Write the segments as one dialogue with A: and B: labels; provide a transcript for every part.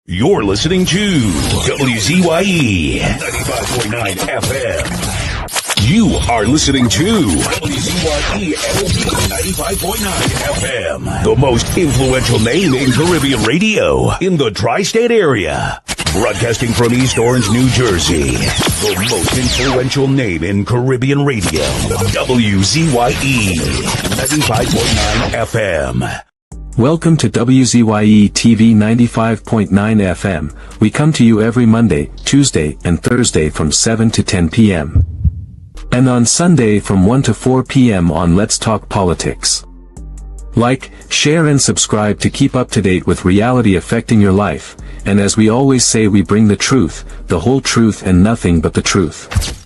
A: You're listening to WZYE 95.9 FM. You are listening to WZYE 95.9 FM, the most influential name in Caribbean radio in the tri-state area. Broadcasting from East Orange, New Jersey, the most influential name in Caribbean radio, WZYE 95.9 FM.
B: Welcome to WZYE TV 95.9 FM. We come to you every Monday, Tuesday, and Thursday from 7 to 10 p.m. And on Sunday from 1 to 4 p.m. on Let's Talk Politics. Like, share and subscribe to keep up to date with reality affecting your life, and as we always say, we bring the truth, the whole truth and nothing but the truth.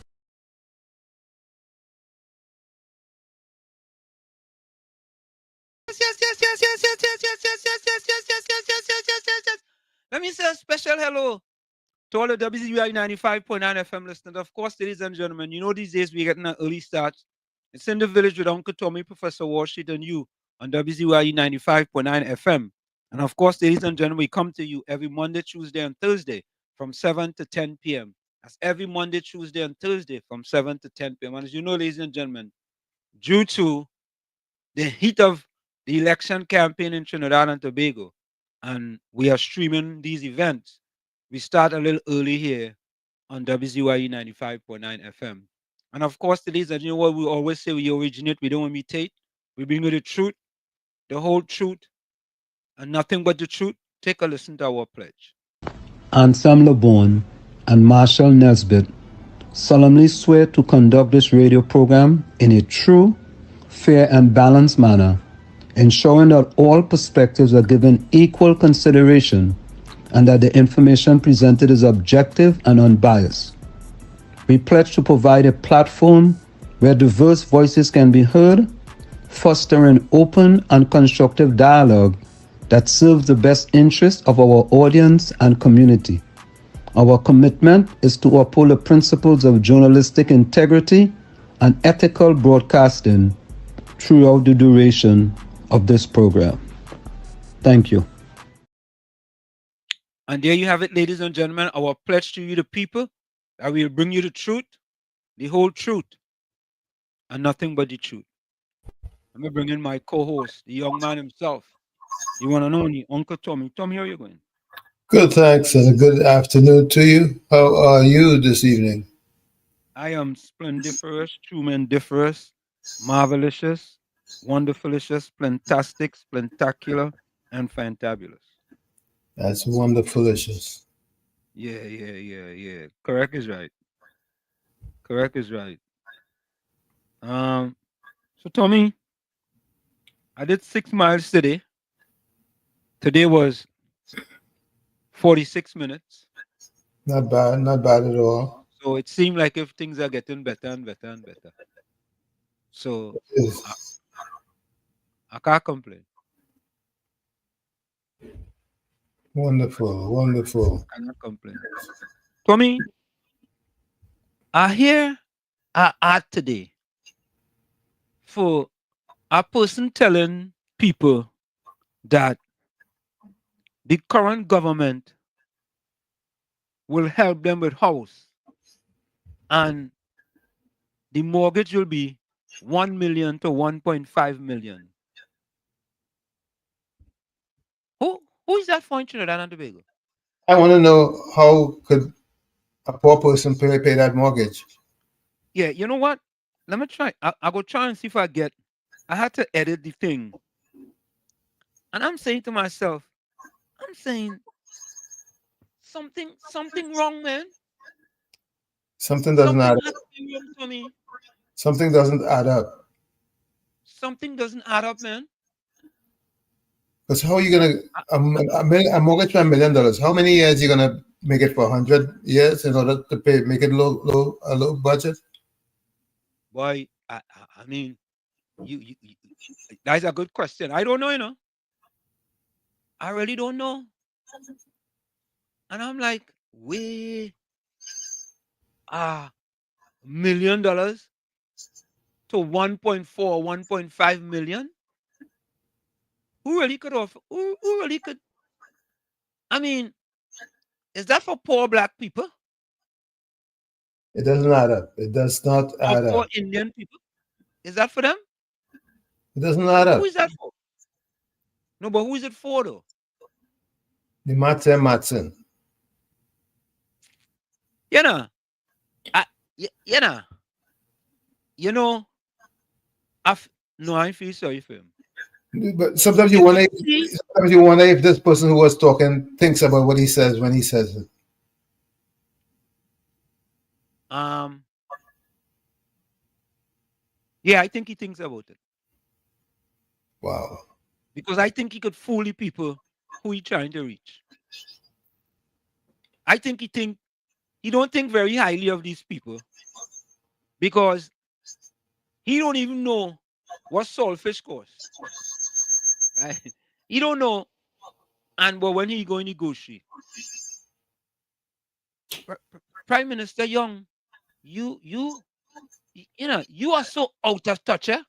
C: Let me say a special hello to all the WZYE 95.9 FM listeners. Of course, ladies and gentlemen, you know these days we're getting an early start. It's in the village with Uncle Tommy, Professor Washington, and you on WZYE 95.9 FM. And of course, ladies and gentlemen, we come to you every Monday, Tuesday, and Thursday from 7 to 10 p.m. That's every Monday, Tuesday, and Thursday from 7 to 10 p.m. And as you know, ladies and gentlemen, due to the heat of the election campaign in Trinidad and Tobago, and we are streaming these events, we start a little early here on WZYE 95.9 FM. And of course, ladies and gentlemen, what we always say, we originate, we don't imitate. We bring you the truth, the whole truth, and nothing but the truth. Take a listen to our pledge.
D: Ansam LeBon and Marshall Nesbitt solemnly swear to conduct this radio program in a true, fair, and balanced manner, ensuring that all perspectives are given equal consideration and that the information presented is objective and unbiased. We pledge to provide a platform where diverse voices can be heard, fostering open and constructive dialogue that serves the best interests of our audience and community. Our commitment is to uphold the principles of journalistic integrity and ethical broadcasting throughout the duration of this program. Thank you.
C: And there you have it, ladies and gentlemen, our pledge to you, the people, that we will bring you the truth, the whole truth, and nothing but the truth. Let me bring in my co-host, the young man himself. You want to know me, Uncle Tommy. Tommy, how are you going?
E: Good, thanks, and a good afternoon to you. How are you this evening?
C: I am splendiferous, trumandiferous, marvelicious, wonderfulicious, plantastic, splentacular, and fantabulous.
E: That's wonderfulicious.
C: Yeah. Correct is right. So Tommy, I did 6 miles today. Today was 46 minutes.
E: Not bad at all.
C: So it seemed like if things are getting better and better and better. So I can't complain.
E: Wonderful.
C: I cannot complain. Tommy, I hear an ad today for a person telling people that the current government will help them with house and the mortgage will be 1 million to 1.5 million. Who is that for in Trinidad and Tobago?
E: I want to know, how could a poor person pay that mortgage?
C: Yeah, you know what? Let me try. I'll go try and see if I had to edit the thing. And I'm saying to myself, something wrong, man.
E: Something doesn't add up. Something doesn't add up.
C: Something doesn't add up, man.
E: Because how are you going to, a mortgage for $1 million, how many years are you going to make it for? 100 years in order to make it a low budget?
C: Boy, I mean, you that's a good question. I don't know, I really don't know. And I'm like, $1 million to 1.4, 1.5 million? Who really could offer? Who really could? I mean, Is that for poor black people?
E: It doesn't add up. It does not add
C: Or poor
E: up.
C: Indian people? Is that for them?
E: It doesn't add up.
C: Who is that for? No, but who is it for though?
E: The Matson.
C: You know, I feel sorry for him.
E: But sometimes you wonder if this person who was talking thinks about what he says when he says it.
C: Yeah, I think he thinks about it.
E: Wow.
C: Because I think he could fool the people who he's trying to reach. I think he don't think very highly of these people because he don't even know what saltfish costs. Right? He don't know, but when he go and negotiate, Prime Minister Young, you are so out of touch. Eh?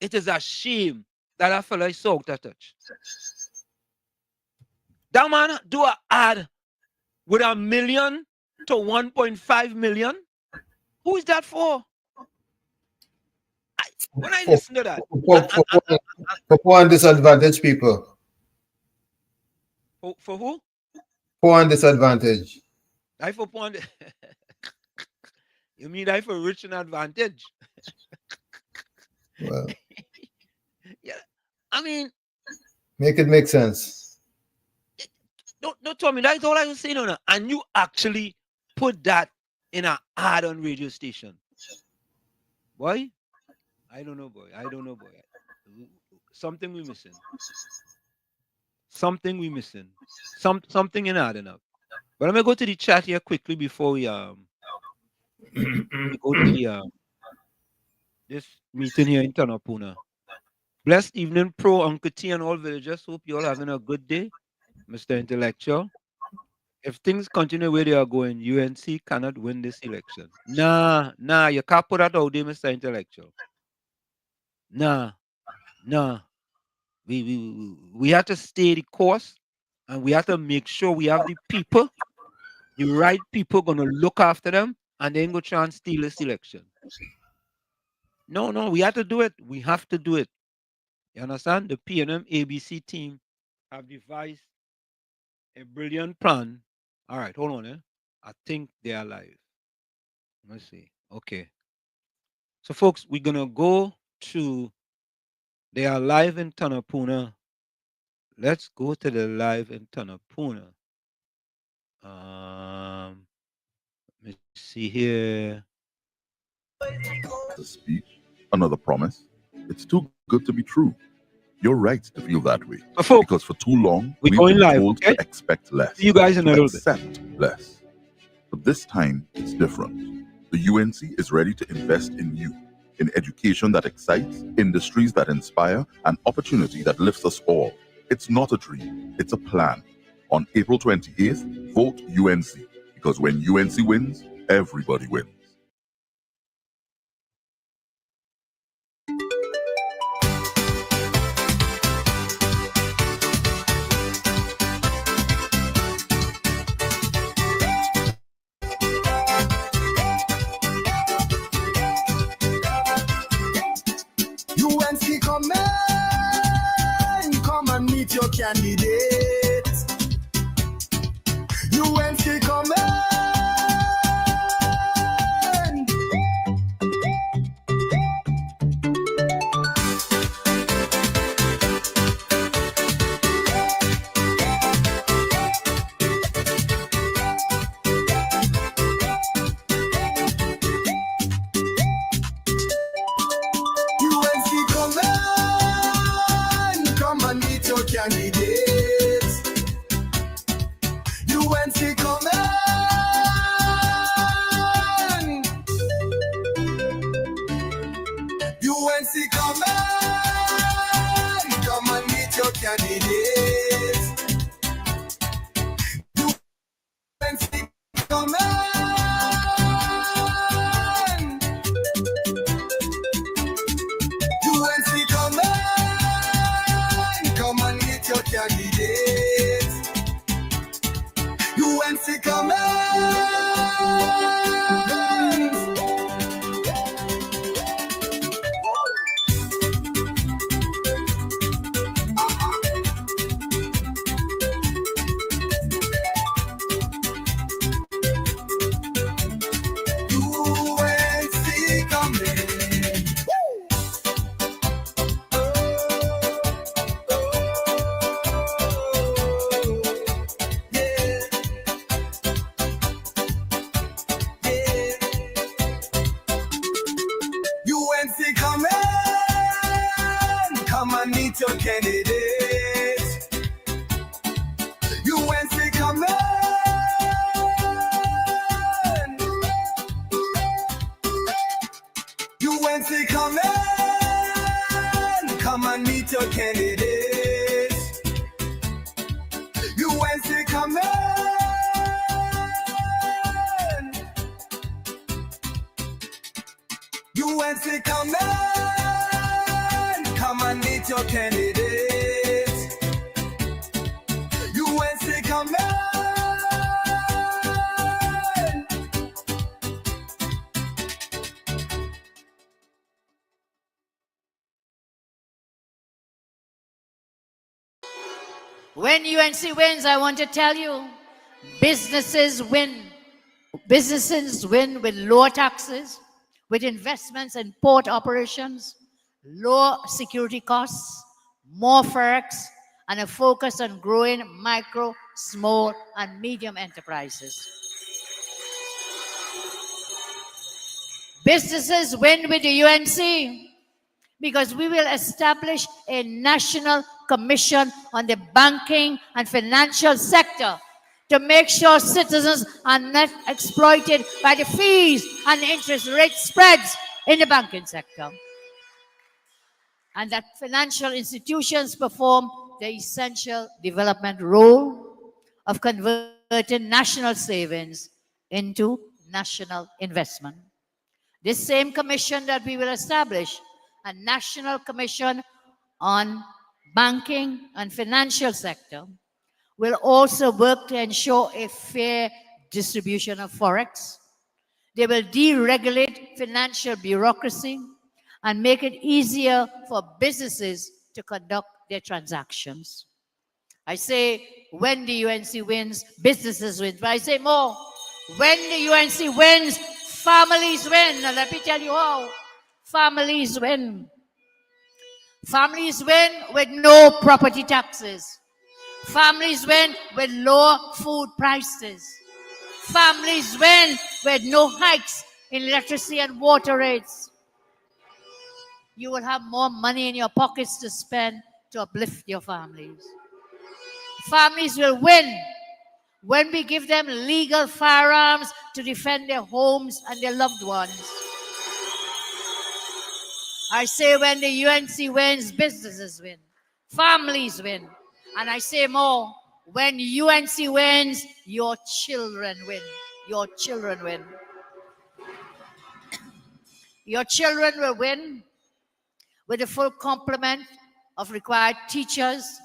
C: It is a shame that a fella is so out of touch. That man do an ad with 1 million to 1.5 million. Who is that for? When I listen to that,
E: for poor and disadvantaged people.
C: For who?
E: Poor and disadvantaged.
C: I for poor. You mean I for rich and advantage?
E: Well,
C: yeah, I mean,
E: make it make sense.
C: Don't tell me that's all I was saying on it. And you actually put that in an ad on radio station. Boy, I don't know, boy. Something we missing. Something in adding up. But I'm gonna go to the chat here quickly before we go to the this meeting here in Tunapuna. Blessed evening, Pro, Uncle T, and all villagers. Hope you all having a good day, Mr. Intellectual. If things continue where they are going, UNC cannot win this election. Nah, you can't put that out there, Mr. Intellectual. Nah. We have to stay the course, and we have to make sure we have the people, the right people, gonna look after them, and then go try and steal this election. No, we have to do it. We have to do it. You understand? The PNM ABC team have devised a brilliant plan. All right, hold on. I think they are live. Let's see. Okay. So, folks, we're gonna go to. They are live in Tunapuna. Let's go to the live in Tunapuna. Let me see here.
F: A speech, another promise. It's too good to be true. You're right to feel that way. Because for too long, we've been told to expect less.
C: See you guys in a little bit.
F: Accept less. But this time, it's different. The UNC is ready to invest in you, in education that excites, industries that inspire, and opportunity that lifts us all. It's not a dream, it's a plan. On April 28th, vote UNC. Because when UNC wins, everybody wins.
G: UNC come and meet your candidates. UNC come come and meet your candidates. UNC coming. UNC coming. UNC coming, come and meet your candidates. UNC coming, UNC coming, come and meet your candidates. UNC coming. UNC coming, come and meet your candidates. UNC coming.
H: When UNC wins, I want to tell you, businesses win. Businesses win with lower taxes, with investments in port operations, lower security costs, more forex, and a focus on growing micro, small, and medium enterprises. Businesses win with the UNC because we will establish a national commission on the banking and financial sector to make sure citizens are not exploited by the fees and interest rate spreads in the banking sector, and that financial institutions perform the essential development role of converting national savings into national investment. This same commission that we will establish, a national commission on banking and financial sector, will also work to ensure a fair distribution of forex. They will deregulate financial bureaucracy and make it easier for businesses to conduct their transactions. I say when the UNC wins, businesses win. But I say more, when the UNC wins, families win. Now let me tell you how. Families win. Families win with no property taxes. Families win with lower food prices. Families win with no hikes in electricity and water rates. You will have more money in your pockets to spend to uplift your families. Families will win when we give them legal firearms to defend their homes and their loved ones. I say when the UNC wins, businesses win. Families win. And I say more, when UNC wins, your children win. Your children win. Your children will win with a full complement of required teachers,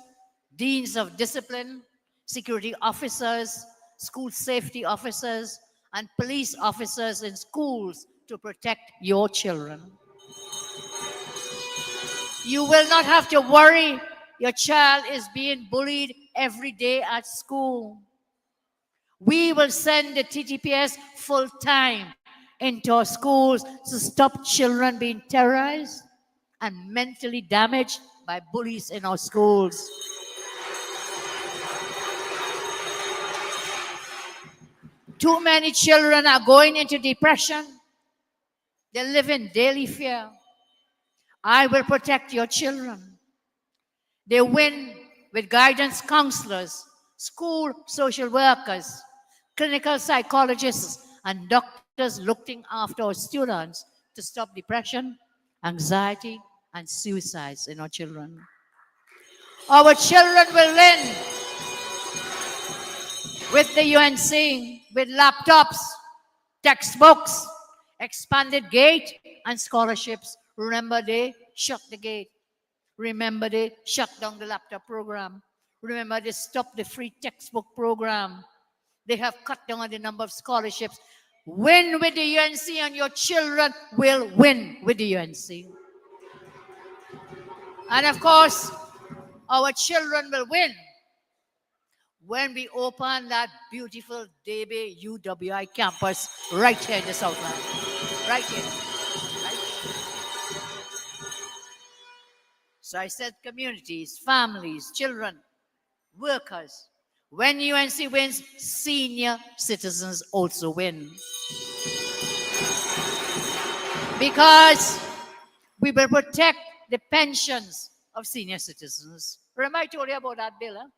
H: deans of discipline, security officers, school safety officers, and police officers in schools to protect your children. You will not have to worry your child is being bullied every day at school. We will send the TTPS full time into our schools to stop children being terrorized and mentally damaged by bullies in our schools. Too many children are going into depression. They live in daily fear. I will protect your children. They win with guidance counselors, school social workers, clinical psychologists, and doctors looking after our students to stop depression, anxiety, and suicides in our children. Our children will win with the UNC, with laptops, textbooks, expanded gate, and scholarships. Remember, they shut the gate. Remember, they shut down the laptop program. Remember, they stopped the free textbook program. They have cut down on the number of scholarships. Win with the UNC and your children will win with the UNC. And of course, our children will win when we open that beautiful Debe UWI campus right here in the Southland. Right here. Right here. So I said communities, families, children, workers. When UNC wins, senior citizens also win. Because we will protect the pensions of senior citizens. Remember I told you about that bill, huh?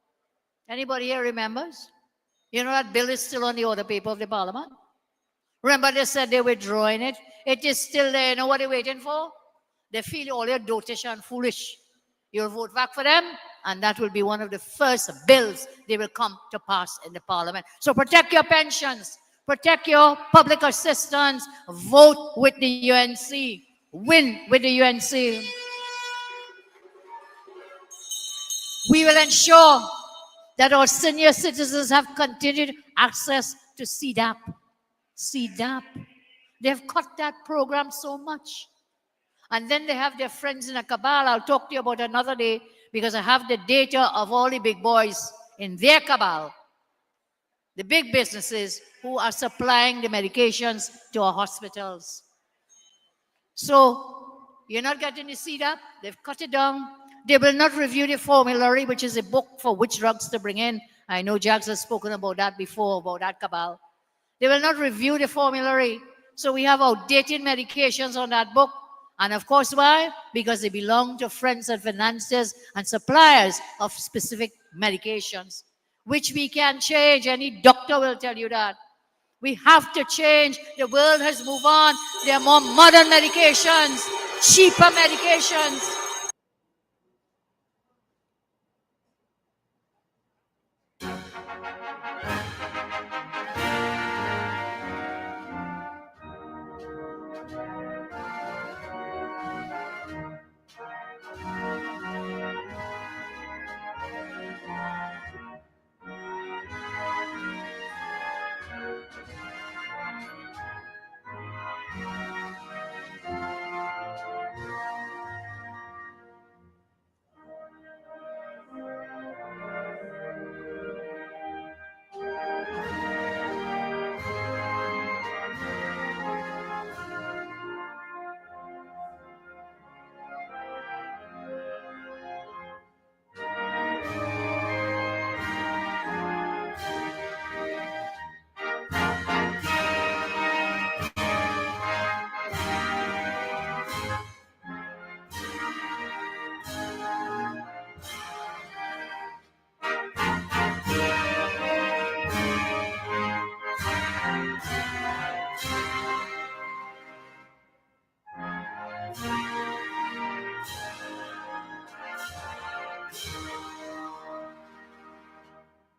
H: Anybody here remembers? You know that bill is still on the order paper of the parliament? Remember they said they're withdrawing it? It is still there. You know what they're waiting for? They feel all your dotish and foolish. You'll vote back for them, and that will be one of the first bills they will come to pass in the parliament. So protect your pensions, protect your public assistance, vote with the UNC, win with the UNC. We will ensure that our senior citizens have continued access to CDAP. CDAP. They've cut that program so much. And then they have their friends in a cabal. I'll talk to you about another day because I have the data of all the big boys in their cabal, the big businesses who are supplying the medications to our hospitals. So you're not getting the CDAP. They've cut it down. They will not review the formulary, which is a book for which drugs to bring in. I know Jags has spoken about that before, about that cabal. They will not review the formulary. So we have outdated medications on that book. And of course, why? Because they belong to friends and financiers and suppliers of specific medications, which we can change. Any doctor will tell you that. We have to change. The world has moved on. There are more modern medications, cheaper medications.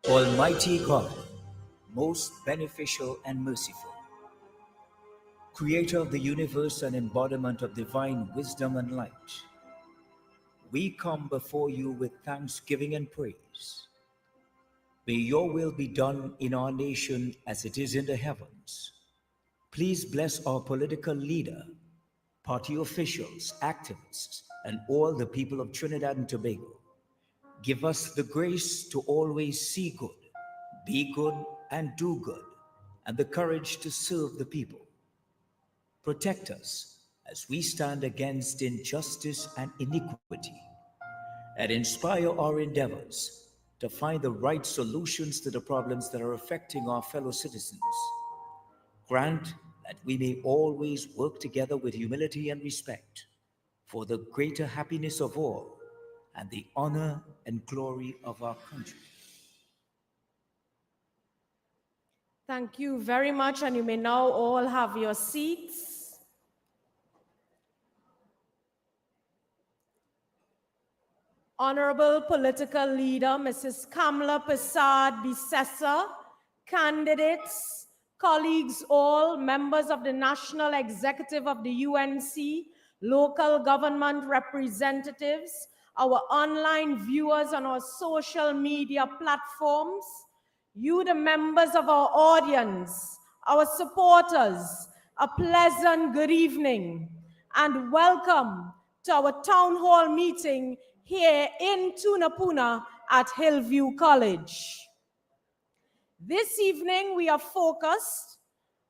I: Almighty God, most beneficial and merciful, Creator of the universe and embodiment of divine wisdom and light, we come before you with thanksgiving and praise. May your will be done in our nation as it is in the heavens. Please bless our political leader, party officials, activists, and all the people of Trinidad and Tobago. Give us the grace to always see good, be good, and do good, and the courage to serve the people. Protect us as we stand against injustice and iniquity, and inspire our endeavors to find the right solutions to the problems that are affecting our fellow citizens. Grant that we may always work together with humility and respect for the greater happiness of all and the honor and glory of our country.
J: Thank you very much, and you may now all have your seats. Honorable political leader, Mrs. Kamala Prasad Bisesa, candidates, colleagues all, members of the National Executive of the UNC, local government representatives, our online viewers on our social media platforms, you, the members of our audience, our supporters, a pleasant good evening and welcome to our town hall meeting here in Tunapuna at Hillview College. This evening, we are focused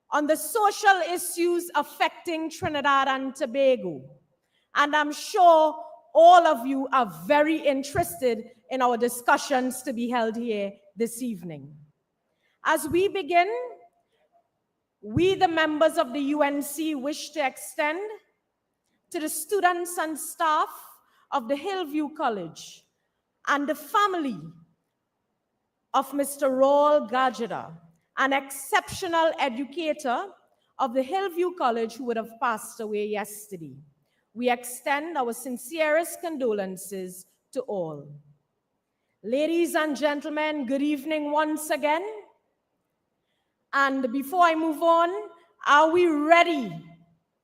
J: on the social issues affecting Trinidad and Tobago. And I'm sure all of you are very interested in our discussions to be held here this evening. As we begin, we, the members of the UNC, wish to extend to the students and staff of the Hillview College and the family of Mr. Raul Gajada, an exceptional educator of the Hillview College who would have passed away yesterday. We extend our sincerest condolences to all. Ladies and gentlemen, good evening once again. And before I move on, are we ready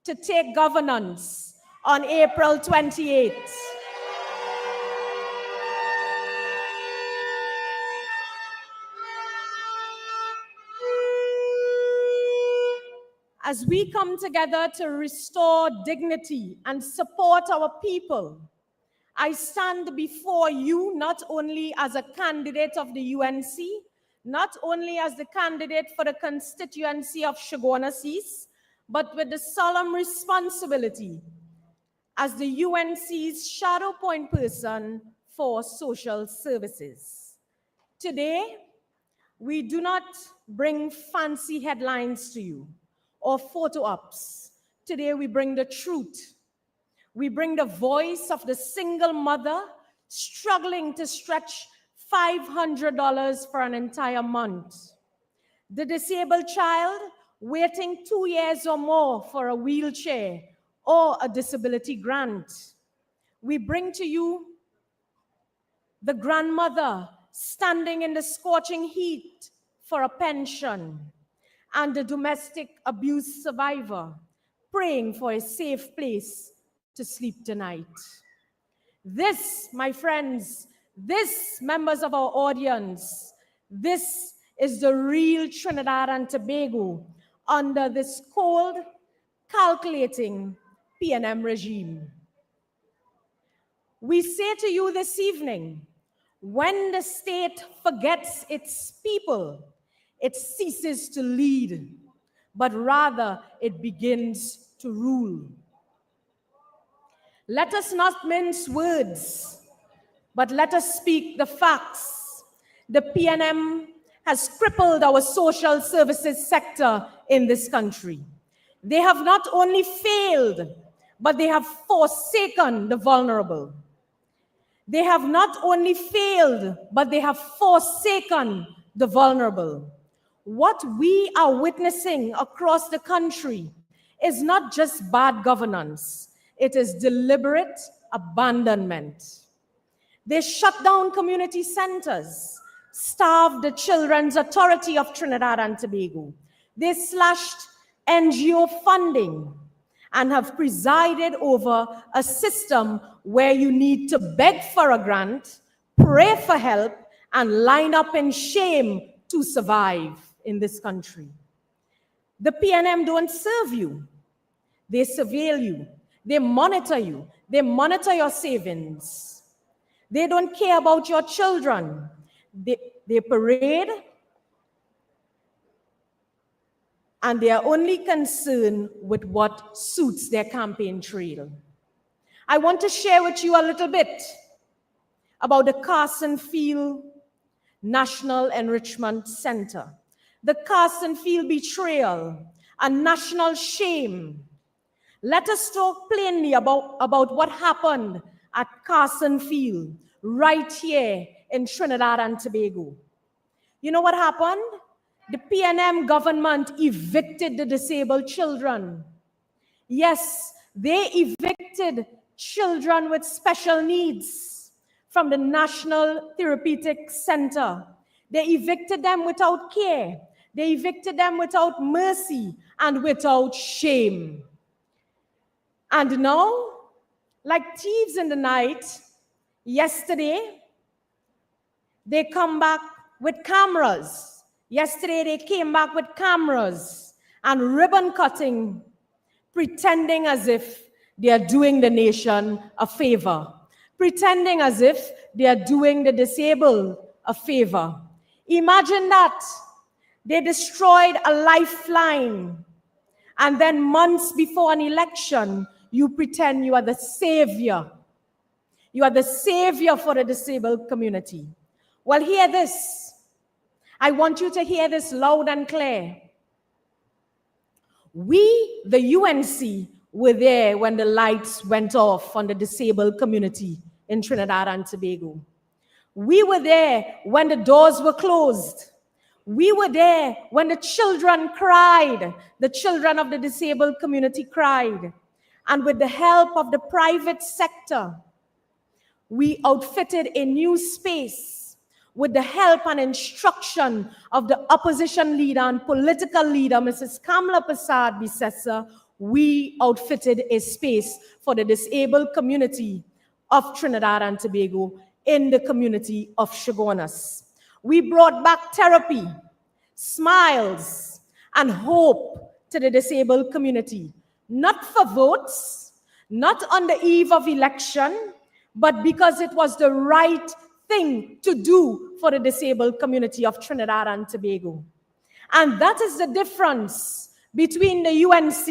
J: to take governance on April 28th? As we come together to restore dignity and support our people, I stand before you not only as a candidate of the UNC, not only as the candidate for the constituency of Shoguanasis, but with the solemn responsibility as the UNC's shadow point person for social services. Today, we do not bring fancy headlines to you or photo ops. Today, we bring the truth. We bring the voice of the single mother struggling to stretch $500 for an entire month. The disabled child waiting 2 years or more for a wheelchair or a disability grant. We bring to you the grandmother standing in the scorching heat for a pension, and the domestic abuse survivor praying for a safe place to sleep tonight. This, my friends, this, members of our audience, this is the real Trinidad and Tobago under this cold, calculating PNM regime. We say to you this evening, when the state forgets its people, it ceases to lead, but rather it begins to rule. Let us not mince words, but let us speak the facts. The PNM has crippled our social services sector in this country. They have not only failed, but they have forsaken the vulnerable. They have not only failed, but they have forsaken the vulnerable. What we are witnessing across the country is not just bad governance, it is deliberate abandonment. They shut down community centers, starved the Children's Authority of Trinidad and Tobago. They slashed NGO funding and have presided over a system where you need to beg for a grant, pray for help, and line up in shame to survive in this country. The PNM don't serve you. They surveil you. They monitor you. They monitor your savings. They don't care about your children. They parade, and they are only concerned with what suits their campaign trail. I want to share with you a little bit about the Carson Field National Enrichment Center. The Carson Field betrayal, a national shame. Let us talk plainly about what happened at Carson Field, right here in Trinidad and Tobago. You know what happened? The PNM government evicted the disabled children. Yes, they evicted children with special needs from the National Therapeutic Center. They evicted them without care. They evicted them without mercy and without shame. And now, like thieves in the night, yesterday, they come back with cameras Yesterday, they came back with cameras and ribbon cutting, pretending as if they are doing the nation a favor, pretending as if they are doing the disabled a favor. Imagine that. They destroyed a lifeline, and then months before an election, you pretend you are the savior. You are the savior for the disabled community. Well, hear this. I want you to hear this loud and clear. We, the UNC, were there when the lights went off on the disabled community in Trinidad and Tobago. We were there when the doors were closed. We were there when the children cried. The children of the disabled community cried. And with the help of the private sector, we outfitted a new space. With the help and instruction of the opposition leader and political leader, Mrs. Kamla Persad-Bissessar, we outfitted a space for the disabled community of Trinidad and Tobago in the community of Shogunas. We brought back therapy, smiles, and hope to the disabled community, not for votes, not on the eve of election, but because it was the right thing to do for the disabled community of Trinidad and Tobago. And that is the difference between the UNC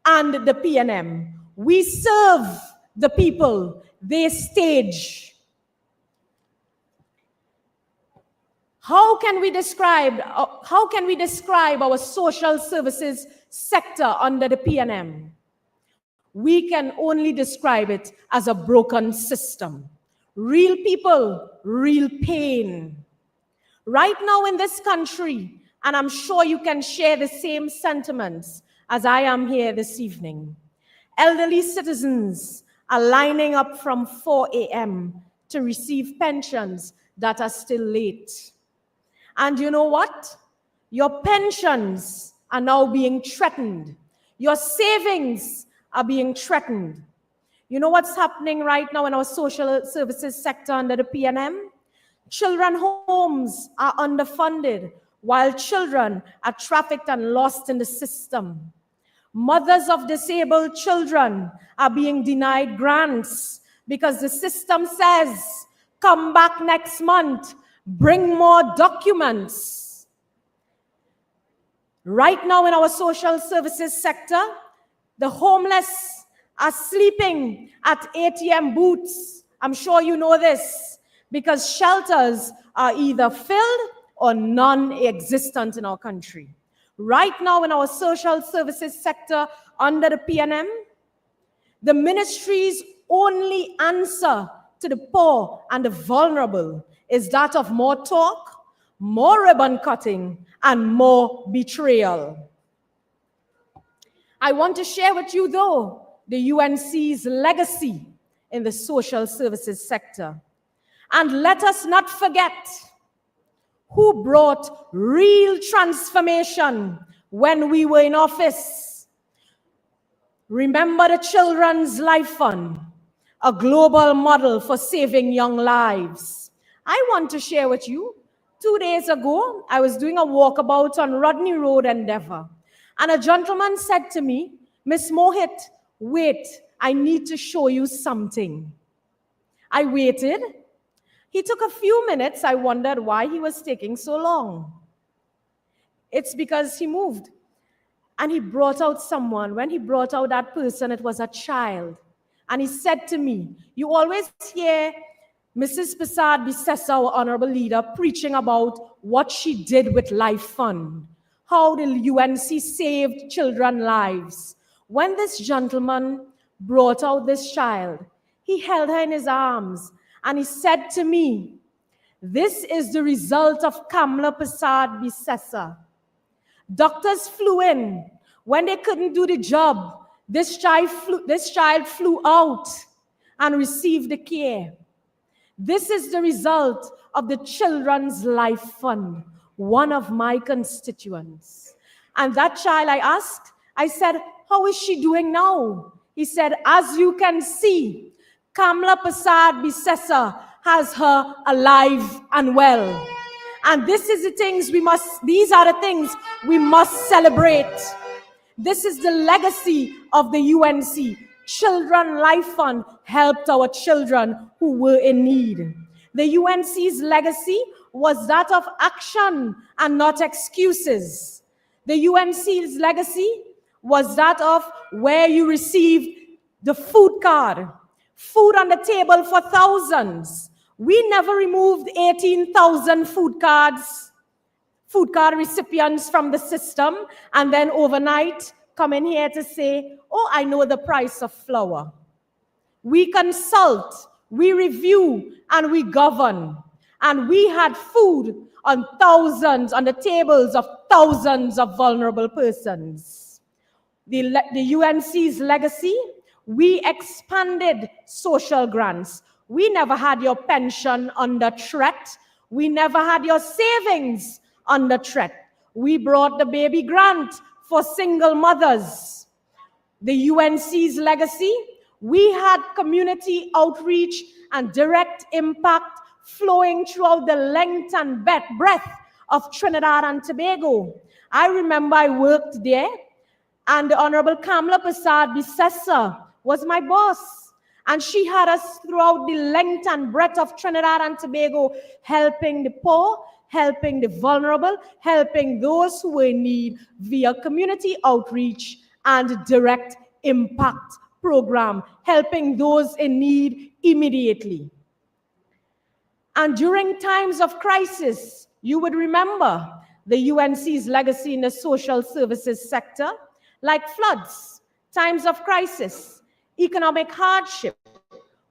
J: and the PNM. We serve the people, they stage. How can we describe our social services sector under the PNM? We can only describe it as a broken system. Real people, real pain. Right now in this country, and I'm sure you can share the same sentiments as I am here this evening, elderly citizens are lining up from 4 a.m. to receive pensions that are still late. And you know what? Your pensions are now being threatened. Your savings are being threatened. You know what's happening right now in our social services sector under the PNM? Children homes are underfunded while children are trafficked and lost in the system. Mothers of disabled children are being denied grants because the system says, come back next month, bring more documents. Right now in our social services sector, the homeless are sleeping at ATM booths. I'm sure you know this because shelters are either filled or non-existent in our country. Right now in our social services sector under the PNM, the ministry's only answer to the poor and the vulnerable is that of more talk, more ribbon cutting, and more betrayal. I want to share with you, though, the UNC's legacy in the social services sector. And let us not forget who brought real transformation when we were in office. Remember the Children's Life Fund, a global model for saving young lives. I want to share with you, 2 days ago, I was doing a walkabout on Rodney Road, Endeavour, and a gentleman said to me, Miss Mohit, wait, I need to show you something. I waited. He took a few minutes. I wondered why he was taking so long. It's because he moved. And he brought out someone. When he brought out that person, it was a child. And he said to me, you always hear Mrs. Persad-Bissessar, our honorable leader, preaching about what she did with Life Fund, how the UNC saved children's lives. When this gentleman brought out this child, he held her in his arms and he said to me, this is the result of Kamla Persad-Bissessar. Doctors flew in. When they couldn't do the job, this child flew out and received the care. This is the result of the Children's Life Fund, one of my constituents. And that child, I asked, I said, how is she doing now? He said, as you can see, Kamla Persad-Bissessar has her alive and well. And these are the things we must celebrate. This is the legacy of the UNC. Children Life Fund helped our children who were in need. The UNC's legacy was that of action and not excuses. The UNC's legacy was that of where you received the food card, food on the table for thousands. We never removed 18,000 food card recipients from the system and then overnight come in here to say, oh, I know the price of flour. We consult, we review, and we govern. And we had food on the tables of thousands of vulnerable persons. The UNC's legacy, we expanded social grants. We never had your pension under threat. We never had your savings under threat. We brought the baby grant for single mothers. The UNC's legacy, we had community outreach and direct impact flowing throughout the length and breadth of Trinidad and Tobago. I remember I worked there, and the Honorable Kamla Prasad Bisessa was my boss. And she had us throughout the length and breadth of Trinidad and Tobago, helping the poor, helping the vulnerable, helping those who were in need via community outreach and direct impact program, helping those in need immediately. And during times of crisis, you would remember the UNC's legacy in the social services sector, like floods, times of crisis, economic hardship.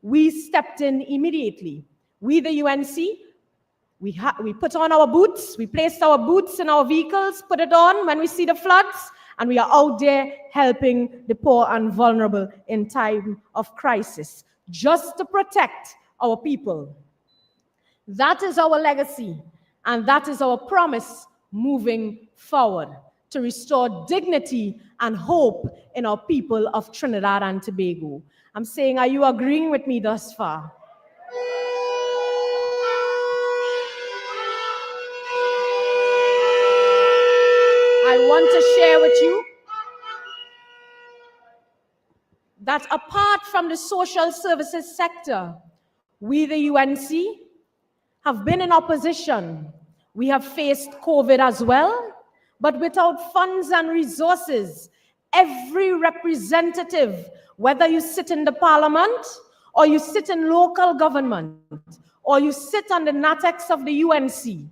J: We stepped in immediately. We, the UNC, we put on our boots, we placed our boots in our vehicles, put it on when we see the floods, and we are out there helping the poor and vulnerable in time of crisis, just to protect our people. That is our legacy, and that is our promise moving forward, to restore dignity and hope in our people of Trinidad and Tobago. I'm saying, are you agreeing with me thus far? I want to share with you that apart from the social services sector, we, the UNC, have been in opposition. We have faced COVID as well, but without funds and resources, every representative, whether you sit in the parliament, or you sit in local government, or you sit on the NATEX of the UNC,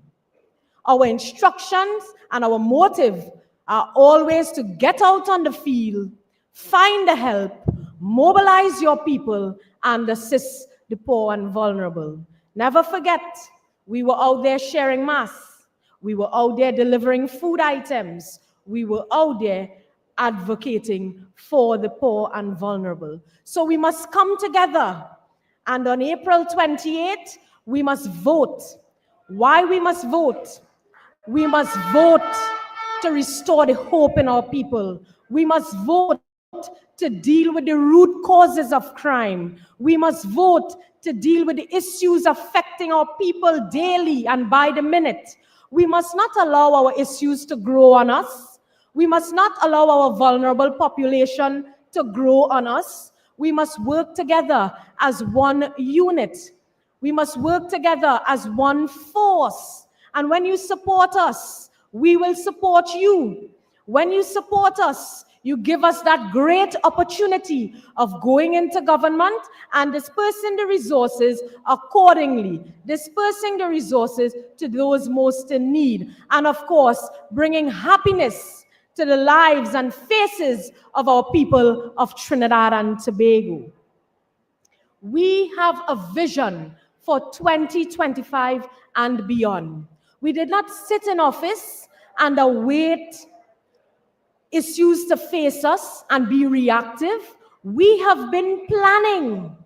J: our instructions and our motive are always to get out on the field, find the help, mobilize your people, and assist the poor and vulnerable. Never forget, we were out there sharing masks. We were out there delivering food items. We were out there advocating for the poor and vulnerable. So we must come together. And on April 28th, we must vote. Why we must vote? We must vote to restore the hope in our people. We must vote to deal with the root causes of crime. We must vote to deal with the issues affecting our people daily and by the minute. We must not allow our issues to grow on us. We must not allow our vulnerable population to grow on us. We must work together as one unit. We must work together as one force. And when you support us, we will support you. When you support us, you give us that great opportunity of going into government and dispersing the resources accordingly, dispersing the resources to those most in need, and of course, bringing happiness to the lives and faces of our people of Trinidad and Tobago. We have a vision for 2025 and beyond. We did not sit in office and await issues to face us and be reactive. We have been planning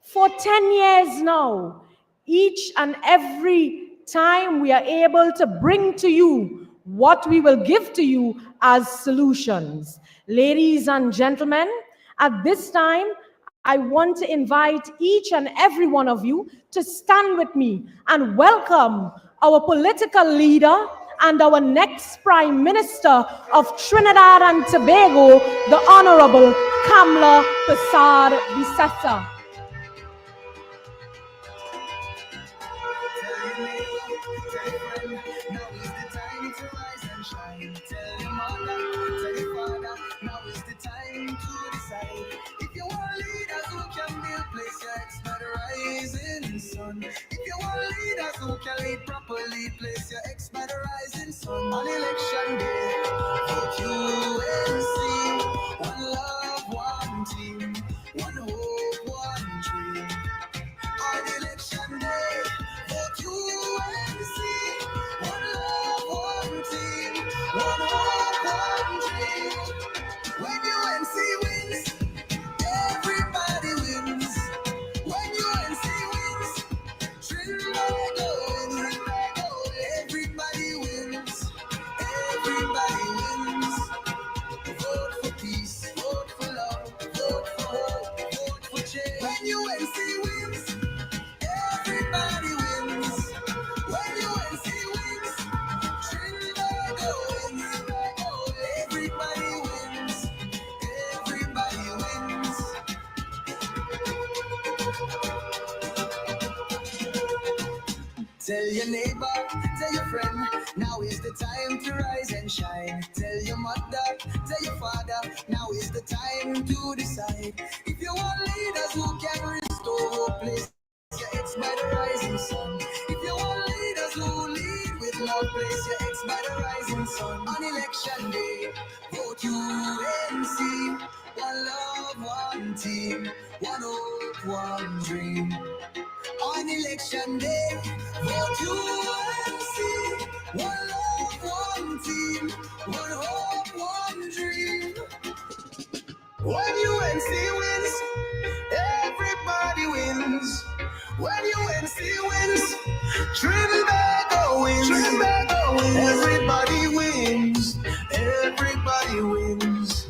J: for 10 years now. Each and every time we are able to bring to you what we will give to you as solutions. Ladies and gentlemen, at this time, I want to invite each and every one of you to stand with me and welcome our political leader, and our next Prime Minister of Trinidad and Tobago, the Honorable Kamla Persad-Bissessar.
G: If you want leaders who can lead properly, place your ex by the rising sun. On election day, vote UNC. One love, one team, one hope, one dream. On election day, vote UNC. One love, one team, one hope, one dream. When UNC wins, everybody wins. When UNC wins, Trinbago wins. Everybody wins. Everybody wins. Vote for peace. Vote for love. Vote for hope. Vote for change. When UNC wins, everybody wins. When UNC wins, Trinbago wins. Everybody wins. Everybody wins. Tell your neighbor, tell your friend, now is the time to rise and shine. Tell your mother, tell your father, now is the time to decide. If you want leaders who can restore hope, place your ex by the rising sun. If you want leaders who lead with love, place your ex by the rising sun. On election day, vote UNC. One love, one team, one hope, one dream. On election day, vote UNC. One love, one team, one hope, one dream. When UNC wins, everybody wins. When UNC wins, Trinbago wins. Trinbago wins. Everybody wins. Everybody wins.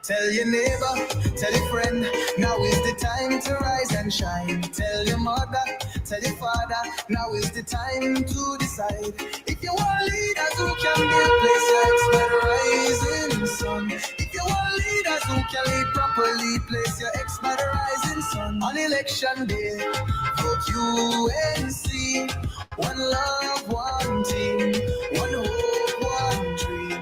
G: Tell your neighbor, tell your friend, now is the time to rise and shine. Tell your mother, tell your father, now is the time to decide. If you want leaders who can build places by the rising sun. If you want leaders who can lead properly, place your ex by the rising sun. On election day, vote UNC. One love, one team, one hope, one dream.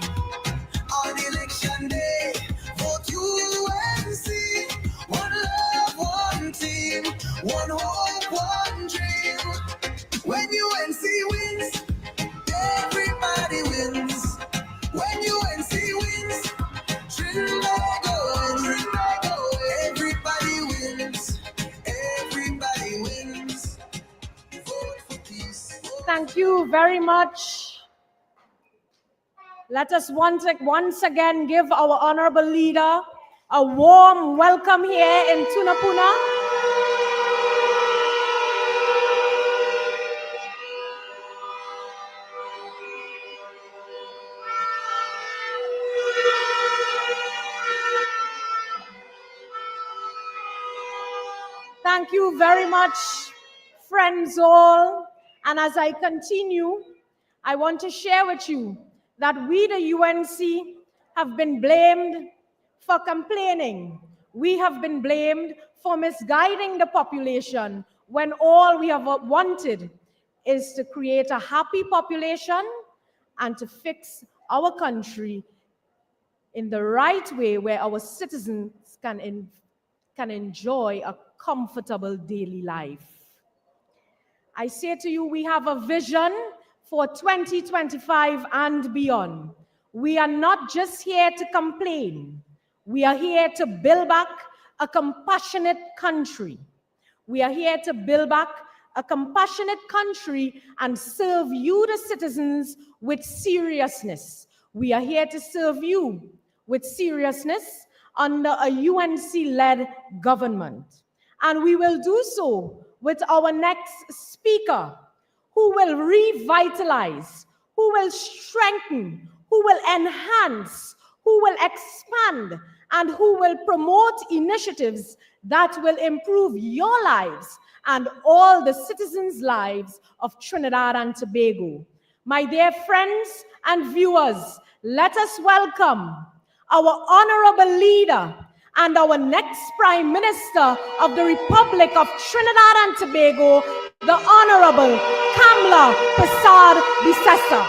G: On election day, vote UNC. One love, one team, one hope, one dream. When UNC wins, everybody wins. When UNC wins, Trinbago wins. Everybody wins. Everybody wins. Vote for peace.
J: Thank you very much. Let us once again give our honorable leader a warm welcome here in Tunapuna. Thank you very much, friends all. And as I continue, I want to share with you that we, the UNC, have been blamed for complaining. We have been blamed for misguiding the population when all we have wanted is to create a happy population and to fix our country in the right way where our citizens can enjoy a comfortable daily life. I say to you, we have a vision for 2025 and beyond. We are not just here to complain. We are here to build back a compassionate country. We are here to build back a compassionate country and serve you, the citizens, with seriousness. We are here to serve you with seriousness under a UNC-led government. And we will do so with our next speaker, who will revitalize, who will strengthen, who will enhance, who will expand, and who will promote initiatives that will improve your lives and all the citizens' lives of Trinidad and Tobago. My dear friends and viewers, let us welcome our honorable leader and our next Prime Minister of the Republic of Trinidad and Tobago, the Honorable Kamla Prasad Bisesa.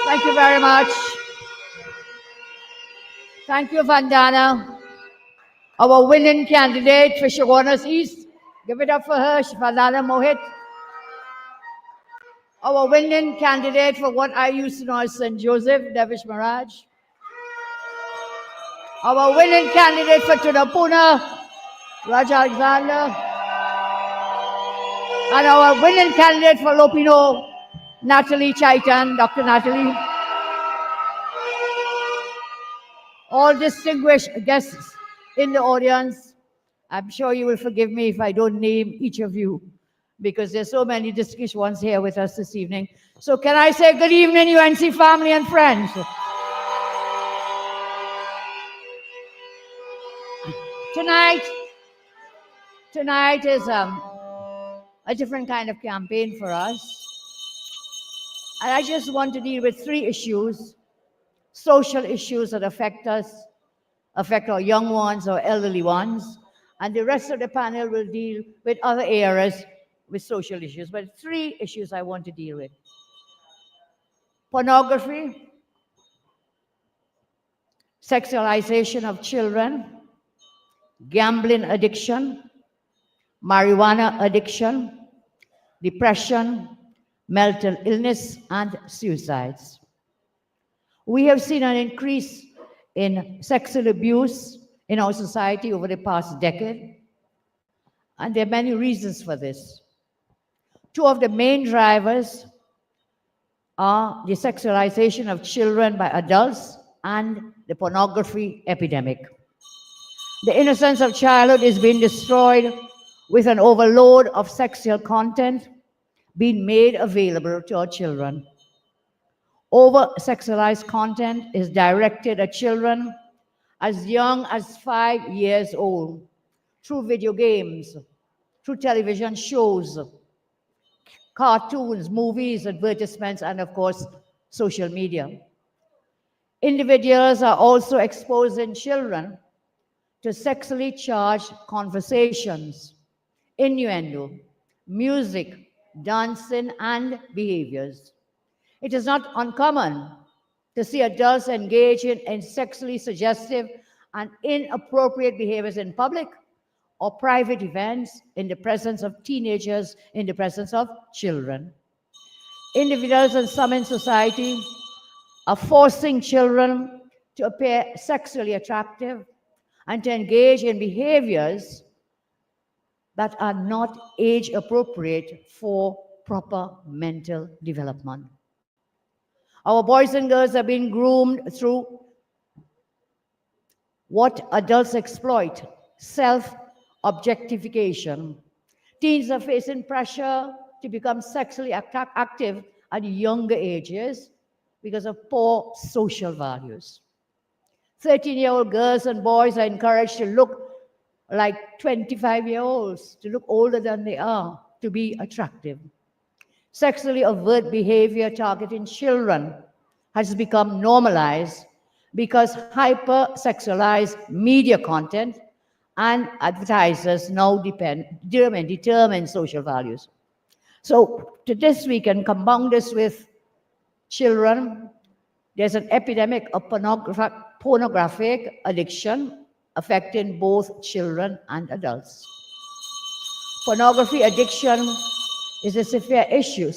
H: Thank you very much. Thank you, Vandana. Our winning candidate for Chaguanas East. Give it up for her, Vandana Mohit. Our winning candidate for what I used to know as St. Joseph, Devish Maharaj. Our winning candidate for Tunapuna, Raj Alexander. And our winning candidate for Lopino, Natalie Chaitan, Dr. Natalie. All distinguished guests in the audience, I'm sure you will forgive me if I don't name each of you, because there's so many distinguished ones here with us this evening. So can I say good evening, UNC family and friends? Tonight is a different kind of campaign for us. And I just want to deal with three issues, social issues that affect us, affect our young ones, our elderly ones, and the rest of the panel will deal with other areas with social issues. But three issues I want to deal with. Pornography, sexualization of children, gambling addiction, marijuana addiction, depression, mental illness, and suicides. We have seen an increase in sexual abuse in our society over the past decade, and there are many reasons for this. Two of the main drivers are the sexualization of children by adults and the pornography epidemic. The innocence of childhood is being destroyed with an overload of sexual content being made available to our children. Over-sexualized content is directed at children as young as 5 years old through video games, through television shows, cartoons, movies, advertisements, and of course, social media. Individuals are also exposing children to sexually charged conversations, innuendo, music, dancing, and behaviors. It is not uncommon to see adults engaging in sexually suggestive and inappropriate behaviors in public or private events in the presence of teenagers, in the presence of children. Individuals and some in society are forcing children to appear sexually attractive and to engage in behaviors that are not age appropriate for proper mental development. Our boys and girls are being groomed through what adults exploit, self-objectification. Teens are facing pressure to become sexually active at younger ages because of poor social values. 13-year-old girls and boys are encouraged to look like 25-year-olds, to look older than they are, to be attractive. Sexually overt behavior targeting children has become normalized because hyper-sexualized media content and advertisers now determine social values. So to this, we can compound this with children. There's an epidemic of pornographic addiction affecting both children and adults. Pornography addiction is a severe issue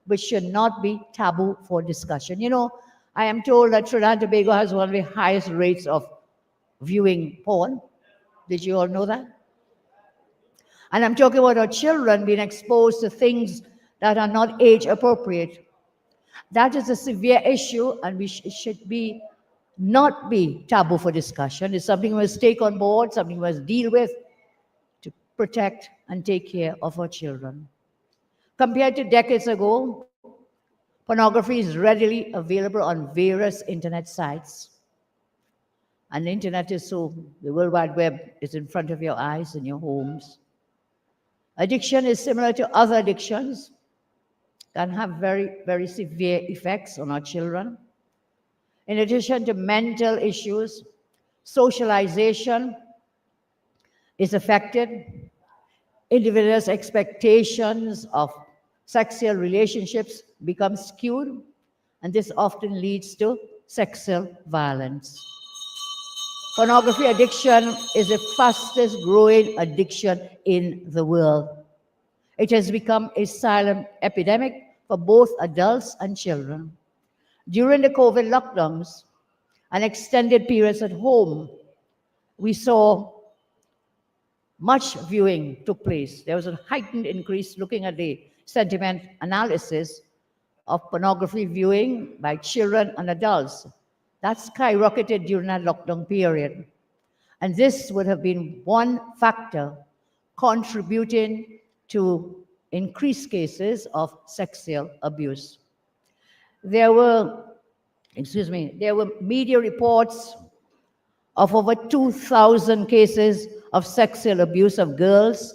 H: which should not be taboo for discussion. You know, I am told that Trinidad and Tobago has one of the highest rates of viewing porn. Did you all know that? And I'm talking about our children being exposed to things that are not age appropriate. That is a severe issue, and it should not be taboo for discussion. It's something we must take on board, something we must deal with to protect and take care of our children. Compared to decades ago, Pornography is readily available on various internet sites. And the internet is so, the World Wide Web is in front of your eyes in your homes. Addiction is similar to other addictions, can have very, very severe effects on our children. In addition to mental issues, socialization is affected. Individuals' expectations of sexual relationships become skewed, and this often leads to sexual violence. Pornography addiction is the fastest growing addiction in the world. It has become a silent epidemic for both adults and children. During the COVID lockdowns and extended periods at home, we saw much viewing took place. There was a heightened increase looking at the sentiment analysis of pornography viewing by children and adults. That skyrocketed during that lockdown period. And this would have been one factor contributing to increased cases of sexual abuse. There were media reports of over 2,000 cases of sexual abuse of girls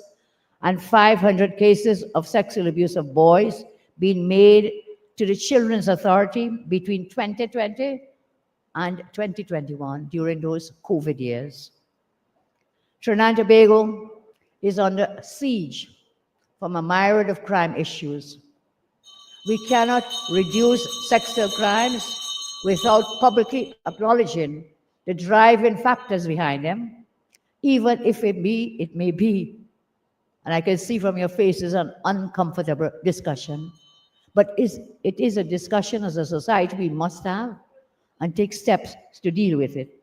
H: and 500 cases of sexual abuse of boys being made to the Children's Authority between 2020 and 2021 during those COVID years. Trinidad and Tobago is under siege from a myriad of crime issues. We cannot reduce sexual crimes without publicly acknowledging the driving factors behind them, even if it may be, and I can see from your faces, an uncomfortable discussion. But it is a discussion as a society we must have and take steps to deal with it.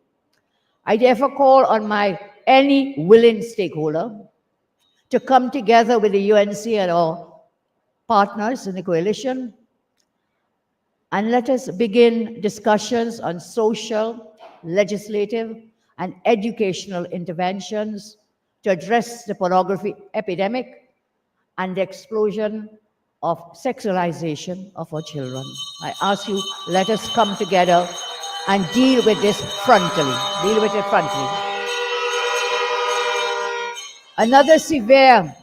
H: I therefore call on any willing stakeholder to come together with the UNC and our partners in the coalition, and let us begin discussions on social, legislative, and educational interventions to address the pornography epidemic and the explosion of sexualization of our children. I ask you, let us come together and deal with this frontally. Deal with it frontally. Another severe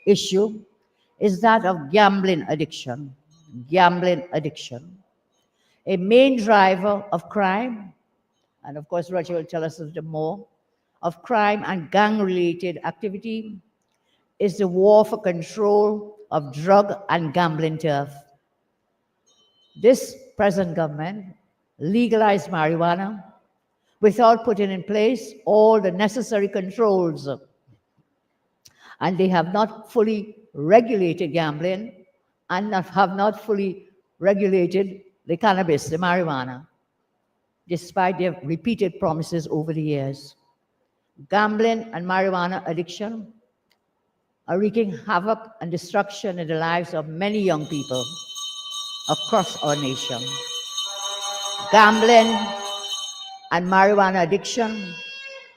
H: issue is that of gambling addiction. Gambling addiction. A main driver of crime, and of course Roger will tell us a little more, of crime and gang-related activity is the war for control of drug and gambling turf. This present government legalized marijuana without putting in place all the necessary controls, and they have not fully regulated gambling and have not fully regulated the cannabis, the marijuana, despite their repeated promises over the years. Gambling and marijuana addiction are wreaking havoc and destruction in the lives of many young people across our nation. Gambling and marijuana addiction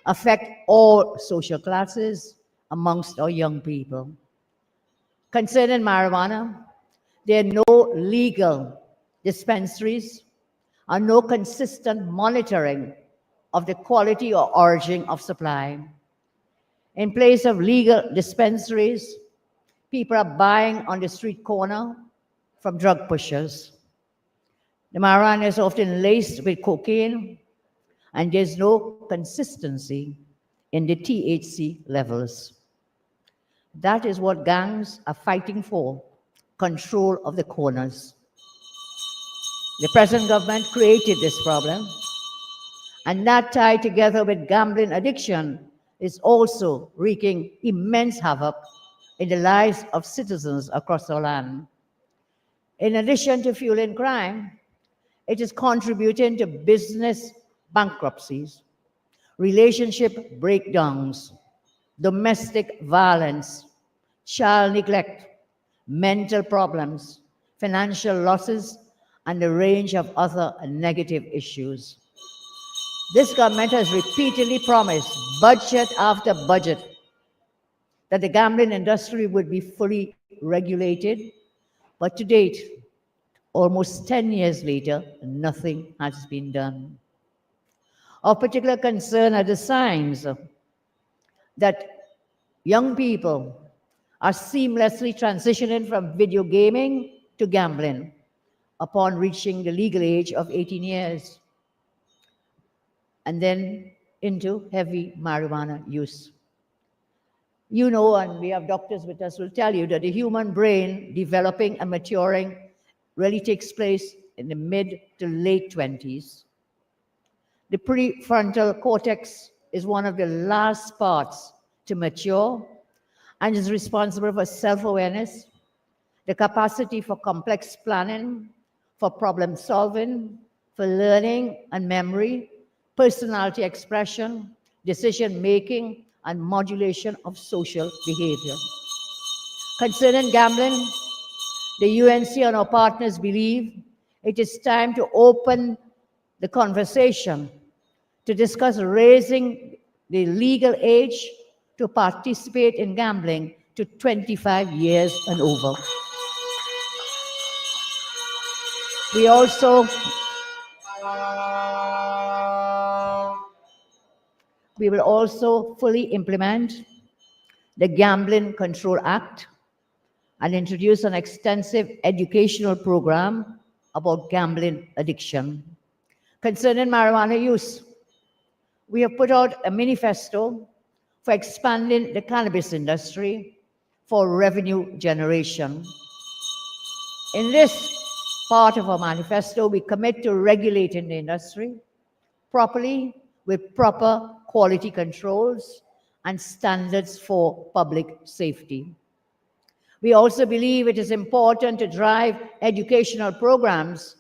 H: affect all social classes amongst our young people. Concerning marijuana, there are no legal dispensaries and no consistent monitoring of the quality or origin of supply. In place of legal dispensaries, people are buying on the street corner from drug pushers. The marijuana is often laced with cocaine, and there's no consistency in the THC levels. That is what gangs are fighting for, control of the corners. The present government created this problem, and that tied together with gambling addiction is also wreaking immense havoc in the lives of citizens across our land. In addition to fueling crime, it is contributing to business bankruptcies, relationship breakdowns, domestic violence, child neglect, mental problems, financial losses, and a range of other negative issues. This government has repeatedly promised, budget after budget, that the gambling industry would be fully regulated, but to date, Almost 10 years later, nothing has been done. Of particular concern are the signs that young people are seamlessly transitioning from video gaming to gambling upon reaching the legal age of 18 years, and then into heavy marijuana use. You know, and we have doctors with us will tell you that the human brain developing and maturing really takes place in the mid to late 20s. The prefrontal cortex is one of the last parts to mature and is responsible for self-awareness, the capacity for complex planning, for problem solving, for learning and memory, personality expression, decision making, and modulation of social behavior. Concerning gambling, the UNC and our partners believe it is time to open the conversation to discuss raising the legal age to participate in gambling to 25 years and over. We will also fully implement the Gambling Control Act and introduce an extensive educational program about gambling addiction. Concerning marijuana use, we have put out a manifesto for expanding the cannabis industry for revenue generation. In this part of our manifesto, we commit to regulating the industry properly with proper quality controls and standards for public safety. We also believe it is important to drive educational programs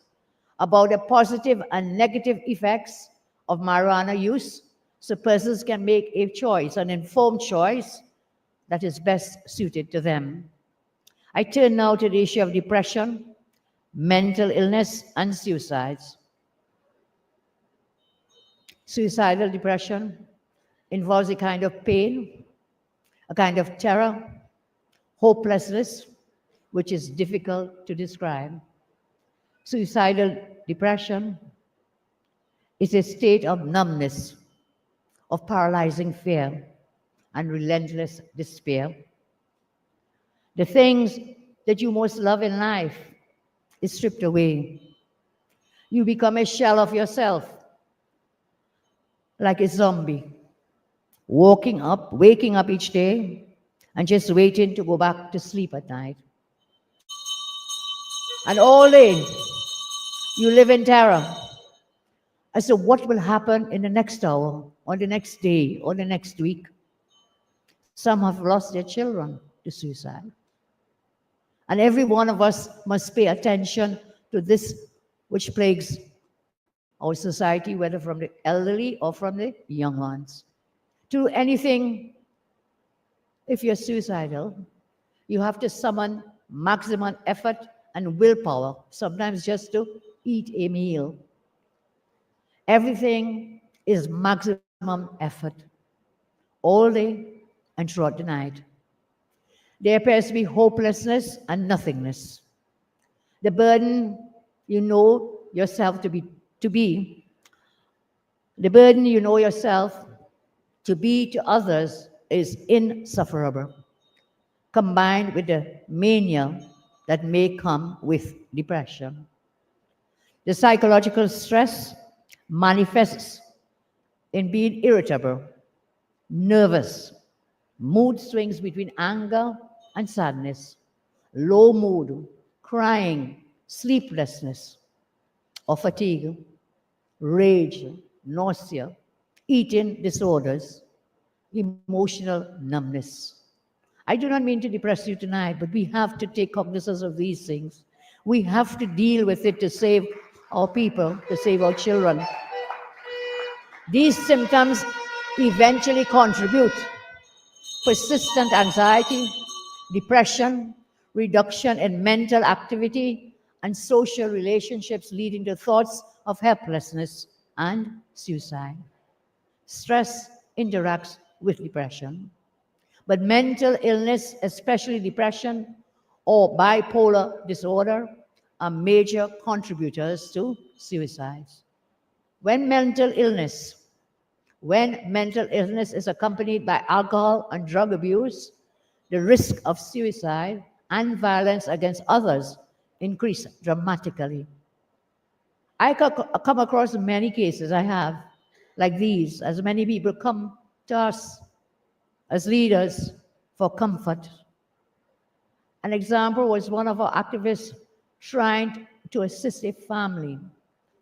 H: about the positive and negative effects of marijuana use so persons can make a choice, an informed choice that is best suited to them. I turn now to the issue of depression, mental illness, and suicides. Suicidal depression involves a kind of pain, a kind of terror, hopelessness, which is difficult to describe. Suicidal depression is a state of numbness, of paralyzing fear and relentless despair. The things that you most love in life is stripped away. You become a shell of yourself, like a zombie, waking up each day and just waiting to go back to sleep at night. And all day, you live in terror as to what will happen in the next hour, or the next day, or the next week. Some have lost their children to suicide. And every one of us must pay attention to this which plagues our society, whether from the elderly or from the young ones. To do anything, if you're suicidal, you have to summon maximum effort and willpower, sometimes just to eat a meal. Everything is maximum effort, all day and throughout the night. There appears to be hopelessness and nothingness. The burden you know yourself to be, the burden you know yourself to be to others is insufferable, combined with the mania that may come with depression. The psychological stress manifests in being irritable, nervous, mood swings between anger and sadness, low mood, crying, sleeplessness, or fatigue, rage, nausea, eating disorders, emotional numbness. I do not mean to depress you tonight, but we have to take cognizance of these things. We have to deal with it to save our people, to save our children. These symptoms eventually contribute persistent anxiety, depression, reduction in mental activity, and social relationships leading to thoughts of helplessness and suicide. Stress interacts with depression, but mental illness, especially depression or bipolar disorder, are major contributors to suicides. When mental illness is accompanied by alcohol and drug abuse, the risk of suicide and violence against others increase dramatically. I come across many cases, I have, like these, as many people come to us as leaders for comfort. An example was one of our activists trying to assist a family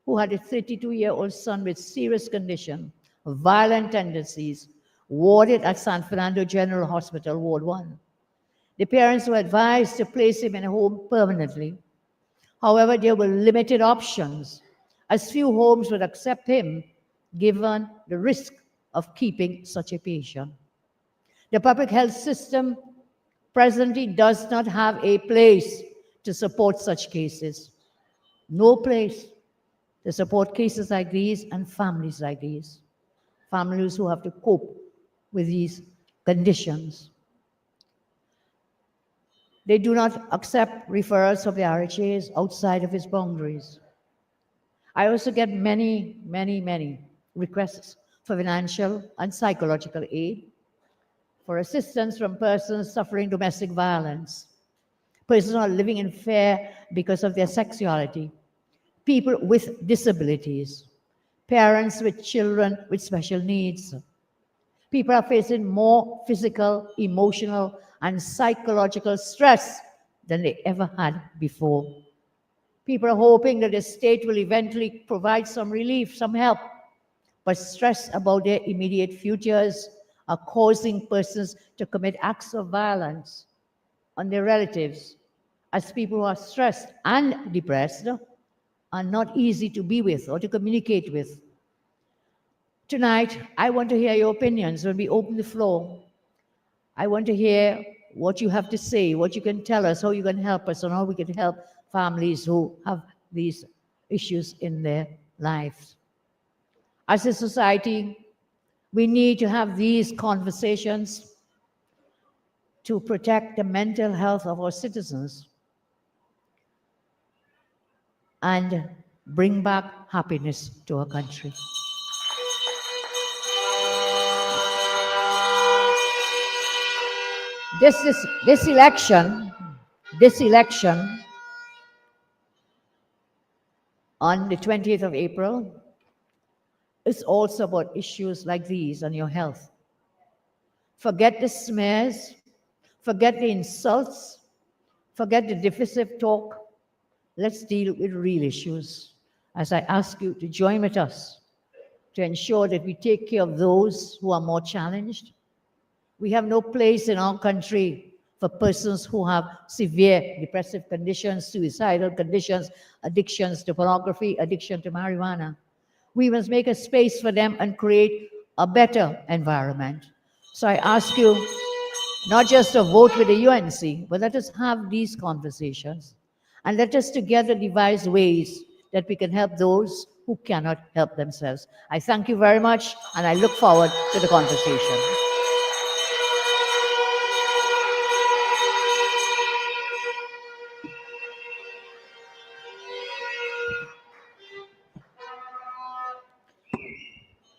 H: who had a 32-year-old son with serious condition, violent tendencies, warded at San Fernando General Hospital, Ward 1. The parents were advised to place him in a home permanently. However, there were limited options, as few homes would accept him, given the risk of keeping such a patient. The public health system presently does not have a place to support such cases. No place to support cases like these and families like these. Families who have to cope with these conditions. They do not accept referrals of the RHAs outside of its boundaries. I also get many requests for financial and psychological aid, for assistance from persons suffering domestic violence, persons who are living in fear because of their sexuality, people with disabilities, parents with children with special needs. People are facing more physical, emotional, and psychological stress than they ever had before. People are hoping that the state will eventually provide some relief, some help, but stress about their immediate futures are causing persons to commit acts of violence on their relatives, as people who are stressed and depressed are not easy to be with or to communicate with. Tonight, I want to hear your opinions when we open the floor. I want to hear what you have to say, what you can tell us, how you can help us, and how we can help families who have these issues in their lives. As a society, we need to have these conversations to protect the mental health of our citizens and bring back happiness to our country. This election on the 20th of April is also about issues like these on your health. Forget the smears, forget the insults, forget the divisive talk. Let's deal with real issues. As I ask you to join with us to ensure that we take care of those who are more challenged. We have no place in our country for persons who have severe depressive conditions, suicidal conditions, addictions to pornography, addiction to marijuana. We must make a space for them and create a better environment. So I ask you not just to vote with the UNC, but let us have these conversations and let us together devise ways that we can help those who cannot help themselves. I thank you very much, and I look forward to the conversation.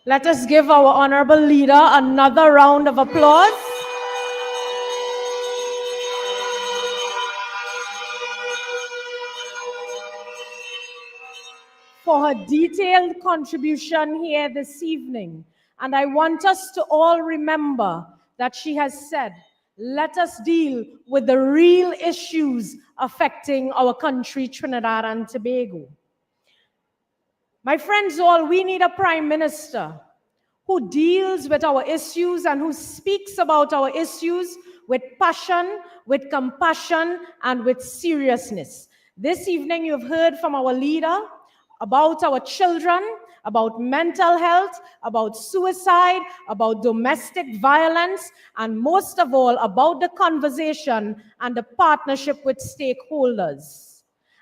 J: Let us give our honorable leader another round of applause. For her detailed contribution here this evening. And I want us to all remember that she has said, let us deal with the real issues affecting our country, Trinidad and Tobago. My friends all, we need a prime minister who deals with our issues and who speaks about our issues with passion, with compassion, and with seriousness. This evening you've heard from our leader about our children, about mental health, about suicide, about domestic violence, and most of all, about the conversation and the partnership with stakeholders.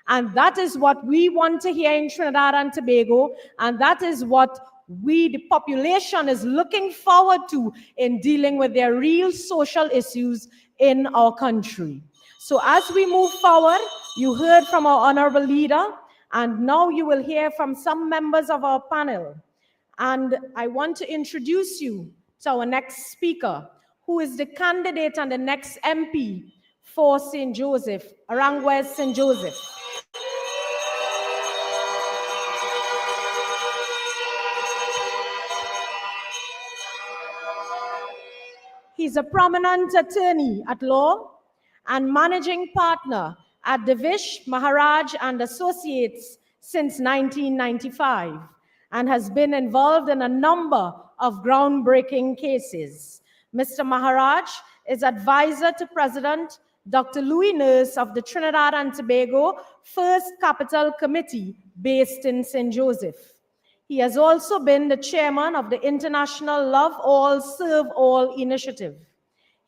J: And that is what we want to hear in Trinidad and Tobago, and that is what we, the population, is looking forward to in dealing with their real social issues in our country. So as we move forward, you heard from our honorable leader, and now you will hear from some members of our panel. And I want to introduce you to our next speaker, who is the candidate and the next MP for St. Joseph, Arangwes St. Joseph. He's a prominent attorney at law and managing partner at Devish, Maharaj and Associates since 1995, and has been involved in a number of groundbreaking cases. Mr. Maharaj is advisor to President Dr. Louis Nurse of the Trinidad and Tobago First Capital Committee based in St. Joseph. He has also been the chairman of the International Love All, Serve All initiative.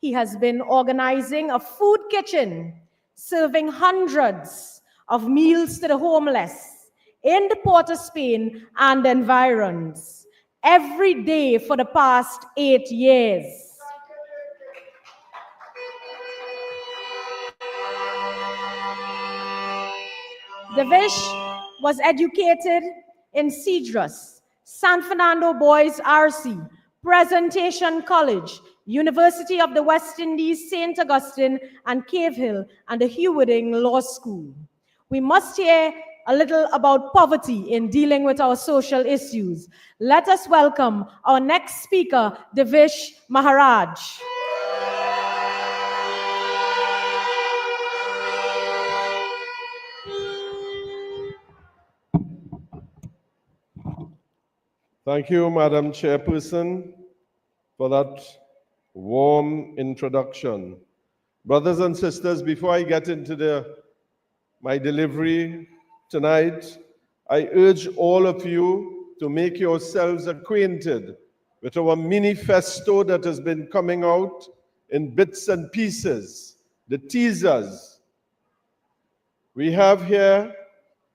J: He has been organizing a food kitchen, serving hundreds of meals to the homeless in the Port of Spain and environs every day for the past 8 years. Devish was educated in Cedrus, San Fernando Boys RC, Presentation College, University of the West Indies, St. Augustine, and Cave Hill, and the Hewarding Law School. We must hear a little about poverty in dealing with our social issues. Let us welcome our next speaker, Devish Maharaj.
K: Thank you, Madam Chairperson, for that warm introduction. Brothers and sisters, before I get into my delivery tonight, I urge all of you to make yourselves acquainted with our manifesto that has been coming out in bits and pieces, the teasers. We have here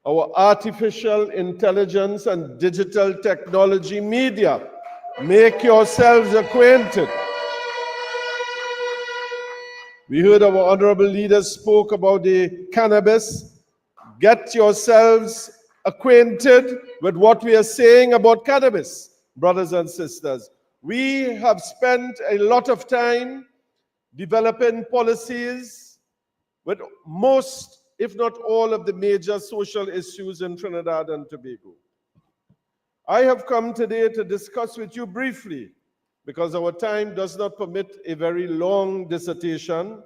K: our artificial intelligence and digital technology media. Make yourselves acquainted. We heard our honorable leaders spoke about the cannabis. Get yourselves acquainted with what we are saying about cannabis, brothers and sisters. We have spent a lot of time developing policies with most, if not all, of the major social issues in Trinidad and Tobago. I have come today to discuss with you briefly, because our time does not permit a very long dissertation,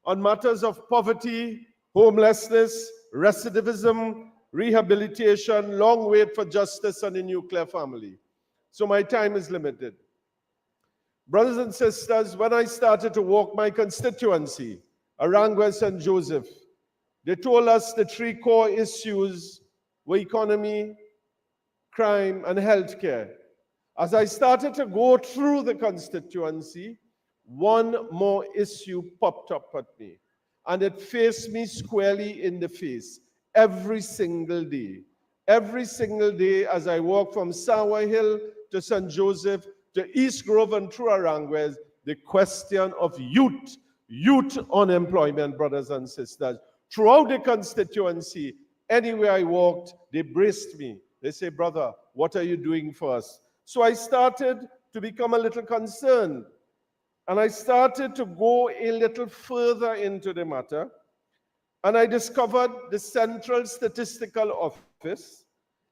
K: on matters of poverty, homelessness, recidivism, rehabilitation, long wait for justice, and a nuclear family. So my time is limited. Brothers and sisters, when I started to walk my constituency, Arangwes and Joseph, they told us the three core issues were economy, crime, and healthcare. As I started to go through the constituency, one more issue popped up at me, and it faced me squarely in the face every single day. Every single day as I walk from Sawa Hill to St. Joseph to East Grove and through Arangwes, the question of youth unemployment, brothers and sisters. Throughout the constituency, anywhere I walked, they braced me. They say, brother, what are you doing for us? So I started to become a little concerned. And I started to go a little further into the matter. And I discovered the Central Statistical Office,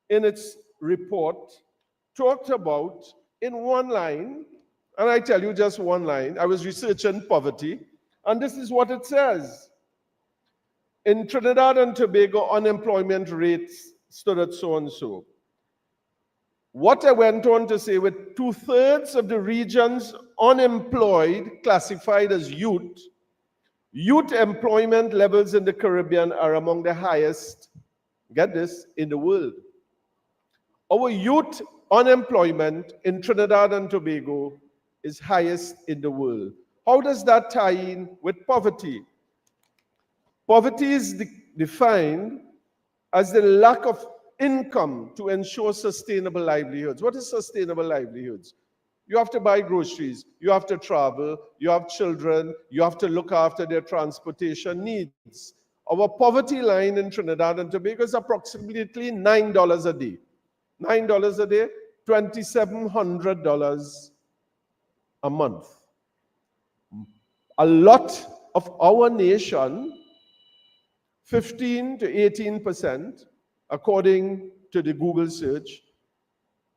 K: in its report, talked about in one line, and I tell you just one line, I was researching poverty, and this is what it says. In Trinidad and Tobago, unemployment rates stood at so-and-so. What I went on to say, with 2/3 of the regions unemployed classified as youth employment levels in the Caribbean are among the highest, get this, in the world. Our youth unemployment in Trinidad and Tobago is highest in the world. How does that tie in with poverty? Poverty is defined as the lack of income to ensure sustainable livelihoods. What is sustainable livelihoods? You have to buy groceries, you have to travel, you have children, you have to look after their transportation needs. Our poverty line in Trinidad and Tobago is approximately $9 a day. $9 a day, $2,700 a month. A lot of our nation, 15 to 18%, according to the Google search,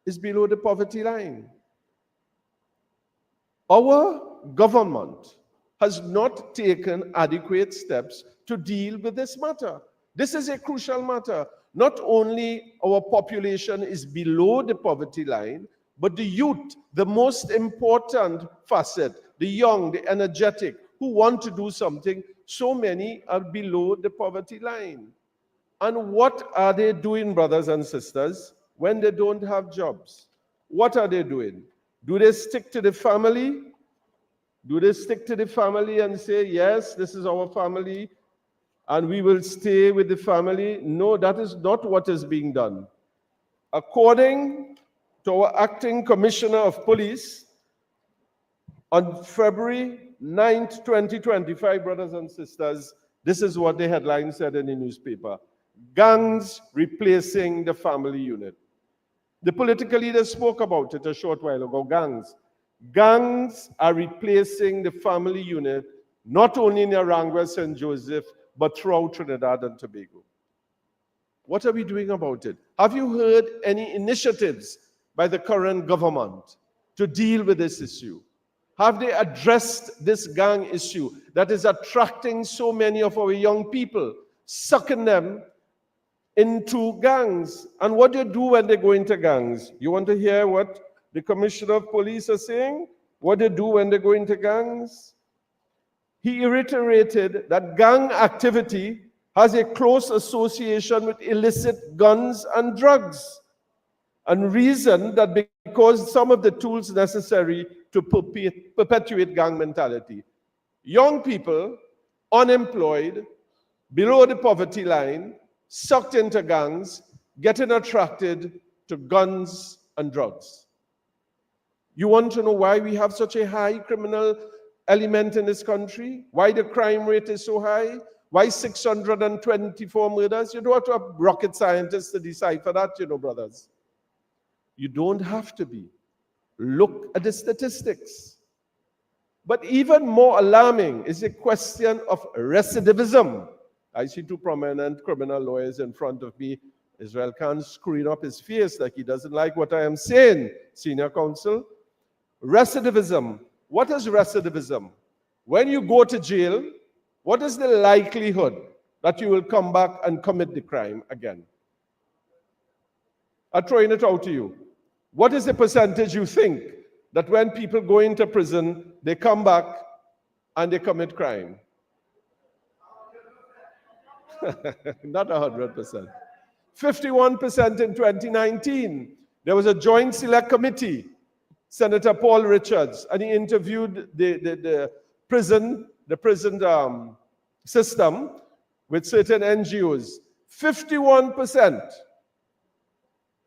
K: is below the poverty line. Our government has not taken adequate steps to deal with this matter. This is a crucial matter. Not only our population is below the poverty line, but the youth, the most important facet, the young, the energetic, who want to do something, so many are below the poverty line. And what are they doing, brothers and sisters, when they don't have jobs? What are they doing? Do they stick to the family? Do they stick to the family and say, yes, this is our family, and we will stay with the family? No, that is not what is being done. According to our acting commissioner of police, on February 9th, 2025, brothers and sisters, this is what the headline said in the newspaper: gangs replacing the family unit. The political leaders spoke about it a short while ago. Gangs are replacing the family unit, not only in Arangua, St. Joseph, but throughout Trinidad and Tobago. What are we doing about it? Have you heard any initiatives by the current government to deal with this issue? Have they addressed this gang issue that is attracting so many of our young people, sucking them into gangs? And what do you do when they go into gangs? You want to hear what the Commissioner of Police is saying? What they do when they go into gangs? He reiterated that gang activity has a close association with illicit guns and drugs, and reasoned that because some of the tools necessary to perpetuate gang mentality. Young people, unemployed, below the poverty line, sucked into gangs, getting attracted to guns and drugs. You want to know why we have such a high criminal element in this country? Why the crime rate is so high? Why 624 murders? You don't have to have rocket scientists to decipher that, brothers. You don't have to be. Look at the statistics. But even more alarming is the question of recidivism. I see two prominent criminal lawyers in front of me. Israel Khan screwing up his face like he doesn't like what I am saying, senior counsel. Recidivism. What is recidivism? When you go to jail, what is the likelihood that you will come back and commit the crime again? I'm throwing it out to you. What is the percentage you think that when people go into prison, they come back and they commit crime? Not 100%. 51% in 2019. There was a joint select committee, Senator Paul Richards, and he interviewed the prison system with certain NGOs. 51%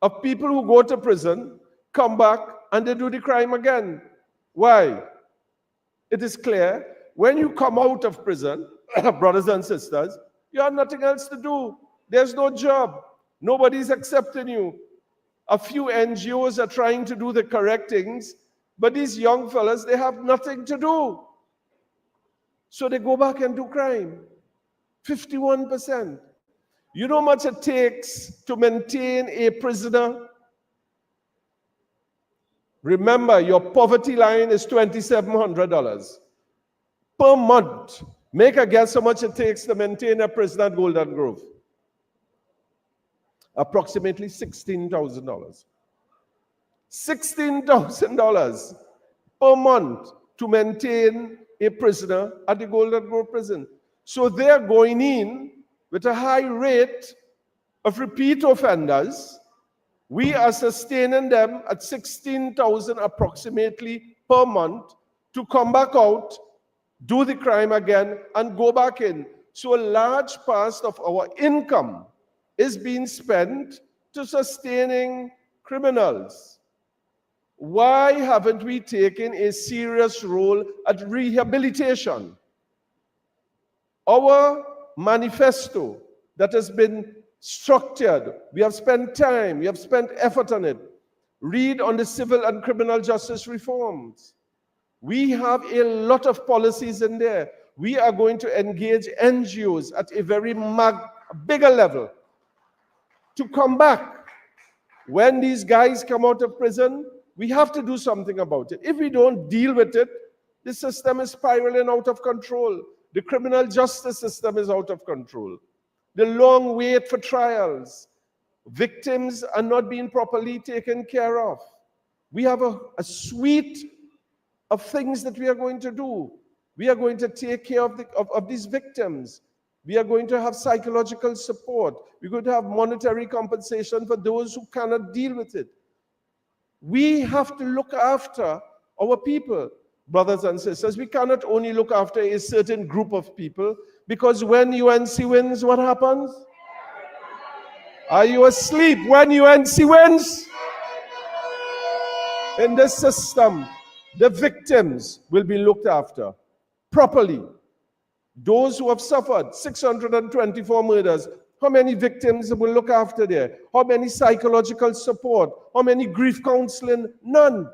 K: of people who go to prison come back and they do the crime again. Why? It is clear, when you come out of prison, brothers and sisters, you have nothing else to do. There's no job. Nobody's accepting you. A few NGOs are trying to do the correct things, but these young fellas, they have nothing to do. So they go back and do crime. 51%. You know how much it takes to maintain a prisoner? Remember, your poverty line is $2,700 per month. Make a guess how much it takes to maintain a prisoner at Golden Grove. Approximately $16,000. $16,000 per month to maintain a prisoner at the Golden Grove prison. So they're going in with a high rate of repeat offenders. We are sustaining them at $16,000 approximately per month to come back out, do the crime again, and go back in. So a large part of our income is being spent to sustaining criminals. Why haven't we taken a serious role at rehabilitation? Our manifesto that has been structured, we have spent time, we have spent effort on it. Read on the civil and criminal justice reforms. We have a lot of policies in there. We are going to engage NGOs at a very bigger level to come back. When these guys come out of prison, we have to do something about it. If we don't deal with it, the system is spiraling out of control. The criminal justice system is out of control. The long wait for trials. Victims are not being properly taken care of. We have a suite of things that we are going to do. We are going to take care of these victims. We are going to have psychological support. We're going to have monetary compensation for those who cannot deal with it. We have to look after our people, brothers and sisters. We cannot only look after a certain group of people, because when UNC wins, what happens? Are you asleep? When UNC wins, in this system, the victims will be looked after properly. Those who have suffered 624 murders, how many victims will look after there? How many psychological support? How many grief counseling? None.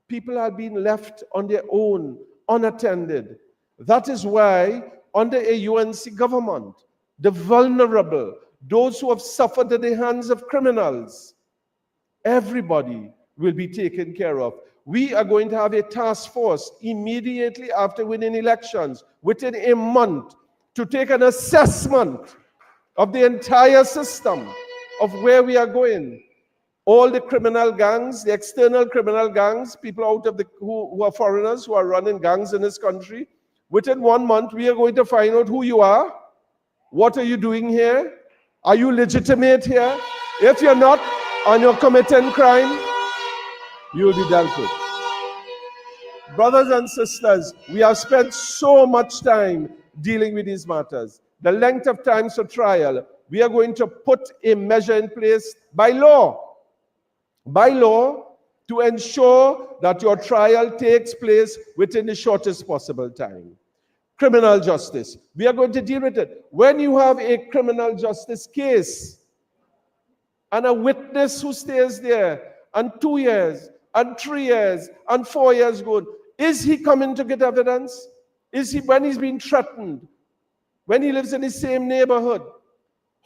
K: People are being left on their own, unattended. That is why, under a UNC government, the vulnerable, those who have suffered at the hands of criminals, everybody will be taken care of. We are going to have a task force immediately after winning elections, within a month, to take an assessment of the entire system, of where we are going. All the criminal gangs, the external criminal gangs, people out of who are foreigners, who are running gangs in this country, within 1 month, we are going to find out who you are. What are you doing here? Are you legitimate here? If you're not, and you're committing crime, you will be dealt with. Brothers and sisters, we have spent so much time dealing with these matters. The length of times for trial, we are going to put a measure in place by law, to ensure that your trial takes place within the shortest possible time. Criminal justice, we are going to deal with it. When you have a criminal justice case and a witness who stays there, and 2 years, and 3 years, and 4 years go, is he coming to get evidence? Is he, when he's being threatened, when he lives in the same neighborhood?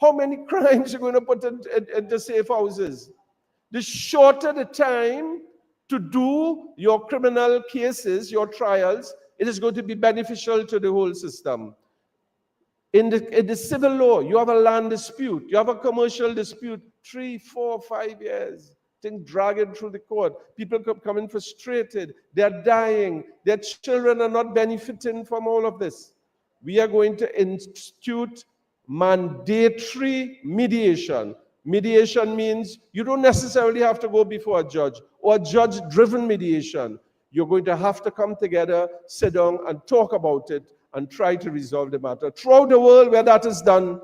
K: How many crimes are you going to put into safe houses? The shorter the time to do your criminal cases, your trials, it is going to be beneficial to the whole system. In the civil law, you have a land dispute, you have a commercial dispute, 3, 4, 5 years. Things dragging through the court. People coming frustrated. They're dying. Their children are not benefiting from all of this. We are going to institute mandatory mediation. Mediation means you don't necessarily have to go before a judge, or a judge-driven mediation. You're going to have to come together, sit down, and talk about it, and try to resolve the matter. Throughout the world where that is done,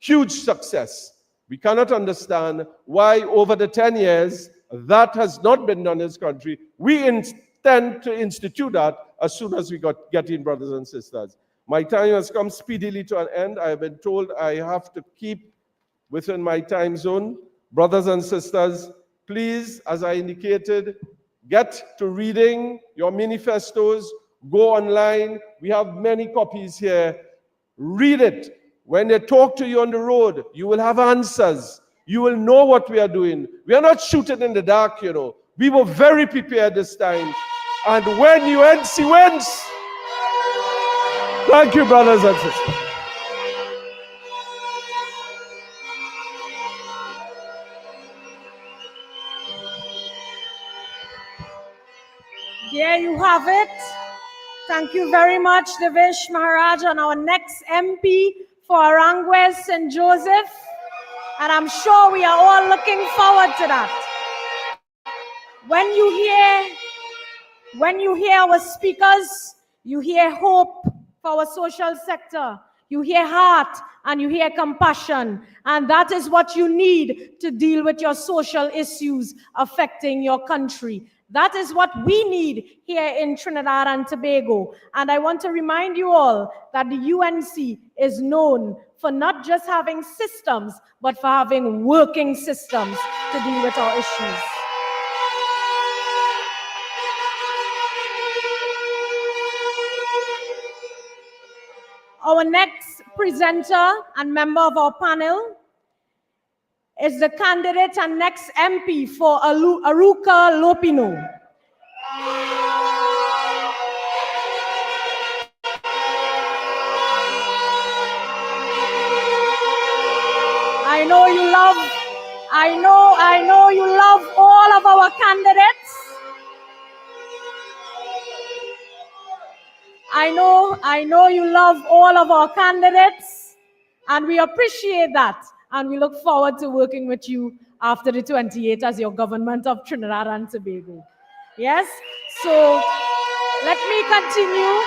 K: huge success. We cannot understand why over the 10 years that has not been done in this country. We intend to institute that as soon as we get in, brothers and sisters. My time has come speedily to an end. I have been told I have to keep within my time zone. Brothers and sisters, please, as I indicated, get to reading your manifestos, go online. We have many copies here. Read it. When they talk to you on the road, you will have answers. You will know what we are doing. We are not shooting in the dark, you know. We were very prepared this time. And when UNC wins, thank you, brothers and sisters.
J: There you have it. Thank you very much, Devish Maharaj, and our next MP for Aranguez St. Joseph. And I'm sure we are all looking forward to that. When you hear our speakers, you hear hope for our social sector. You hear heart and you hear compassion. And that is what you need to deal with your social issues affecting your country. That is what we need here in Trinidad and Tobago. And I want to remind you all that the UNC is known for not just having systems, but for having working systems to deal with our issues. Our next presenter and member of our panel is the candidate and next MP for Aruca Lopino. I know you love all of our candidates. I know you love all of our candidates, and we appreciate that. And we look forward to working with you after the 28th as your government of Trinidad and Tobago. Yes? So let me continue.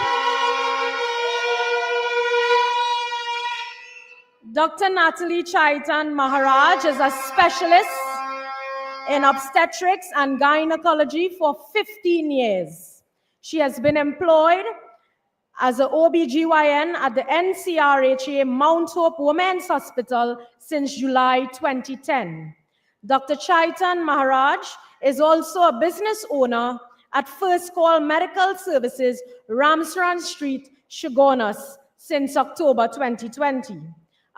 J: Dr. Natalie Chaitan Maharaj is a specialist in obstetrics and gynecology for 15 years. She has been employed as an OBGYN at the NCRHA Mount Hope Women's Hospital since July 2010. Dr. Chaitan Maharaj is also a business owner at First Call Medical Services, Ramsran Street, Shogunas, since October 2020.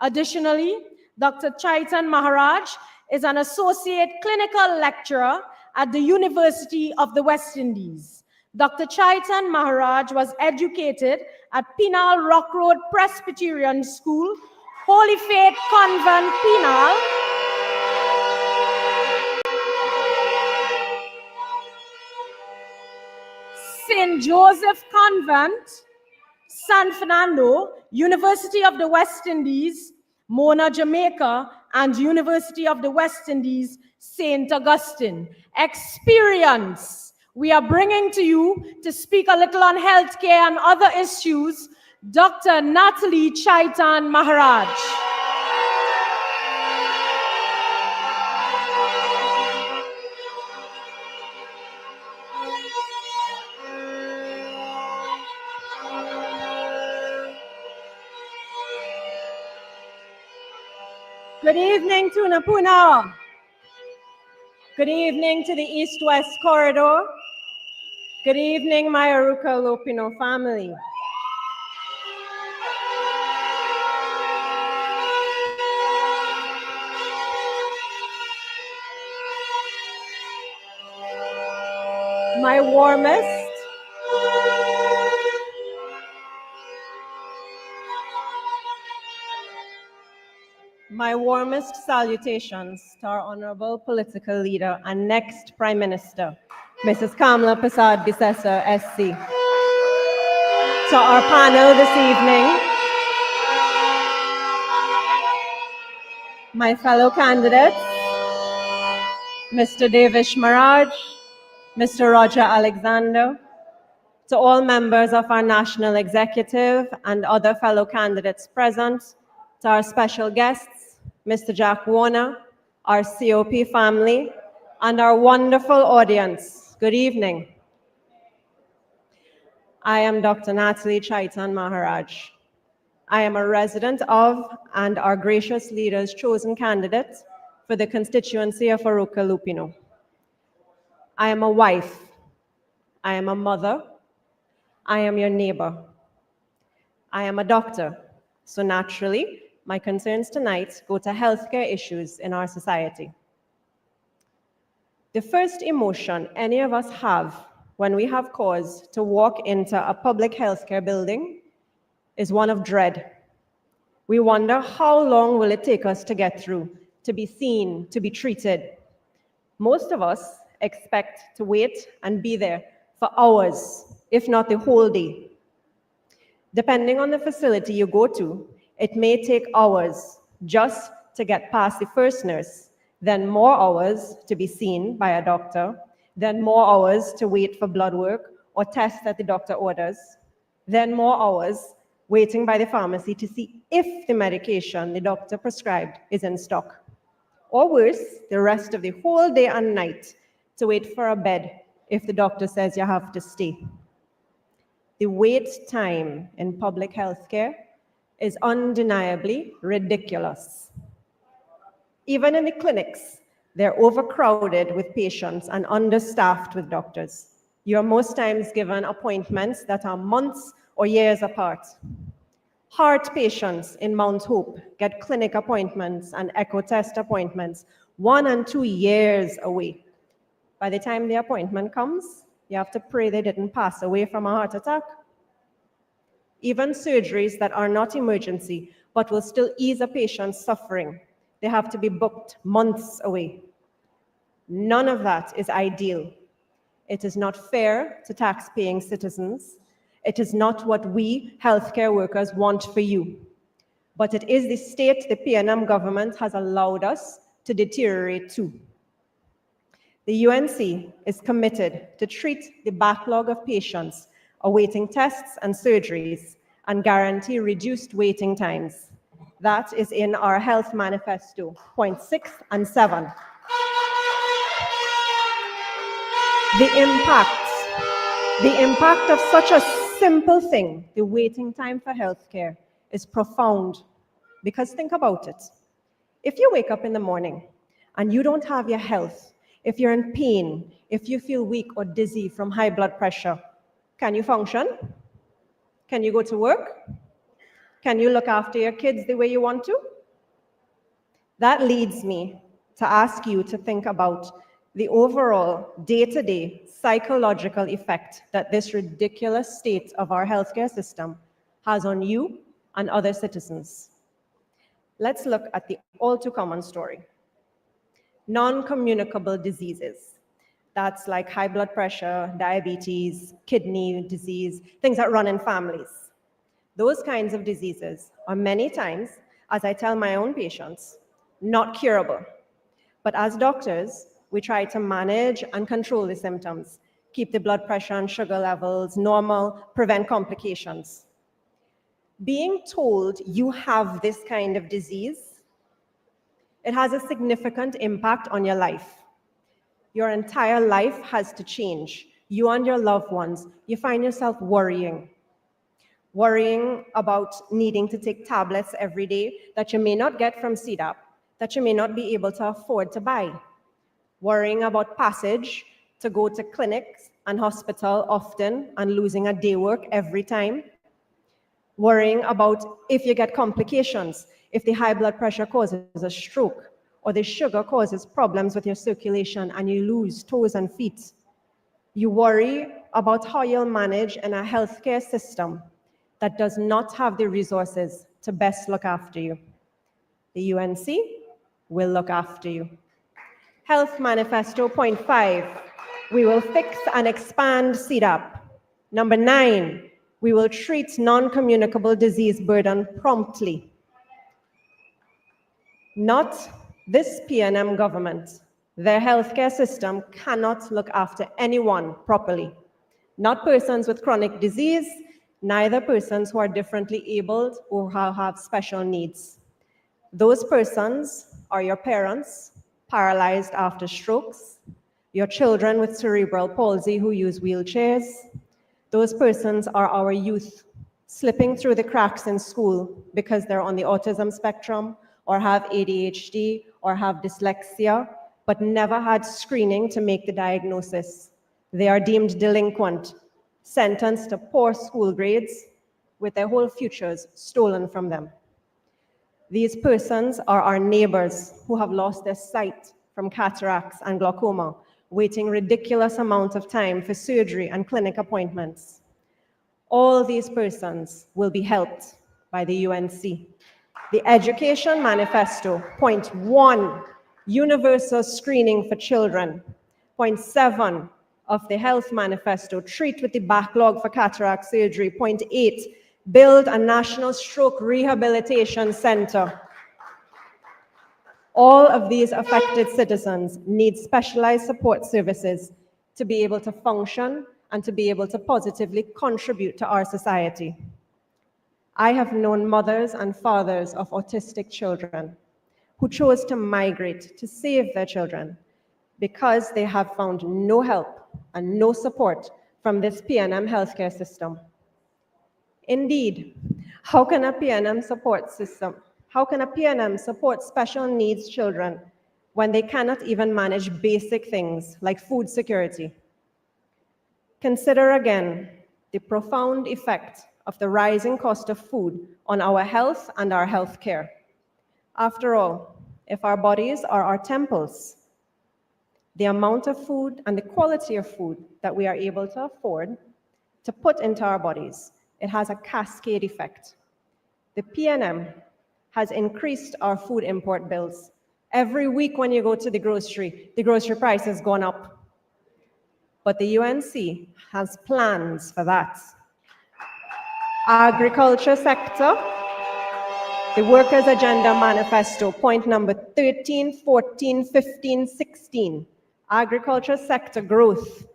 J: Additionally, Dr. Chaitan Maharaj is an associate clinical lecturer at the University of the West Indies. Dr. Chaitan Maharaj was educated at Penal Rock Road Presbyterian School, Holy Faith Convent, Penal, St. Joseph Convent, San Fernando, University of the West Indies, Mona, Jamaica, and University of the West Indies, St. Augustine. Experience we are bringing to you to speak a little on healthcare and other issues, Dr. Natalie Chaitan Maharaj.
L: Good evening, Tunapuna. Good evening to the East-West Corridor. Good evening, my Aruca Lopino family. My warmest salutations to our honorable political leader and next Prime Minister, Mrs. Kamala Prasad Bissessar, SC. To our panel this evening, my fellow candidates, Mr. Devish Maraj, Mr. Roger Alexander, to all members of our national executive and other fellow candidates present, to our special guests, Mr. Jack Warner, our COP family, and our wonderful audience, good evening. I am Dr. Natalie Chaitan Maharaj. I am a resident of and our gracious leader's chosen candidate for the constituency of Aruca Lupino. I am a wife. I am a mother. I am your neighbor. I am a doctor. So naturally, my concerns tonight go to healthcare issues in our society. The first emotion any of us have when we have cause to walk into a public healthcare building is one of dread. We wonder how long will it take us to get through, to be seen, to be treated. Most of us expect to wait and be there for hours, if not the whole day. Depending on the facility you go to, it may take hours just to get past the first nurse, then more hours to be seen by a doctor, then more hours to wait for blood work or tests that the doctor orders, then more hours waiting by the pharmacy to see if the medication the doctor prescribed is in stock. Or worse, the rest of the whole day and night to wait for a bed if the doctor says you have to stay. The wait time in public health care is undeniably ridiculous. Even in the clinics, they're overcrowded with patients and understaffed with doctors. You're most times given appointments that are months or years apart. Heart patients in Mount Hope get clinic appointments and echo test appointments 1 and 2 years away. By the time the appointment comes, you have to pray they didn't pass away from a heart attack. Even surgeries that are not emergency but will still ease a patient's suffering, they have to be booked months away. None of that is ideal. It is not fair to tax-paying citizens. It is not what we healthcare workers want for you. But it is the state the PNM government has allowed us to deteriorate to. The UNC is committed to treat the backlog of patients awaiting tests and surgeries and guarantee reduced waiting times. That is in our health manifesto, point 6 and 7. The impact of such a simple thing, the waiting time for healthcare, is profound. Because think about it. If you wake up in the morning and you don't have your health, if you're in pain, if you feel weak or dizzy from high blood pressure, can you function? Can you go to work? Can you look after your kids the way you want to? That leads me to ask you to think about the overall day-to-day psychological effect that this ridiculous state of our healthcare system has on you and other citizens. Let's look at the all-too-common story. Non-communicable diseases. That's like high blood pressure, diabetes, kidney disease, things that run in families. Those kinds of diseases are many times, as I tell my own patients, not curable. But as doctors, we try to manage and control the symptoms, keep the blood pressure and sugar levels normal, prevent complications. Being told you have this kind of disease, it has a significant impact on your life. Your entire life has to change. You and your loved ones, you find yourself worrying about needing to take tablets every day that you may not get from CDAP, that you may not be able to afford to buy. Worrying about passage to go to clinics and hospital often and losing a day work every time. Worrying about if you get complications, if the high blood pressure causes a stroke or the sugar causes problems with your circulation and you lose toes and feet. You worry about how you'll manage in a healthcare system that does not have the resources to best look after you. The UNC will look after you. Health Manifesto, point 5, we will fix and expand CDAP. Number 9, we will treat non-communicable disease burden promptly. Not this PNM government. Their healthcare system cannot look after anyone properly. Not persons with chronic disease, neither persons who are differently abled or who have special needs. Those persons are your parents, paralyzed after strokes, your children with cerebral palsy who use wheelchairs. Those persons are our youth, slipping through the cracks in school because they're on the autism spectrum or have ADHD or have dyslexia, but never had screening to make the diagnosis. They are deemed delinquent, sentenced to poor school grades with their whole futures stolen from them. These persons are our neighbors who have lost their sight from cataracts and glaucoma, waiting ridiculous amount of time for surgery and clinic appointments. All these persons will be helped by the UNC. The Education Manifesto, point 1, universal screening for children. Point 7 of the Health Manifesto, treat with the backlog for cataract surgery. Point 8, build a national stroke rehabilitation center. All of these affected citizens need specialized support services to be able to function and to be able to positively contribute to our society. I have known mothers and fathers of autistic children who chose to migrate to save their children because they have found no help and no support from this PNM healthcare system. Indeed, how can a PNM support special needs children when they cannot even manage basic things like food security? Consider again the profound effect of the rising cost of food on our health and our health care. After all, if our bodies are our temples, the amount of food and the quality of food that we are able to afford to put into our bodies, it has a cascade effect. The PNM has increased our food import bills. Every week when you go to the grocery price has gone up. But the UNC has plans for that. Agriculture sector, the Workers' Agenda Manifesto, point number 13, 14, 15, 16. Agriculture sector growth.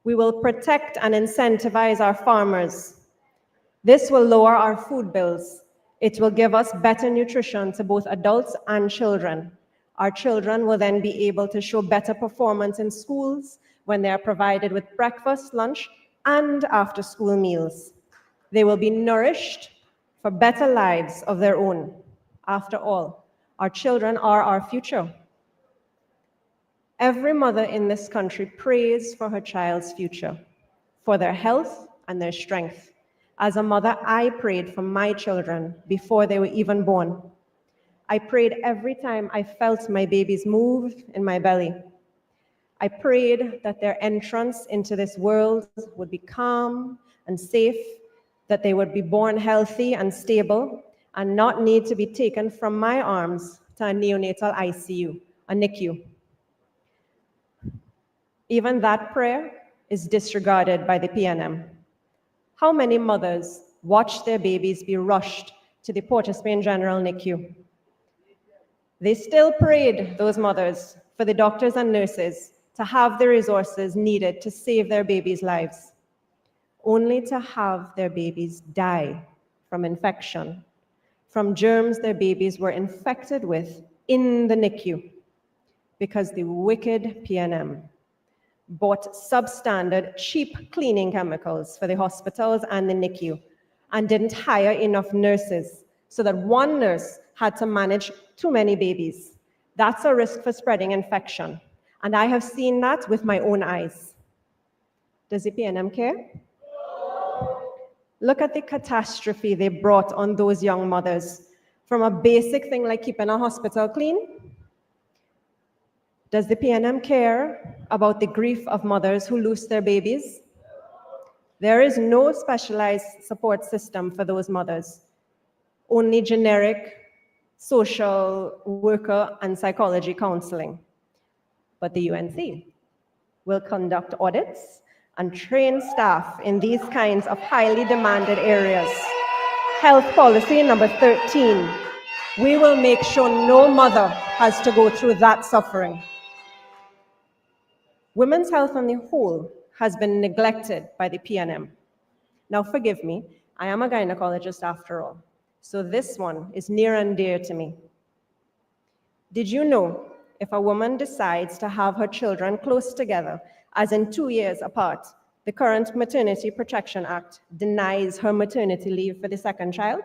L: We will protect and incentivize our farmers. This will lower our food bills. It will give us better nutrition to both adults and children. Our children will then be able to show better performance in schools when they are provided with breakfast, lunch, and after-school meals. They will be nourished for better lives of their own. After all, our children are our future. Every mother in this country prays for her child's future, for their health and their strength. As a mother, I prayed for my children before they were even born. I prayed every time I felt my babies move in my belly. I prayed that their entrance into this world would be calm and safe, that they would be born healthy and stable, and not need to be taken from my arms to a neonatal ICU, a NICU. Even that prayer is disregarded by the PNM. How many mothers watch their babies be rushed to the Port of Spain General NICU? They still prayed, those mothers, for the doctors and nurses to have the resources needed to save their babies' lives, only to have their babies die from infection, from germs their babies were infected with in the NICU, because the wicked PNM bought substandard, cheap cleaning chemicals for the hospitals and the NICU and didn't hire enough nurses, so that one nurse had to manage too many babies. That's a risk for spreading infection. And I have seen that with my own eyes. Does the PNM care? Look at the catastrophe they brought on those young mothers, from a basic thing like keeping a hospital clean. Does the PNM care about the grief of mothers who lose their babies? There is no specialized support system for those mothers, only generic social worker and psychology counseling. But the UNC will conduct audits and train staff in these kinds of highly demanded areas. Health policy number 13. We will make sure no mother has to go through that suffering. Women's health on the whole has been neglected by the PNM. Now forgive me, I am a gynecologist after all, so this one is near and dear to me. Did you know if a woman decides to have her children close together, as in 2 years apart, the current Maternity Protection Act denies her maternity leave for the second child?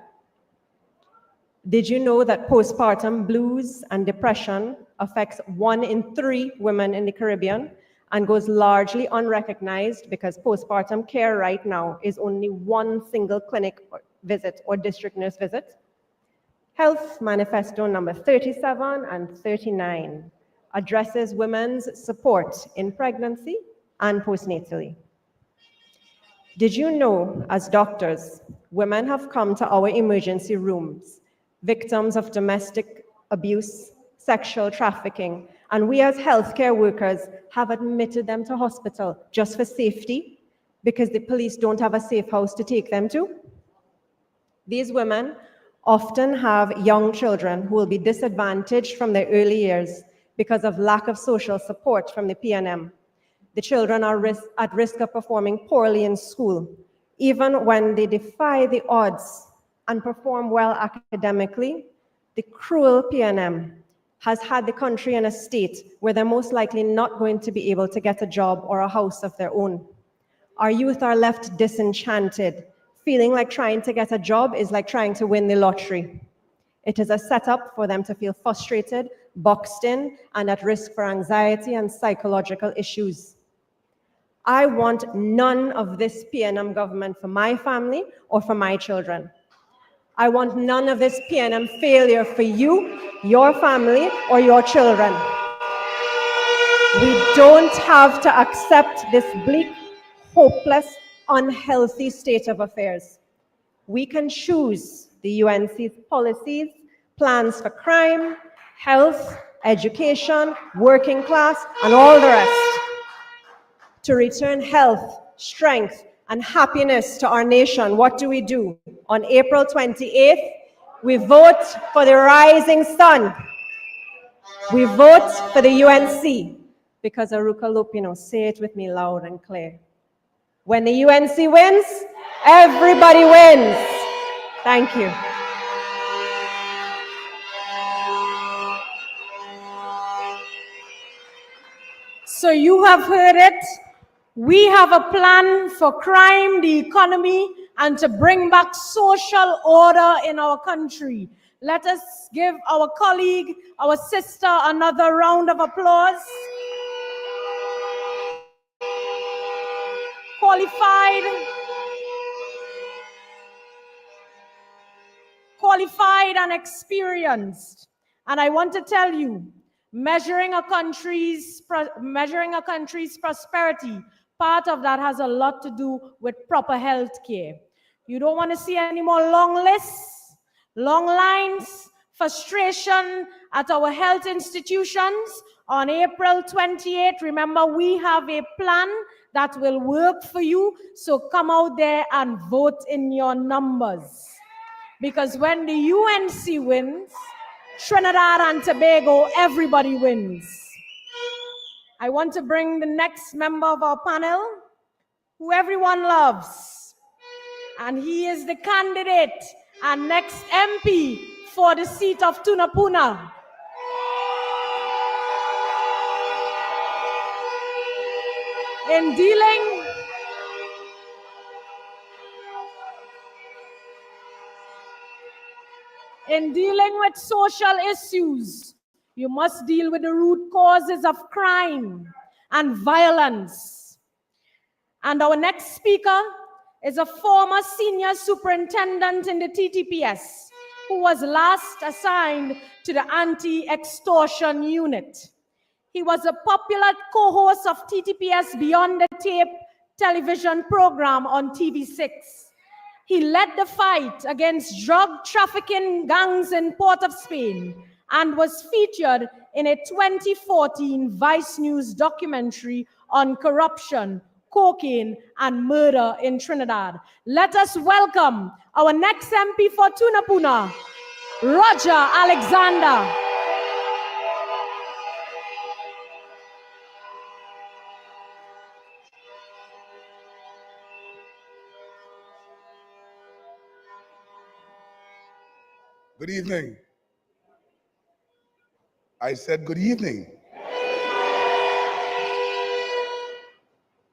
L: Did you know that postpartum blues and depression affects 1 in 3 women in the Caribbean and goes largely unrecognized because postpartum care right now is only 1 single clinic visit or district nurse visit? Health Manifesto number 37 and 39 addresses women's support in pregnancy and postnatally. Did you know, as doctors, women have come to our emergency rooms, victims of domestic abuse, sexual trafficking, and we as healthcare workers have admitted them to hospital just for safety because the police don't have a safe house to take them to? These women often have young children who will be disadvantaged from their early years because of lack of social support from the PNM. The children are at risk of performing poorly in school, even when they defy the odds and perform well academically, the cruel PNM has had the country in a state where they're most likely not going to be able to get a job or a house of their own. Our youth are left disenchanted, feeling like trying to get a job is like trying to win the lottery. It is a setup for them to feel frustrated, boxed in, and at risk for anxiety and psychological issues. I want none of this PNM government for my family or for my children. I want none of this PNM failure for you, your family, or your children. We don't have to accept this bleak, hopeless, unhealthy state of affairs. We can choose the UNC's policies, plans for crime, health, education, working class, and all the rest. To return health, strength, and happiness to our nation, what do? On April 28th, we vote for the rising sun. We vote for the UNC, because Aruka Lupino, say it with me loud and clear. When the UNC wins, everybody wins. Thank you.
J: So you have heard it. We have a plan for crime, the economy, and to bring back social order in our country. Let us give our colleague, our sister, another round of applause. Qualified and experienced. And I want to tell you, measuring a country's prosperity, part of that has a lot to do with proper health care. You don't want to see any more long lists, long lines, frustration at our health institutions. On April 28th, remember, we have a plan that will work for you. So come out there and vote in your numbers. Because when the UNC wins, Trinidad and Tobago, everybody wins. I want to bring the next member of our panel, who everyone loves. And he is the candidate and next MP for the seat of Tunapuna. In dealing with social issues, you must deal with the root causes of crime and violence. And our next speaker is a former senior superintendent in the TTPS, who was last assigned to the anti-extortion unit. He was a popular co-host of TTPS Beyond the Tape television program on TV6. He led the fight against drug trafficking gangs in Port of Spain and was featured in a 2014 Vice News documentary on corruption, cocaine, and murder in Trinidad. Let us welcome our next MP for Tunapuna, Roger Alexander.
M: Good evening. I said good evening.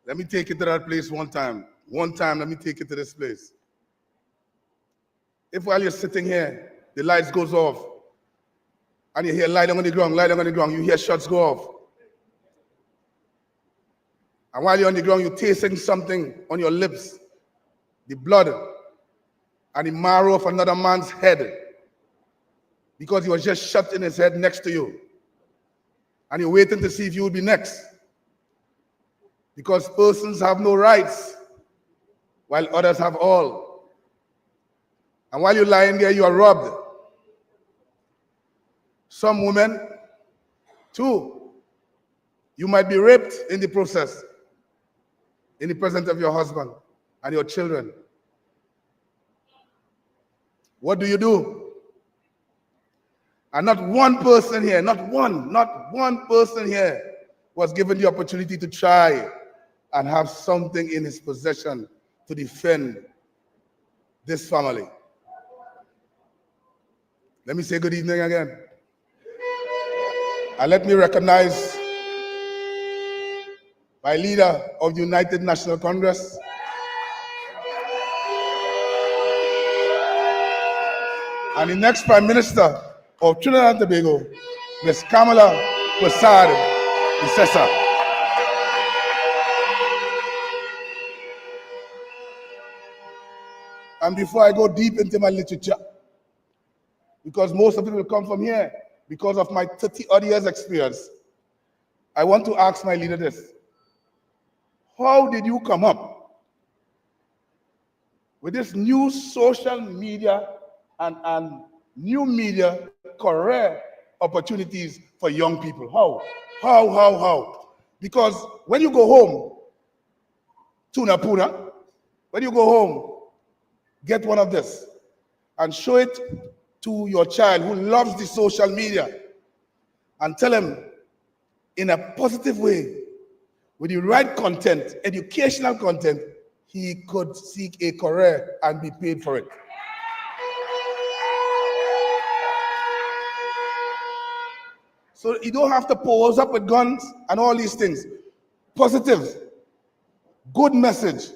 M: Let me take you to that place one time. One time, let me take you to this place. If while you're sitting here, the lights goes off, and you hear lie down on the ground, you hear shots go off. And while you're on the ground, you're tasting something on your lips, the blood and the marrow of another man's head, because he was just shot in his head next to you. And you're waiting to see if you will be next. Because persons have no rights, while others have all. And while you're lying there, you are robbed. Some women, too, you might be raped in the process, in the presence of your husband and your children. What do? And not one person here, not one person here was given the opportunity to try and have something in his possession to defend this family. Let me say good evening again. And let me recognize my leader of the United National Congress, and the next Prime Minister of Trinidad and Tobago, Ms. Kamala Prasad Isesa. And before I go deep into my literature, because most of it will come from here, because of my 30-odd years experience, I want to ask my leader this. How did you come up with this new social media and new media career opportunities for young people? How? Because when you go home, Tunapuna, when you go home, get one of this and show it to your child who loves the social media and tell him in a positive way, with the right content, educational content, he could seek a career and be paid for it. So you don't have to pose up with guns and all these things. Positive, good message,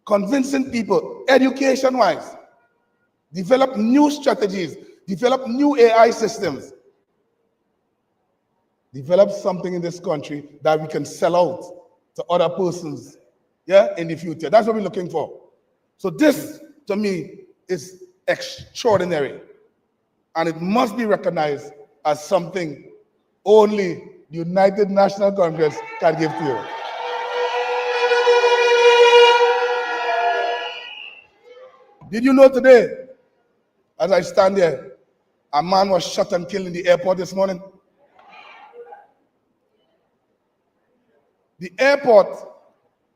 M: convincing people, education-wise, develop new strategies, develop new AI systems, develop something in this country that we can sell out to other persons, in the future. That's what we're looking for. So this, to me, is extraordinary, and it must be recognized as something only the United National Congress can give to you. Did you know today, as I stand here, a man was shot and killed in the airport this morning? The airport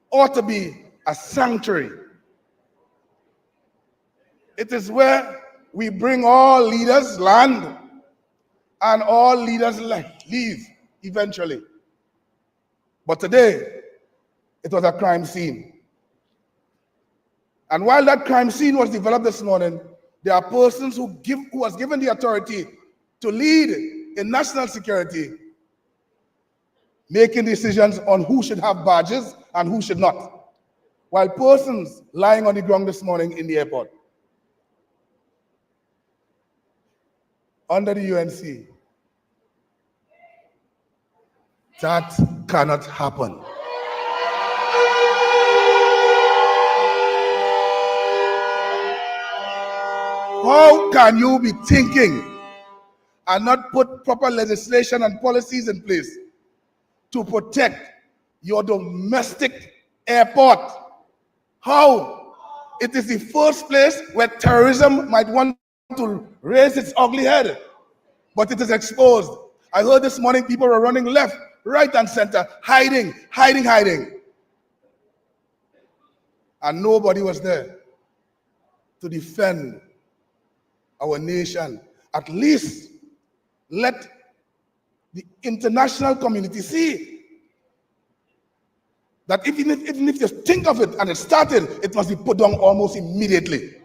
M: ought to be a sanctuary. It is where we bring all leaders land and all leaders leave eventually. But today, it was a crime scene. And while that crime scene was developed this morning, there are persons who was given the authority to lead in national security, making decisions on who should have badges and who should not, while persons lying on the ground this morning in the airport. Under the UNC, that cannot happen. How can you be thinking and not put proper legislation and policies in place to protect your domestic airport? How? It is the first place where terrorism might want to raise its ugly head, but it is exposed. I heard this morning people were running left, right, and center, hiding. And nobody was there to defend our nation. At least let the international community see that even if you think of it and it started, it must be put down almost immediately.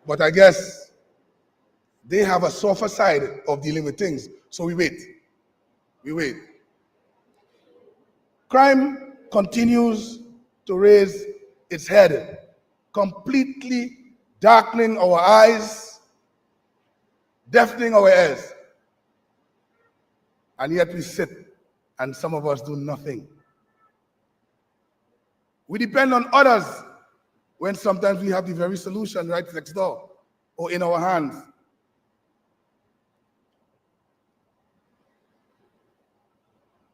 M: But I guess they have a softer side of dealing with things, so we wait. Crime continues to raise its head, completely darkening our eyes, deafening our ears. And yet we sit, and some of us do nothing. We depend on others when sometimes we have the very solution right next door or in our hands.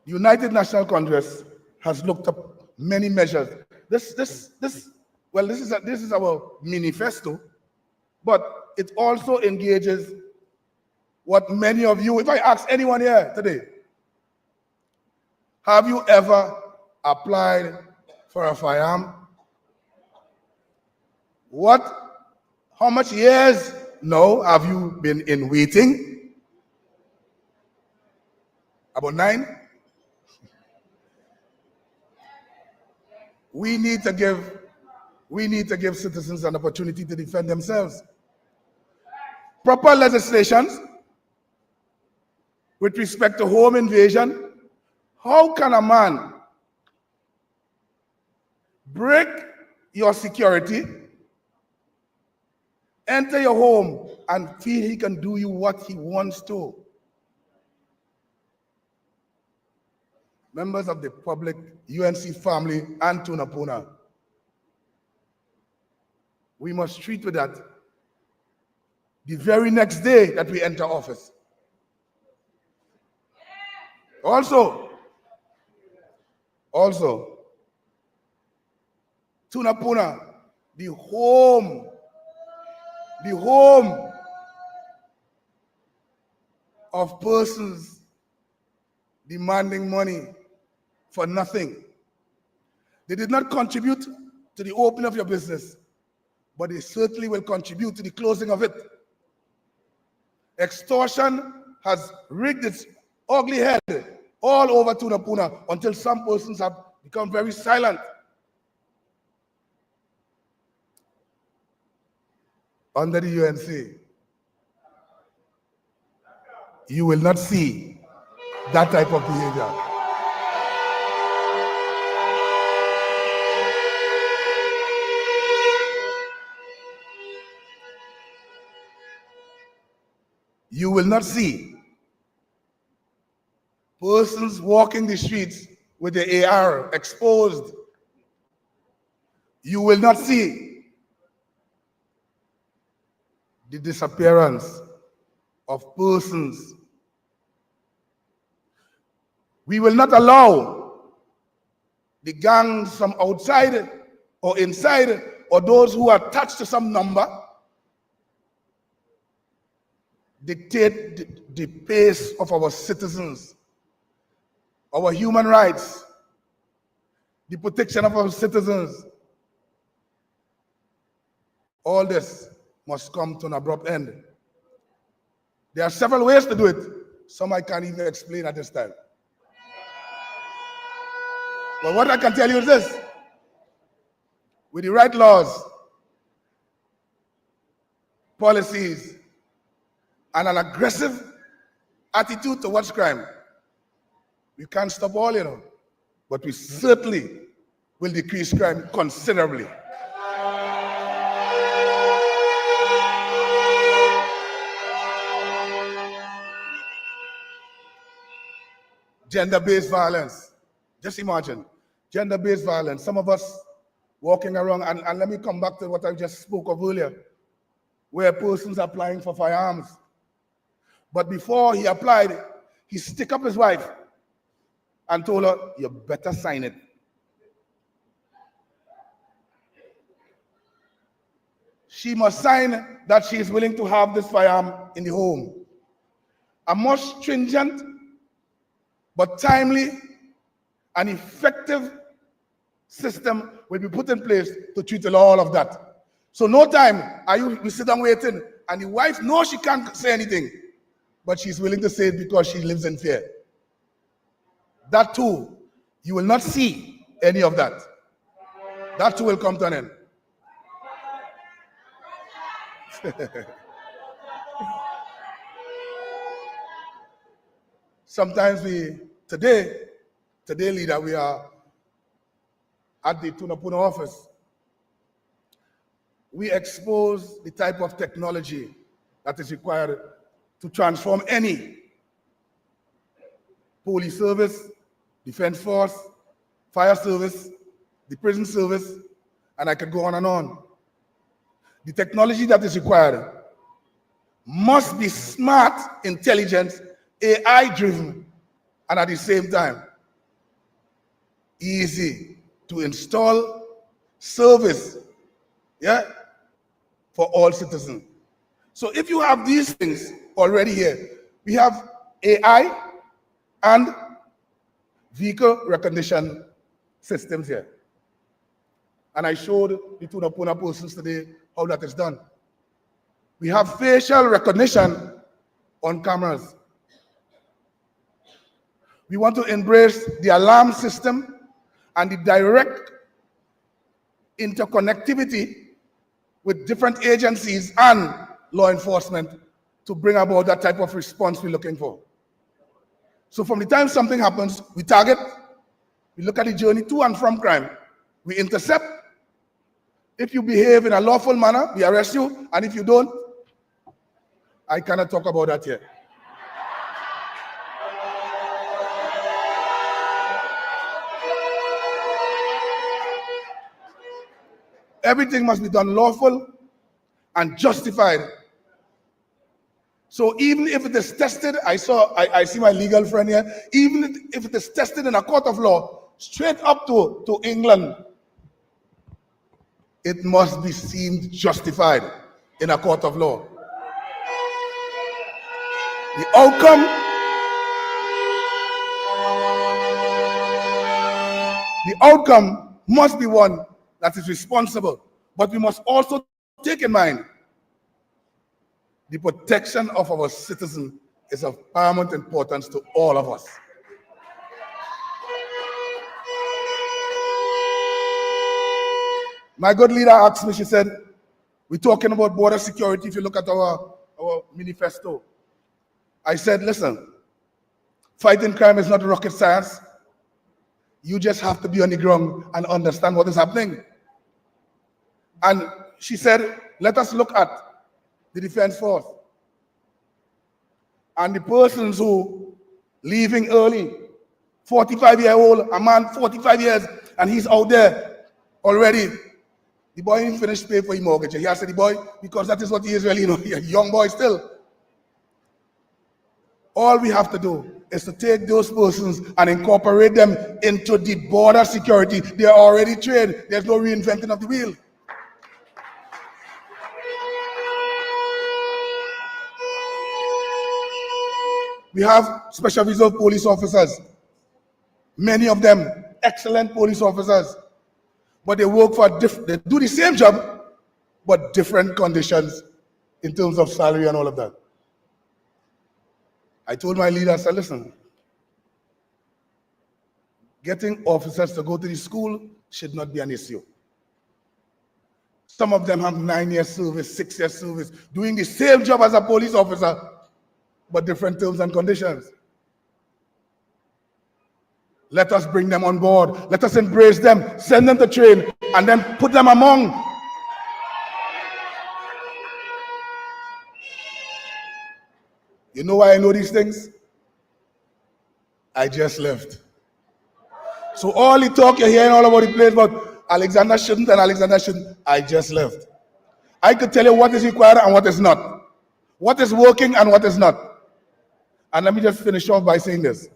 M: The United National Congress has looked up many measures. This is our manifesto, but it also engages what many of you, if I ask anyone here today, have you ever applied for a firearm? How much years now have you been in waiting? About 9? We need to give we need to give citizens an opportunity to defend themselves. Proper legislations with respect to home invasion. How can a man break your security, enter your home, and feel he can do you what he wants to? Members of the public, UNC family, and Tunapuna, we must treat with that the very next day that we enter office. Also, Tunapuna, the home of persons demanding money for nothing. They did not contribute to the opening of your business, but they certainly will contribute to the closing of it. Extortion has rigged its ugly head all over Tunapuna until some persons have become very silent. Under the UNC, you will not see that type of behavior. You will not see persons walking the streets with the AR exposed. You will not see the disappearance of persons. We will not allow the gangs from outside or inside, or those who are attached to some number, dictate the pace of our citizens, our human rights, the protection of our citizens. All this must come to an abrupt end. There are several ways to do it. Some I can't even explain at this time. But what I can tell you is this: with the right laws, policies, and an aggressive attitude towards crime, we can't stop all, but we certainly will decrease crime considerably. Gender-based violence. Just imagine, gender-based violence. Some of us walking around, and let me come back to what I just spoke of earlier, where persons are applying for firearms. But before he applied, he stick up his wife and told her, you better sign it. She must sign that she is willing to have this firearm in the home. A more stringent but timely and effective system will be put in place to treat all of that. So no time we sit down waiting, and the wife knows she can't say anything, but she's willing to say it because she lives in fear. That too, you will not see any of that. That too will come to an end. Sometimes today leader, we are at the Tunapuna office. We expose the type of technology that is required to transform any police service, defense force, fire service, the prison service, and I could go on and on. The technology that is required must be smart, intelligent, AI-driven, and at the same time, easy to install, service, for all citizens. So if you have these things already here, we have AI and vehicle recognition systems here. And I showed the Tunapuna persons today how that is done. We have facial recognition on cameras. We want to embrace the alarm system and the direct interconnectivity with different agencies and law enforcement to bring about that type of response we're looking for. So from the time something happens, we target, we look at the journey to and from crime, we intercept. If you behave in a lawful manner, we arrest you, and if you don't, I cannot talk about that here. Everything must be done lawful and justified. So even if it is tested, I see my legal friend here, even if it is tested in a court of law, straight up to England, it must be deemed justified in a court of law. The outcome must be one that is responsible, but we must also take in mind the protection of our citizens is of paramount importance to all of us. My good leader asked me, she said, we're talking about border security if you look at our manifesto. I said, listen, fighting crime is not rocket science. You just have to be on the ground and understand what is happening. And she said, let us look at the Defense Force and the persons who leaving early, 45-year-old, a man 45 years, and he's out there already. The boy didn't finish paying for his mortgage. He asked the boy, because that is what he is really, he's a young boy still. All we have to do is to take those persons and incorporate them into the border security. They are already trained. There's no reinventing of the wheel. We have special reserve police officers, many of them excellent police officers, but they work for they do the same job, but different conditions in terms of salary and all of that. I told my leader, I said, listen, getting officers to go to the school should not be an issue. Some of them have 9 years service, 6 years service, doing the same job as a police officer, but different terms and conditions. Let us bring them on board. Let us embrace them, send them to train, and then put them among. You know why I know these things? I just left. So all the talk you're hearing all over the place about Alexander shouldn't and Alexander shouldn't, I just left. I could tell you what is required and what is not. What is working and what is not. And let me just finish off by saying this.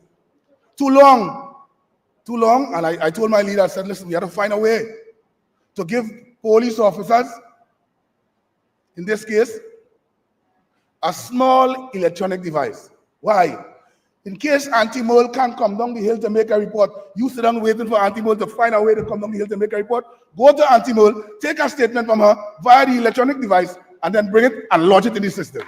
M: Too long, and I told my leader, I said, listen, we have to find a way to give police officers, in this case, a small electronic device. Why? In case Anti-Mole can't come down the hill to make a report, you sit down waiting for Anti-Mole to find a way to come down the hill to make a report, go to Anti-Mole, take a statement from her via the electronic device, and then bring it and lodge it in the system.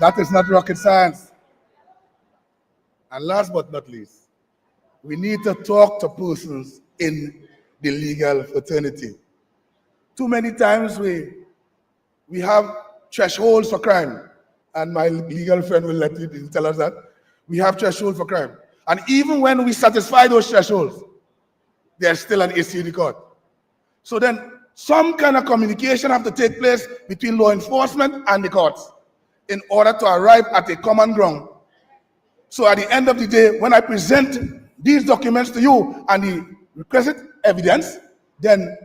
M: That is not rocket science. And last but not least, we need to talk to persons in the legal fraternity. Too many times we have thresholds for crime, and my legal friend will let you tell us that. We have thresholds for crime. And even when we satisfy those thresholds, there's still an issue in the court. So then some kind of communication have to take place between law enforcement and the courts in order to arrive at a common ground. So at the end of the day, when I present these documents to you and the requested evidence, then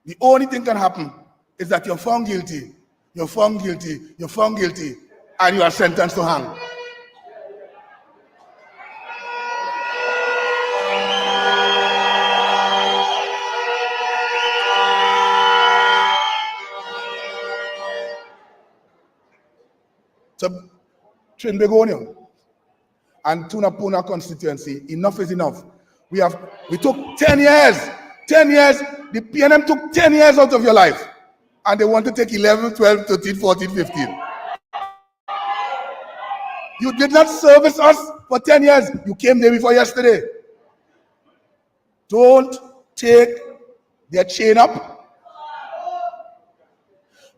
M: the only thing can happen is that you're found guilty, you're found guilty, you're found guilty, and you are sentenced to hang. So, Trinbegonia and Tunapuna constituency, enough is enough. We took 10 years, the PNM took 10 years out of your life, and they want to take 11, 12, 13, 14, 15. You did not service us for 10 years. You came day before yesterday. Don't take their chain up.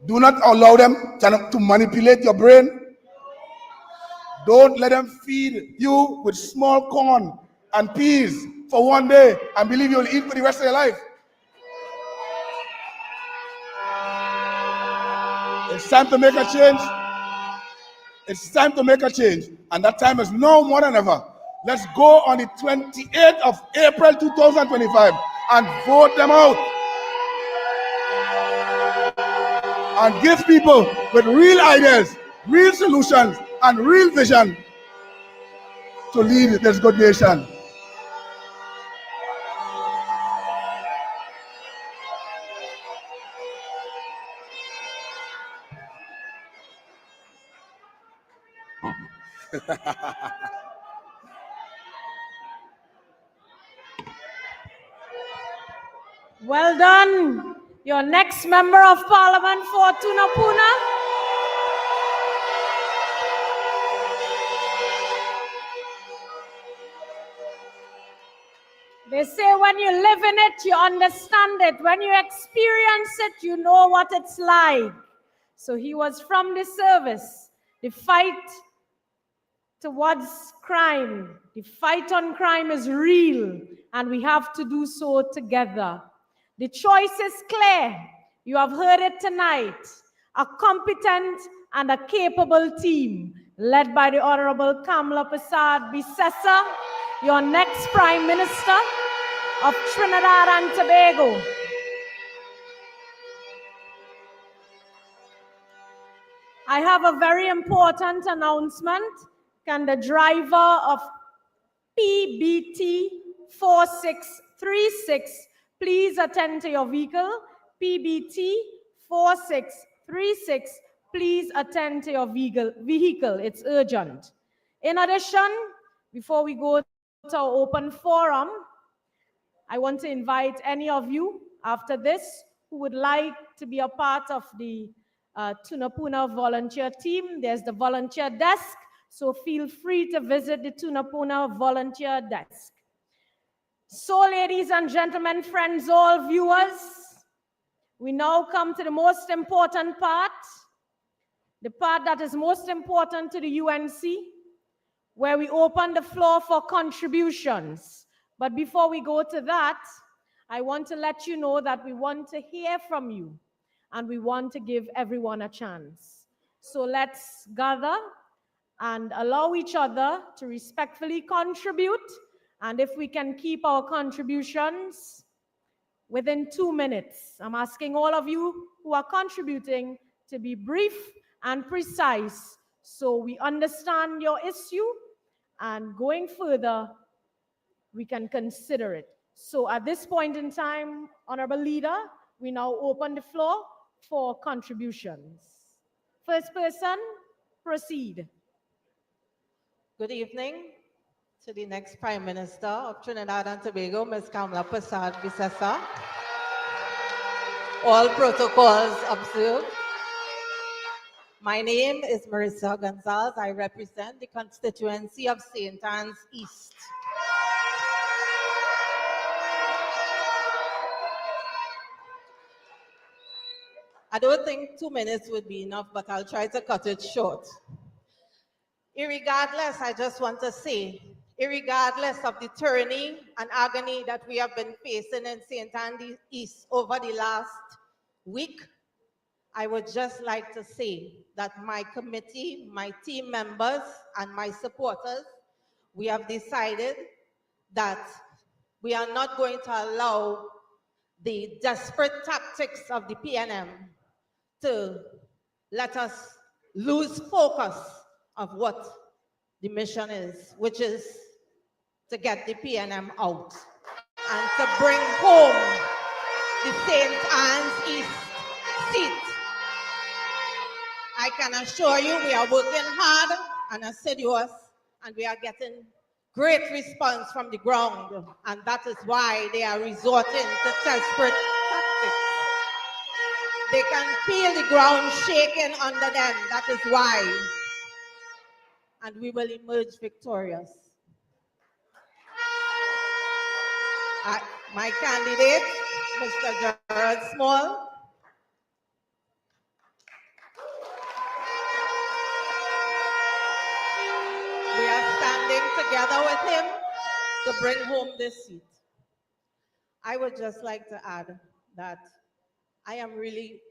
M: Do not allow them to manipulate your brain. Don't let them feed you with small corn and peas for one day and believe you'll eat for the rest of your life. It's time to make a change. It's time to make a change. And that time is now more than ever. Let's go on the 28th of April 2025 and vote them out. And give people with real ideas, real solutions, and real vision to lead this good nation.
J: Well done. Your next member of parliament for Tunapuna. They say when you live in it, you understand it. When you experience it, you know what it's like. So he was from the service. The fight towards crime, the fight on crime is real, and we have to do so together. The choice is clear. You have heard it tonight. A competent and a capable team led by the Honorable Kamala Prasad Bisesa, your next Prime Minister of Trinidad and Tobago. I have a very important announcement. Can the driver of PBT 4636 please attend to your vehicle? PBT 4636, please attend to your vehicle. It's urgent. In addition, before we go to our open forum, I want to invite any of you after this who would like to be a part of the Tunapuna volunteer team. There's the volunteer desk, so feel free to visit the Tunapuna volunteer desk. So, ladies and gentlemen, friends, all viewers, we now come to the most important part, the part that is most important to the UNC, where we open the floor for contributions. But before we go to that, I want to let you know that we want to hear from you and we want to give everyone a chance. So let's gather and allow each other to respectfully contribute. And if we can keep our contributions within 2 minutes, I'm asking all of you who are contributing to be brief and precise so we understand your issue, and going further, we can consider it. So at this point in time, Honorable Leader, we now open the floor for contributions. First person, proceed.
N: Good evening to the next Prime Minister of Trinidad and Tobago, Ms. Kamala Prasad Bisesa. All protocols observed. My name is Marissa Gonzalez. I represent the constituency of St. Anne's East. I don't think 2 minutes would be enough, but I'll try to cut it short. Irregardless, I just want to say, irregardless of the tyranny and agony that we have been facing in St. Anne's East over the last week, I would just like to say that my committee, my team members, and my supporters, we have decided that we are not going to allow the desperate tactics of the PNM to let us lose focus of what the mission is, which is to get the PNM out and to bring home the St. Anne's East seat. I can assure you we are working hard and assiduous, and we are getting great response from the ground, and that is why they are resorting to desperate tactics. They can feel the ground shaking under them, that is why. and we will emerge victorious. My candidate, Mr. Gerald Small. We are standing together with him to bring home this seat. I would just like to add that I am really,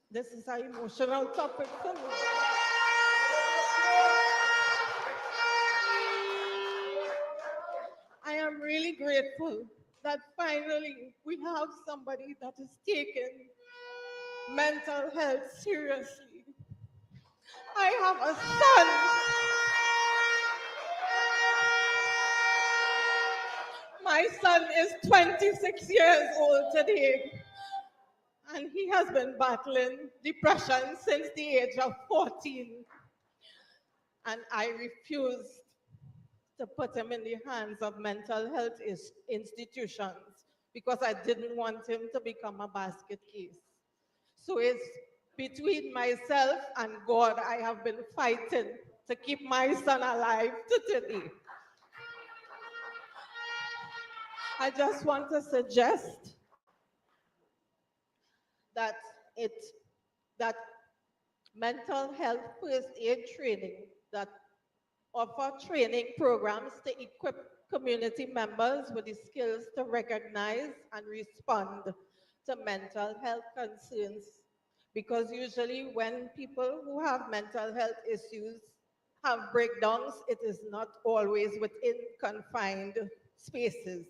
N: this is an emotional topic for me. I am really grateful that finally we have somebody that is taking mental health seriously. I have a son. My son is 26 years old today, and he has been battling depression since the age of 14. And I refused to put him in the hands of mental health institutions because I didn't want him to become a basket case. So it's between myself and God I have been fighting to keep my son alive to today. I just want to suggest that mental health first aid training, that offer training programs to equip community members with the skills to recognize and respond to mental health concerns. Because usually when people who have mental health issues have breakdowns, it is not always within confined spaces.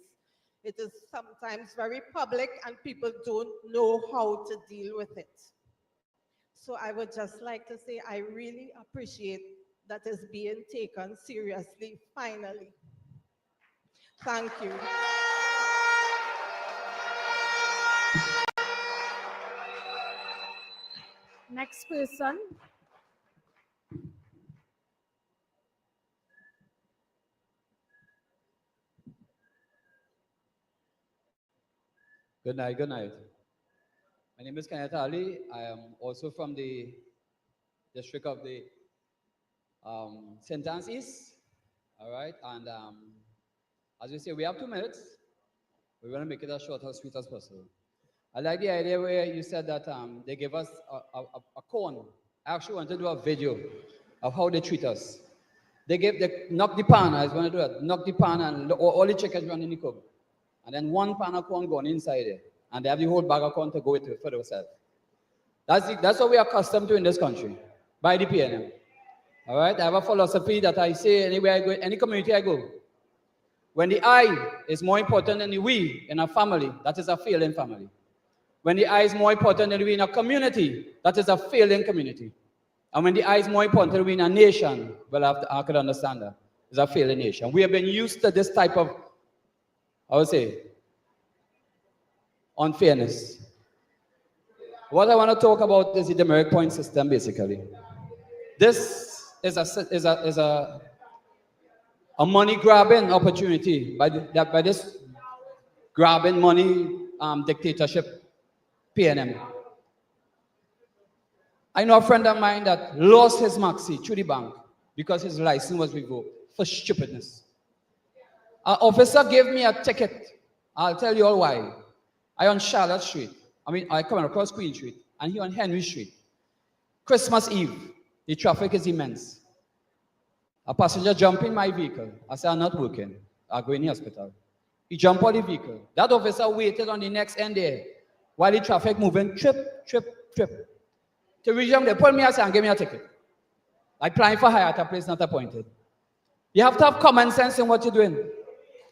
N: It is sometimes very public and people don't know how to deal with it. So I would just like to say I really appreciate that is being taken seriously, finally. Thank you.
J: Next person.
O: Good night, good night. My name is Kenneth Ali. I am also from the district of the St. Anne's East. All right, and as we say, we have 2 minutes. We want to make it as short as sweet as possible. I like the idea where you said that they give us a cone. I actually want to do a video of how they treat us. They knock the pan. I was going to do that. Knock the pan and all the chickens run in the coop. And then one pan of corn gone inside there. And they have the whole bag of corn to go with it for themselves. That's what we are accustomed to in this country, by the PNM. All right? I have a philosophy that I say anywhere I go, any community I go. When the I is more important than the we in a family, that is a failing family. When the I is more important than the we in a community, that is a failing community. And when the I is more important than we in a nation, well, I could understand that. It's a failing nation. We have been used to this type of, I would say, unfairness. What I want to talk about is the demerit point system, basically. This is a money-grabbing opportunity by this grabbing money dictatorship PNM. I know a friend of mine that lost his maxi through the bank because his license was revoked for stupidness. An officer gave me a ticket. I'll tell you all why. I on Charlotte Street. I come across Queen Street, and he on Henry Street. Christmas Eve, the traffic is immense. A passenger jumped in my vehicle. I said, I'm not working. I'll go in the hospital. He jumped on the vehicle. That officer waited on the next end there while the traffic moving, trip. To reach him, they pulled me aside and gave me a ticket. Like applying for hire at a place not appointed. You have to have common sense in what you're doing.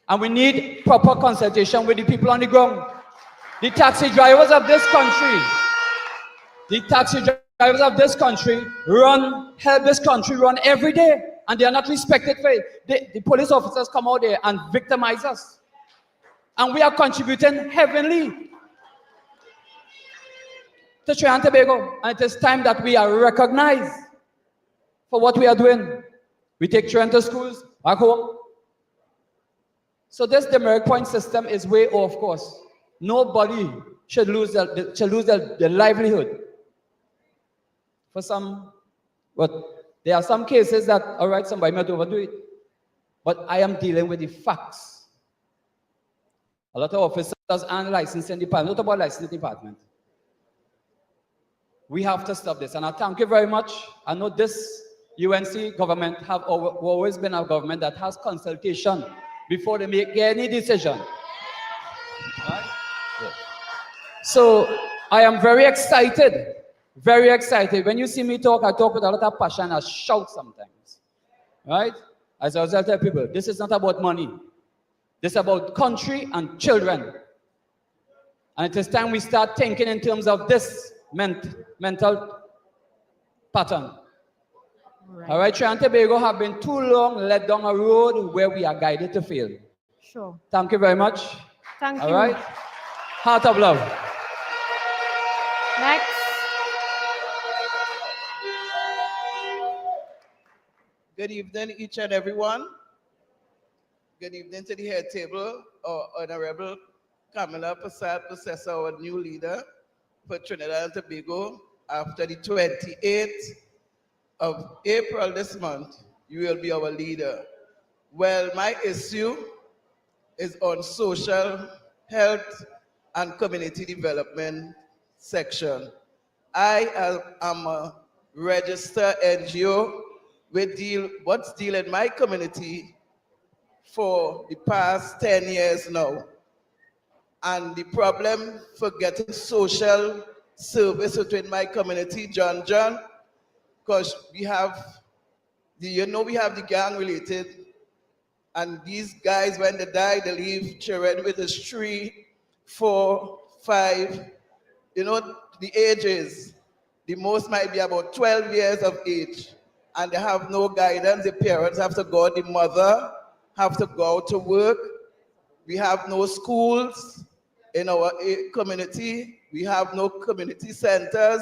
O: And we need proper consultation with the people on the ground. The taxi drivers of this country, help this country run every day, and they are not respected for it. The police officers come out there and victimize us. And we are contributing heavily to Trinidad and Tobago. And it is time that we are recognized for what we are doing. We take children to schools, back home. So this demerit point system is way off course. Nobody should lose their livelihood for some, but there are some cases that, all right, somebody might overdo it, but I am dealing with the facts. A lot of officers and licensing department, not about licensing department. We have to stop this, and I thank you very much. I know this UNC government have always been a government that has consultation before they make any decision. Right? Yeah. So I am very excited, very excited. When you see me talk, I talk with a lot of passion. I shout sometimes, right? As a result, I tell people, this is not about money. This is about country and children. And it is time we start thinking in terms of this mental pattern. Right. All right, Trinidad and Tobago have been too long led down a road where we are guided to fail.
J: Sure.
O: Thank you very much.
J: Thank you.
O: All right. Heart of love.
J: Next.
P: Good evening, each and everyone. Good evening to the head table, Honorable Kamala Prasad-Possessor, our new leader for Trinidad and Tobago. After the 28th of April this month, you will be our leader. Well, my issue is on social, health, and community development section. I am a registered NGO what's deal in my community for the past 10 years now. And the problem for getting social service within my community, John, because we have we have the gang related, and these guys, when they die, they leave children with us 3, 4, 5, the ages. The most might be about 12 years of age, and they have no guidance. The parents have to go, the mother have to go out to work. We have no schools in our community. We have no community centers.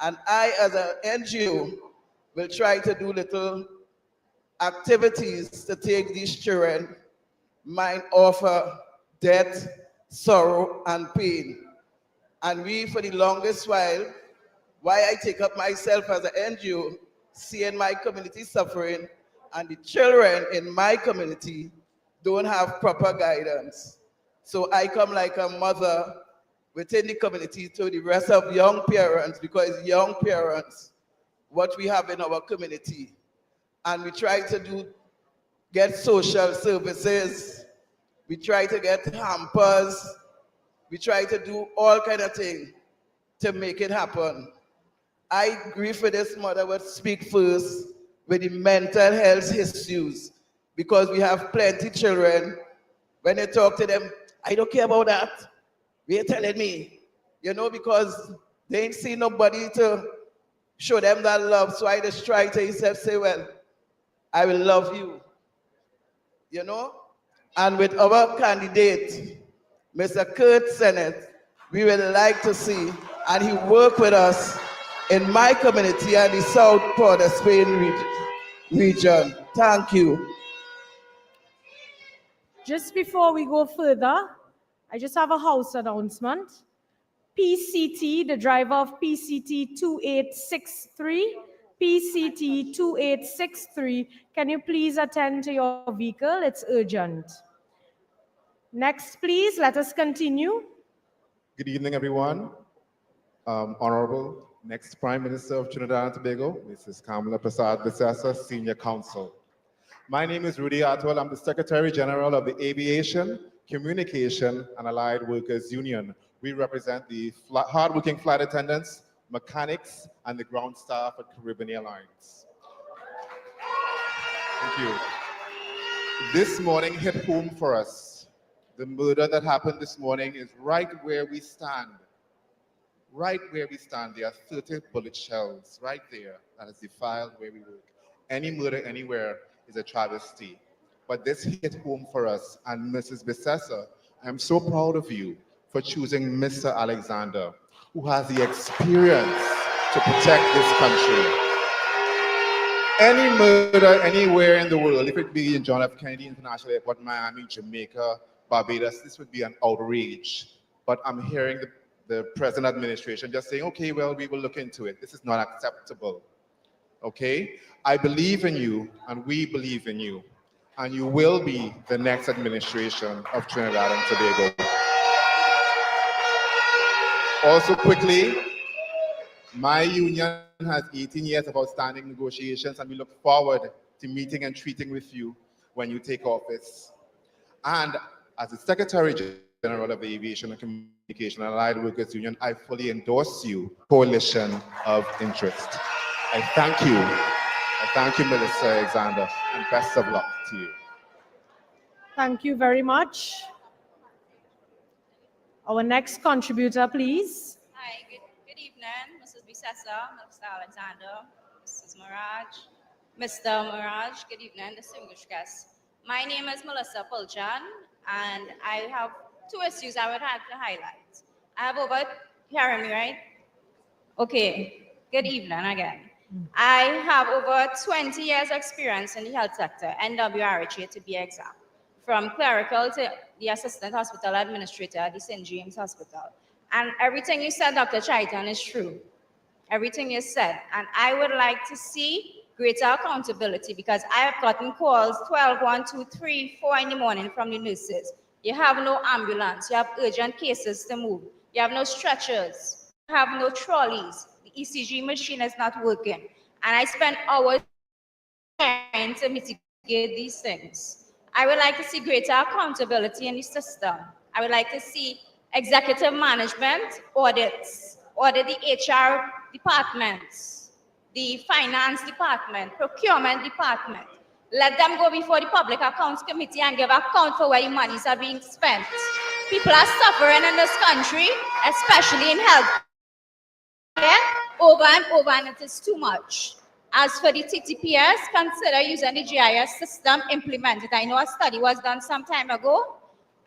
P: And I, as an NGO, will try to do little activities to take these children mind off death, sorrow, and pain. And we, for the longest while, why I take up myself as an NGO, seeing my community suffering, and the children in my community don't have proper guidance. So I come like a mother within the community to the rest of young parents, because young parents, what we have in our community. And we try to get social services. We try to get hampers. We try to do all kind of things to make it happen. I agree for this mother would speak first with the mental health issues, because we have plenty children. When you talk to them, I don't care about that. They're telling me, because they ain't seen nobody to show them that love. So I just try to say, well, I will love you. And with our candidate, Mr. Kurt Sennett, we would like to see, and he worked with us in my community and the South Port of Spain region. Thank you.
J: Just before we go further, I just have a house announcement. PCT, the driver of PCT 2863, PCT 2863, can you please attend to your vehicle? It's urgent. Next, please, let us continue.
Q: Good evening, everyone. Honorable next Prime Minister of Trinidad and Tobago, Mrs. Kamala Prasad-Possessor, Senior Counsel. My name is Rudy Atwell. I'm the Secretary General of the Aviation, Communication, and Allied Workers Union. We represent the hardworking flight attendants, mechanics, and the ground staff at Caribbean Airlines. Thank you. This morning hit home for us. The murder that happened this morning is right where we stand. Right where we stand, there are 30 bullet shells right there that has defiled where we work. Any murder anywhere is a travesty. But this hit home for us. And Mrs. Possessor, I'm so proud of you for choosing Mr. Alexander, who has the experience to protect this country. Any murder anywhere in the world, if it be in John F. Kennedy International Airport, Miami, Jamaica, Barbados, this would be an outrage. But I'm hearing the present administration just saying, okay, well, we will look into it. This is not acceptable. Okay? I believe in you, and we believe in you, and you will be the next administration of Trinidad and Tobago. Also quickly, my union has 18 years of outstanding negotiations, and we look forward to meeting and treating with you when you take office. And as the Secretary General of the Aviation and Communication and Allied Workers Union, I fully endorse you, coalition of interest. I thank you. I thank you, Minister Alexander, and best of luck to you.
J: Thank you very much. Our next contributor, please.
R: Hi, good evening, Mrs. Bisessa, Mr. Alexander, Mrs. Mirage, Mr. Mirage, good evening, distinguished guests. My name is Melissa Pulchan, and I have two issues I would like to highlight. I have over, hearing me, right? Okay, good evening again. I have over 20 years experience in the health sector, NWRHA to be exact, from clerical to the assistant hospital administrator at the St. James Hospital. And everything you said, Dr. Chaitan, is true. Everything you said. And I would like to see greater accountability, because I have gotten calls 12, 1, 2, 3, 4 in the morning from the nurses. You have no ambulance. You have urgent cases to move. You have no stretchers. You have no trolleys. The ECG machine is not working. And I spend hours trying to mitigate these things. I would like to see greater accountability in the system. I would like to see executive management audit the HR departments, the finance department, procurement department. Let them go before the Public Accounts Committee and give account for where the monies are being spent. People are suffering in this country, especially in health, over and over, and it is too much. As for the TTPS, consider using the GIS system, implement it. I know a study was done some time ago,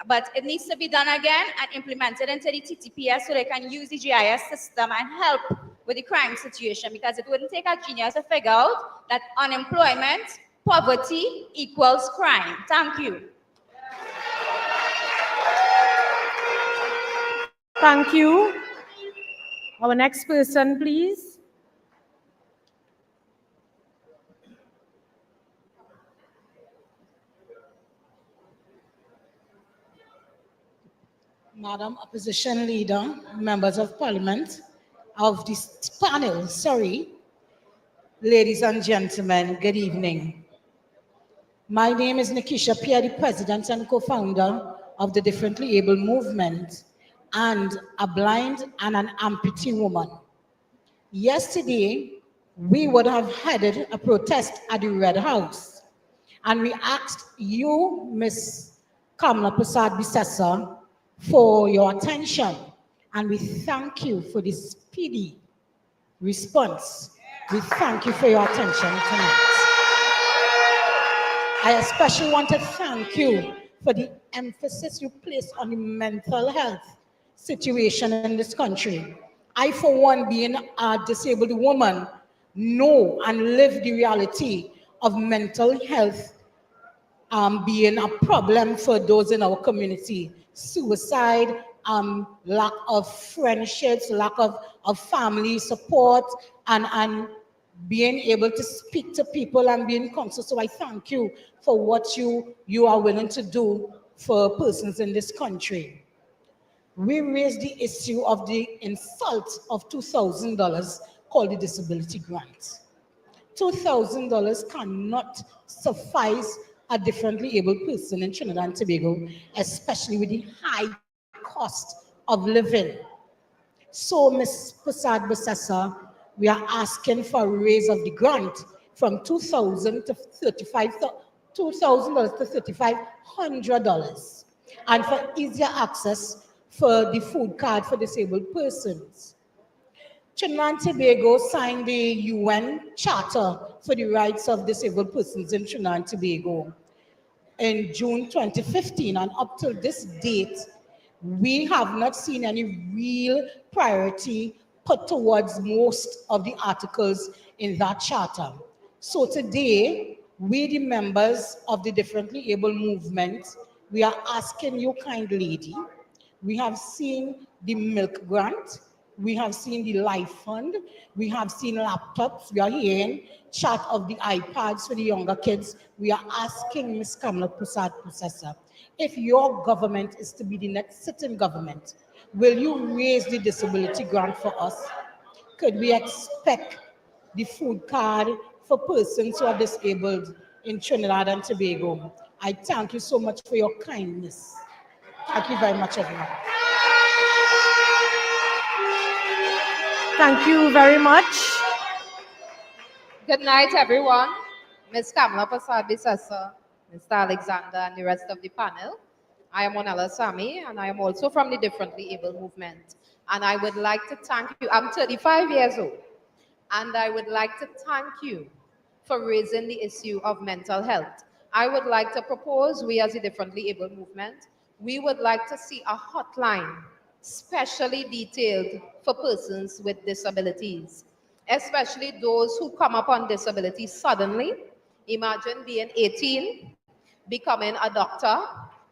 R: but it needs to be done again and implemented into the TTPS so they can use the GIS system and help with the crime situation, because it wouldn't take a genius to figure out that unemployment, poverty equals crime. Thank you.
J: Thank you. Our next person, please.
S: Madam Opposition Leader, members of Parliament, of this panel, ladies and gentlemen, good evening. My name is Nikisha Pierre, the President and co-founder of the Differently Able Movement, and a blind and an amputee woman. Yesterday, we would have headed a protest at the Red House, and we asked you, Ms. Kamla Prasad Bisessa, for your attention, and we thank you for the speedy response. We thank you for your attention tonight. I especially want to thank you for the emphasis you place on the mental health situation in this country. I, for one, being a disabled woman, know and live the reality of mental health being a problem for those in our community. Suicide, lack of friendships, lack of family support, and being able to speak to people and being conscious. So I thank you for what you are willing to do for persons in this country. We raised the issue of the insult of $2,000 called the disability grant. $2,000 cannot suffice a differently able person in Trinidad and Tobago, especially with the high cost of living. So, Ms. Prasad Bisessa, we are asking for a raise of the grant from $2,000 to $3,500, and for easier access for the food card for disabled persons. Trinidad and Tobago signed the UN Charter for the Rights of Disabled Persons in Trinidad and Tobago in June 2015, and up till this date, we have not seen any real priority put towards most of the articles in that charter. So today, we, the members of the Differently Able Movement, we are asking you, kind lady, We have seen the milk grant. We have seen the life fund. We have seen laptops. We are hearing chat of the iPads for the younger kids. We are asking Ms. Kamala Prasad Processor, if your government is to be the next sitting government, will you raise the disability grant for us? Could we expect the food card for persons who are disabled in Trinidad and Tobago? I thank you so much for your kindness. Thank you very much, everyone.
J: Thank you very much.
T: Good night, everyone. Ms. Kamala Prasad Bisasa, Mr. Alexander, and the rest of the panel. I am Monella Sami, and I am also from the Differently Able movement. And I would like to thank you. I'm 35 years old, and I would like to thank you for raising the issue of mental health. I would like to propose, we as the Differently Able movement, we would like to see a hotline specially detailed for persons with disabilities, especially those who come upon disability suddenly. Imagine being 18, becoming a doctor,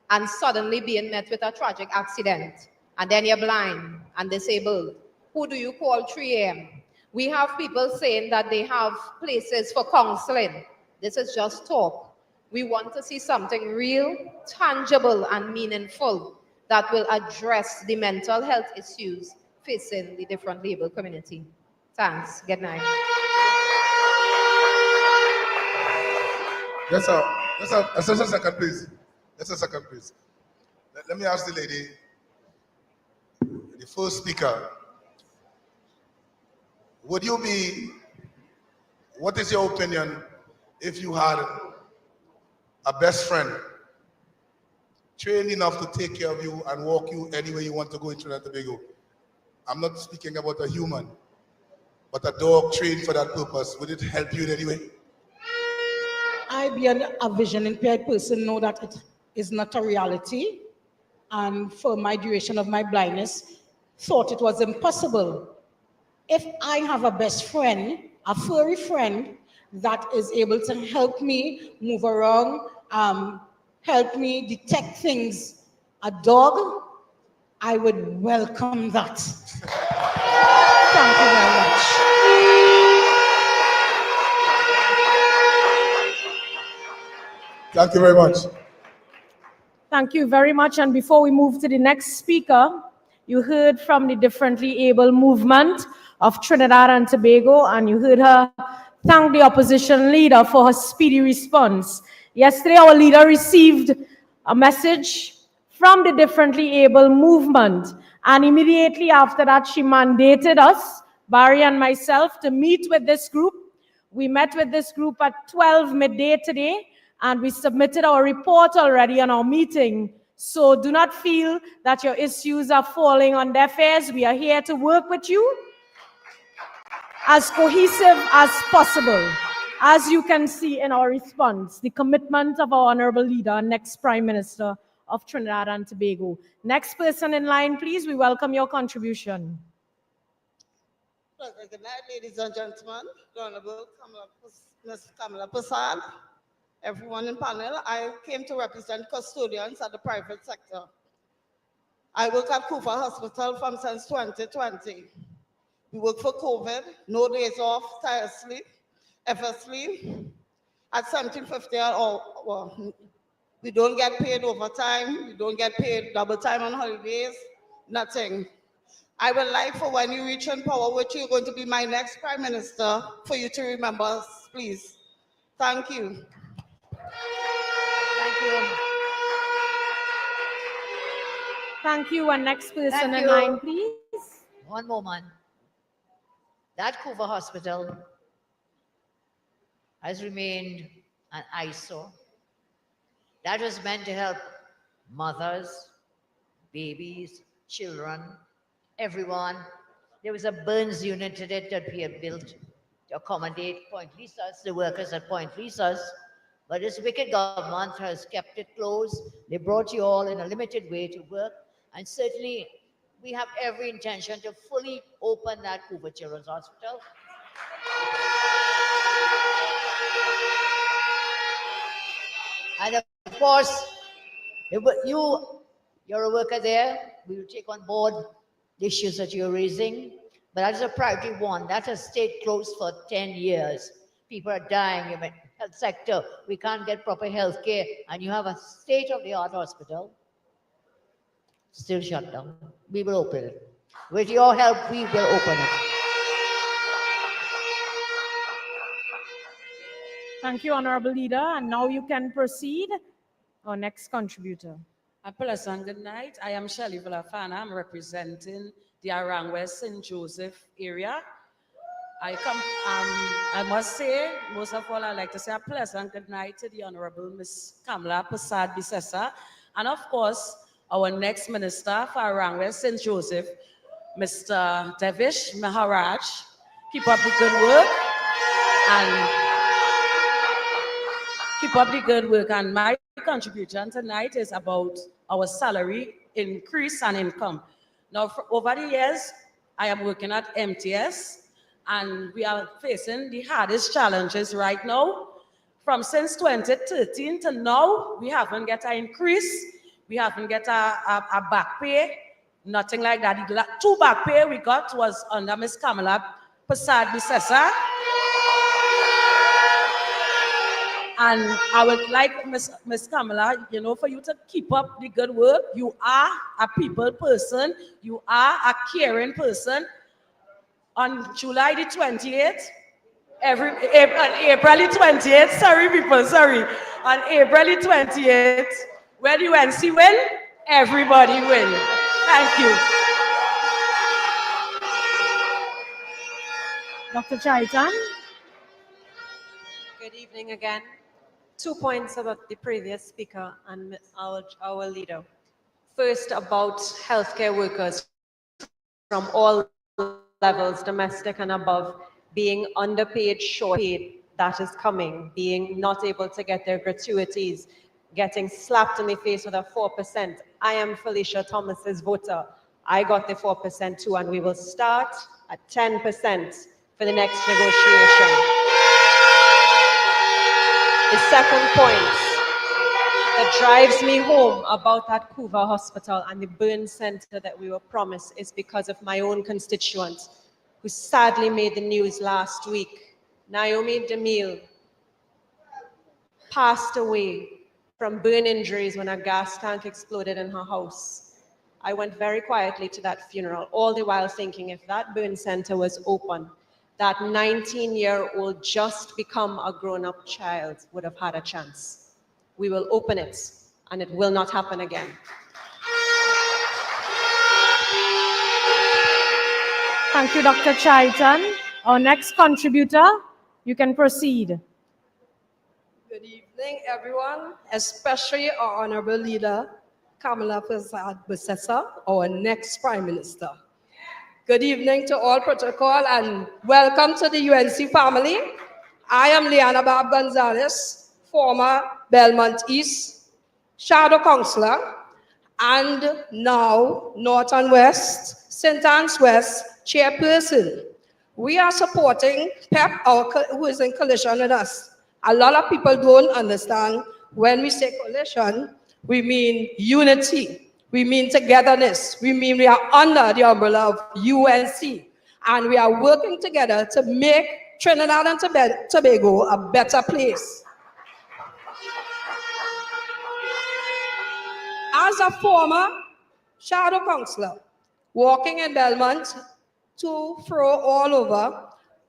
T: and suddenly being met with a tragic accident, and then you're blind and disabled. Who do you call 3 a.m.? We have people saying that they have places for counseling. This is just talk. We want to see something real, tangible, and meaningful that will address the mental health issues facing the differently able community. Thanks. Good night.
M: Just a second, please. Just a second, please. Let me ask the lady, the first speaker, what is your opinion if you had a best friend trained enough to take care of you and walk you anywhere you want to go in Trinidad and Tobago? I'm not speaking about a human, but a dog trained for that purpose. Would it help you in any way?
S: I, being a vision impaired person, know that it is not a reality. And for my duration of my blindness, thought it was impossible. If I have a best friend, a furry friend, that is able to help me move around, help me detect things, a dog, I would welcome that. Thank you very much.
M: Thank you very much.
J: Thank you very much. And before we move to the next speaker, you heard from the Differently Able movement of Trinidad and Tobago, and you heard her thank the opposition leader for her speedy response. Yesterday, our leader received a message from the Differently Able movement, and immediately after that, she mandated us, Barry and myself, to meet with this group. We met with this group at 12 midday today, and we submitted our report already on our meeting. So do not feel that your issues are falling on deaf ears. We are here to work with you as cohesive as possible. As you can see in our response, the commitment of our honorable leader, next Prime Minister of Trinidad and Tobago. Next person in line, please. We welcome your contribution.
N: Good night, ladies and gentlemen. Honorable Ms. Kamala Prasad, everyone in panel. I came to represent custodians at the private sector. I work at Kufa Hospital from since 2020. We work for COVID, no days off, tirelessly, effortlessly. At 1750 or we don't get paid overtime, we don't get paid double time on holidays, nothing. I would like for when you reach in power, which you're going to be my next Prime Minister, for you to remember us, please. Thank you.
J: Thank you. Thank you. And next person in line, please.
U: One moment. That Kuva Hospital has remained an eyesore. That was meant to help mothers, babies, children, everyone. There was a burns unit in it that we had built to accommodate Point Lisas, the workers at Point Lisas. But this wicked government has kept it closed. They brought you all in a limited way to work. And certainly, we have every intention to fully open that Kuva Children's Hospital. And of course, you You're a worker there. We will take on board the issues that you're raising. But that is a priority one. That has stayed closed for 10 years. People are dying in the health sector. We can't get proper health care. And you have a state-of-the-art hospital still shut down. We will open it. With your help, we will open it.
J: Thank you, Honorable Leader. And now you can proceed. Our next contributor.
A: A pleasant good night. I am Shelley Villafana. I'm representing the Arangwe St. Joseph area. I must say, most of all, I'd like to say a pleasant good night to the Honorable Miss Kamala Prasad Bisesa, and of course, our next Minister for Arangwe St. Joseph, Mr. Devish Maharaj. Keep up the good work, and keep up the good work. And my contribution tonight is about our salary increase and income. Now, over the years, I am working at MTS, and we are facing the hardest challenges right now. From since 2013 to now, we haven't get an increase. We haven't get a back pay, nothing like that. The two back pay we got was under Ms. Kamala Prasad Bisesa. And I would like Ms. Kamala, you know, for you to keep up the good work. You are a people person. You are a caring person. On July the 28th, on April the 28th, sorry people, sorry. On April the 28th, when UNC win, everybody win. Thank you.
J: Dr. Chaitan.
L: Good evening again. 2 points about the previous speaker and our leader. First, about healthcare workers from all levels, domestic and above, being underpaid, short paid, that is coming, being not able to get their gratuities, getting slapped in the face with a 4%. I am Felicia Thomas's voter. I got the 4% too, and we will start at 10% for the next negotiation. The second point that drives me home about that Kuva hospital and the burn center that we were promised is because of my own constituent who sadly made the news last week. Naomi DeMille passed away from burn injuries when a gas tank exploded in her house. I went very quietly to that funeral, all the while thinking if that burn center was open, that 19-year-old just become a grown-up child would have had a chance. We will open it, and it will not happen again.
J: Thank you, Dr. Chaitan. Our next contributor, you can proceed.
V: Good evening, everyone, especially our Honorable Leader, Kamala Prasad Bisesa, our next Prime Minister. Good evening to all protocol and welcome to the UNC family. I am Liana Bab Gonzalez, former Belmont East Shadow Councillor and now North and West, St. Anne's West Chairperson. We are supporting PEP, who is in coalition with us. A lot of people don't understand when we say coalition, we mean unity. We mean togetherness. We mean we are under the umbrella of UNC. And we are working together to make Trinidad and Tobago a better place. As a former shadow councillor, walking in Belmont to fro all over,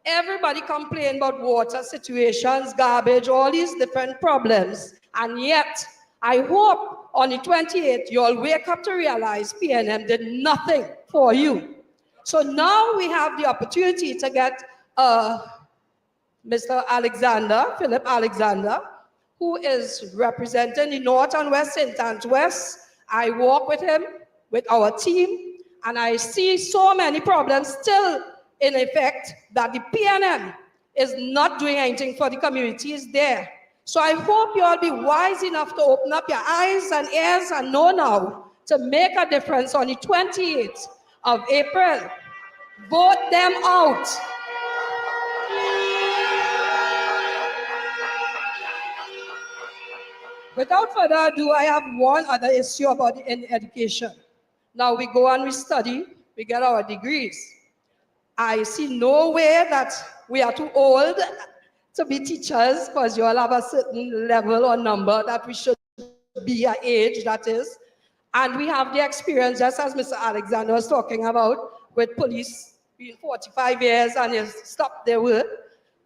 V: everybody complain about water situations, garbage, all these different problems. And yet, I hope on the 28th, you all wake up to realize PNM did nothing for you. So now we have the opportunity to get Mr. Alexander, Philip Alexander, who is representing the North and West St. Anne's West. I walk with him, with our team, and I see so many problems still in effect that the PNM is not doing anything for the communities there. So I hope you all be wise enough to open up your eyes and ears and know now to make a difference on the 28th of April. Vote them out. Without further ado, I have one other issue about education. Now we go and we study, we get our degrees. I see no way that we are too old to be teachers, because you all have a certain level or number that we should be at age, that is. And we have the experience, just as Mr. Alexander was talking about, with police being 45 years and they stop their work.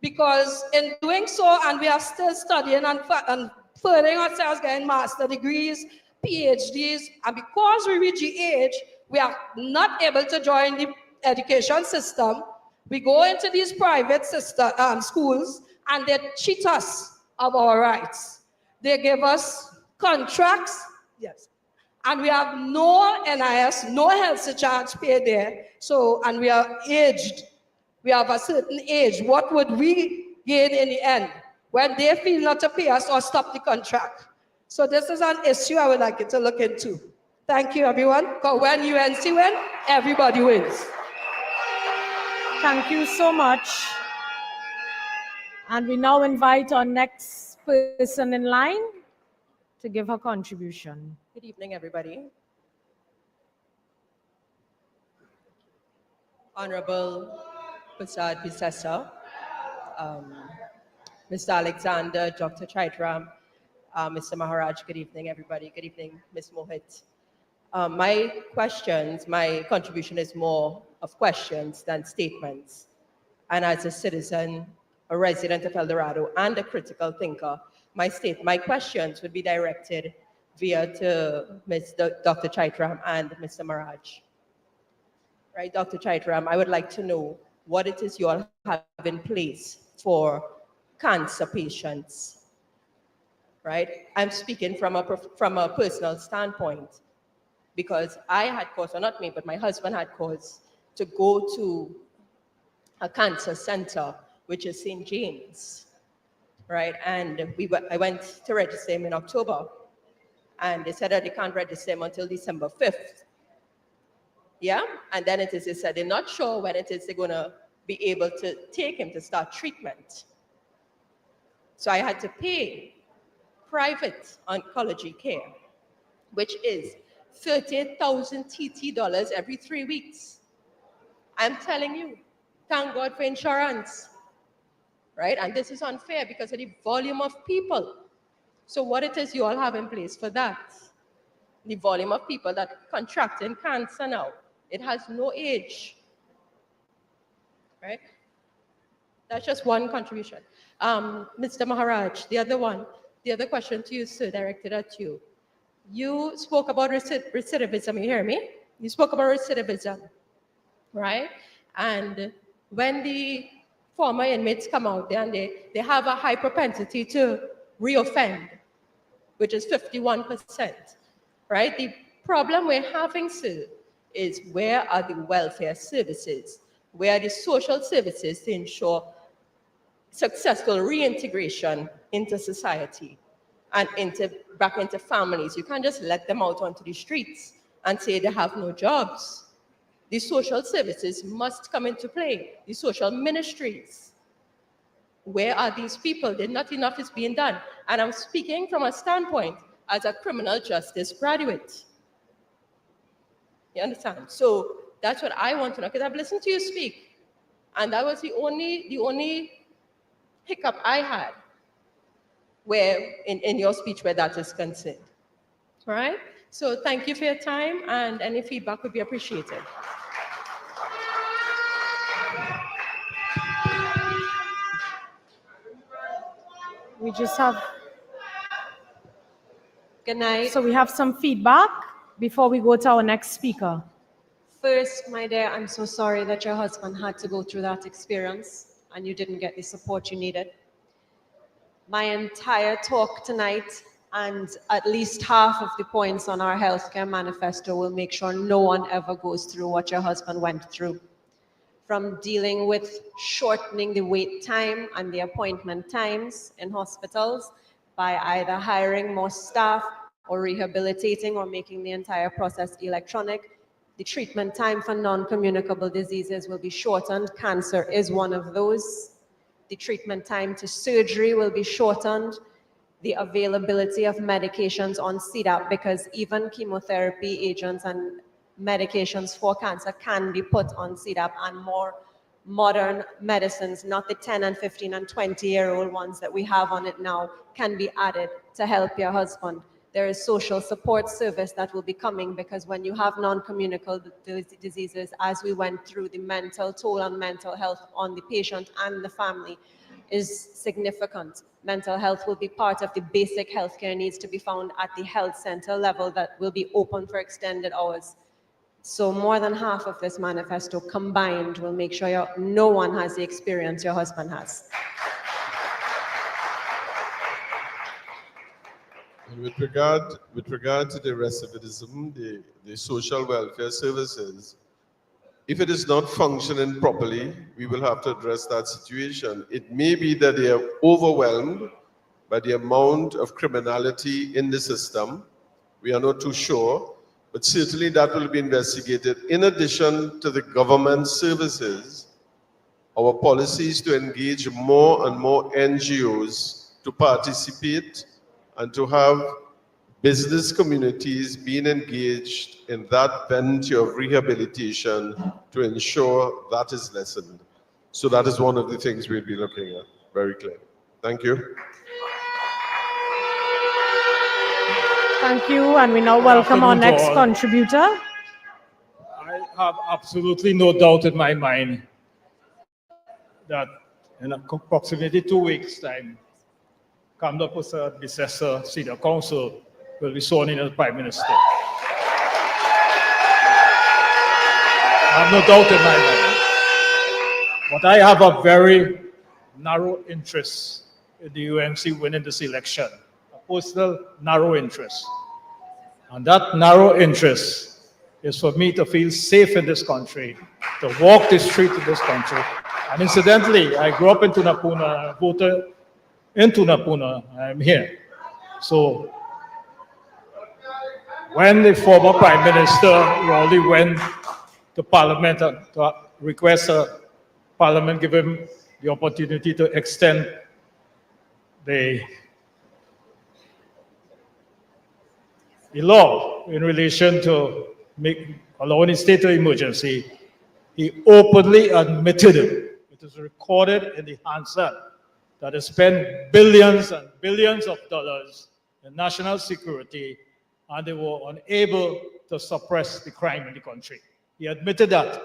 V: Because in doing so, and we are still studying and furthering ourselves, getting master degrees, PhDs, and because we reach the age, we are not able to join the education system. We go into these private schools and they cheat us of our rights. They give us contracts, yes, and we have no NIS, no health surcharge paid there. So, and we are aged. We have a certain age. What would we gain in the end when they feel not to pay us or stop the contract? So this is an issue I would like you to look into. Thank you, everyone. Because when UNC wins, everybody wins.
J: Thank you so much. And we now invite our next person in line to give her contribution.
B: Good evening, everybody. Honorable Prasad Bisessa, Mr. Alexander, Dr. Chaitram, Mr. Maharaj, good evening, everybody. Good evening, Ms. Mohit. My contribution is more of questions than statements. And as a citizen, a resident of El Dorado, and a critical thinker, my questions would be directed via to Dr. Chaitram and Mr. Maharaj. Right, Dr. Chaitram, I would like to know what it is you all have in place for cancer patients. Right, I'm speaking from a personal standpoint, because I had cause, or not me, but my husband had cause to go to a cancer center, which is St. James, right? And I went to register him in October, and they said that they can't register him until December 5th. Yeah, and then they said they're not sure when it is they're gonna be able to take him to start treatment. So I had to pay private oncology care, which is 30,000 TT dollars every 3 weeks. I'm telling you, thank God for insurance, right? And this is unfair because of the volume of people. So what it is you all have in place for that? The volume of people that contracting cancer now, it has no age, right? That's just one contribution. Mr. Maharaj, the other question to you, sir, directed at you. You spoke about recidivism, you hear me? You spoke about recidivism, right? And when the former inmates come out there and they have a high propensity to reoffend, which is 51%, right? The problem we're having, sir, is where are the welfare services? Where are the social services to ensure successful reintegration into society and back into families? You can't just let them out onto the streets and say they have no jobs. The social services must come into play, the social ministries. Where are these people? Not enough is being done. And I'm speaking from a standpoint as a criminal justice graduate. You understand? So that's what I want to know, because I've listened to you speak, and that was the only hiccup I had where in your speech where that is concerned. All right? So thank you for your time, and any feedback would be appreciated.
J: We just have,
L: Good night.
J: so we have some feedback before we go to our next speaker.
L: First, my dear, I'm so sorry that your husband had to go through that experience and you didn't get the support you needed. My entire talk tonight and at least half of the points on our healthcare manifesto will make sure no one ever goes through what your husband went through. From dealing with shortening the wait time and the appointment times in hospitals by either hiring more staff or rehabilitating or making the entire process electronic. The treatment time for non-communicable diseases will be shortened. Cancer is one of those. The treatment time to surgery will be shortened. the availability of medications on CDAP, because even chemotherapy agents and medications for cancer can be put on CDAP, and more modern medicines, not the 10 and 15 and 20-year-old ones that we have on it now, can be added to help your husband. There is social support service that will be coming, because when you have non-communicable diseases, as we went through, the mental toll on mental health on the patient and the family is significant. Mental health will be part of the basic healthcare needs to be found at the health center level that will be open for extended hours. So more than half of this manifesto combined will make sure no one has the experience your husband has.
K: And with regard to the recidivism, the social welfare services, if it is not functioning properly, we will have to address that situation. It may be that they are overwhelmed by the amount of criminality in the system. We are not too sure, but certainly that will be investigated. In addition to the government services, our policies to engage more and more NGOs to participate and to have business communities being engaged in that venture of rehabilitation to ensure that is lessened. So that is one of the things we'll be looking at, very clear. Thank you.
J: Thank you, and we now welcome our next contributor.
D: I have absolutely no doubt in my mind that in approximately 2 weeks' time, Kamala Prasad Bisesa Senior Counsel will be sworn in as Prime Minister. I have no doubt in my mind. But I have a very narrow interest in the UNC winning this election, a personal narrow interest. And that narrow interest is for me to feel safe in this country, to walk the street in this country. And incidentally, I grew up in Tunapuna, I voted in Tunapuna, I'm here. So when the former Prime Minister Raleigh went to Parliament to request Parliament give him the opportunity to extend the law in relation to allowing a state of emergency, he openly admitted it. It is recorded in the Hansard that he spent billions and billions of dollars in national security, and they were unable to suppress the crime in the country. He admitted that.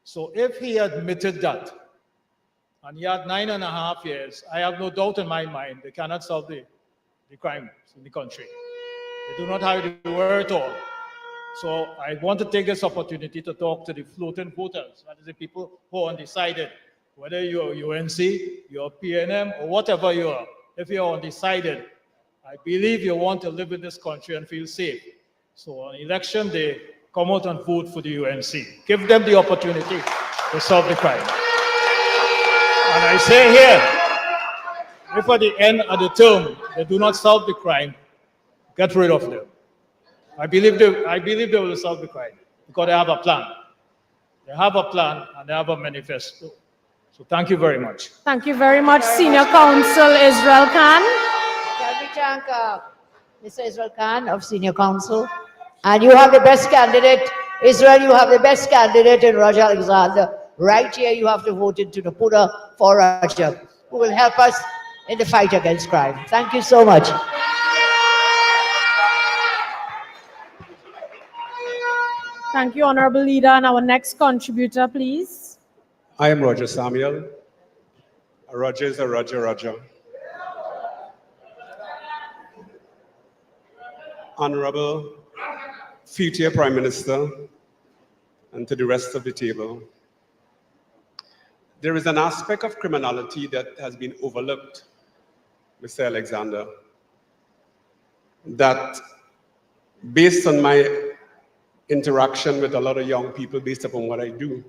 D: So if he admitted that, and he had 9.5 years, I have no doubt in my mind they cannot solve the crimes in the country. They do not have the wherewithal. So I want to take this opportunity to talk to the floating voters, that is the people who are undecided, whether you're UNC, you're PNM, or whatever you are. If you're undecided, I believe you want to live in this country and feel safe. So on election day, come out and vote for the UNC. Give them the opportunity to solve the crime. And I say here, if at the end of the term they do not solve the crime, get rid of them. I believe they will solve the crime because they have a plan. They have a plan and they have a manifesto. So thank you very much.
J: Thank you very much, Senior Counsel Israel Khan.
U: Can we thank Mr. Israel Khan of Senior Counsel? And you have the best candidate. Israel, you have the best candidate in Roger Alexander. Right here, you have to vote in Tunapuna for Roger, who will help us in the fight against crime. Thank you so much.
J: Thank you, Honorable Leader. And our next contributor, please.
E: I am Roger Samuel. Roger is a Roger. Honorable future Prime Minister, and to the rest of the table. There is an aspect of criminality that has been overlooked, Mr. Alexander, that based on my interaction with a lot of young people, based upon what I do,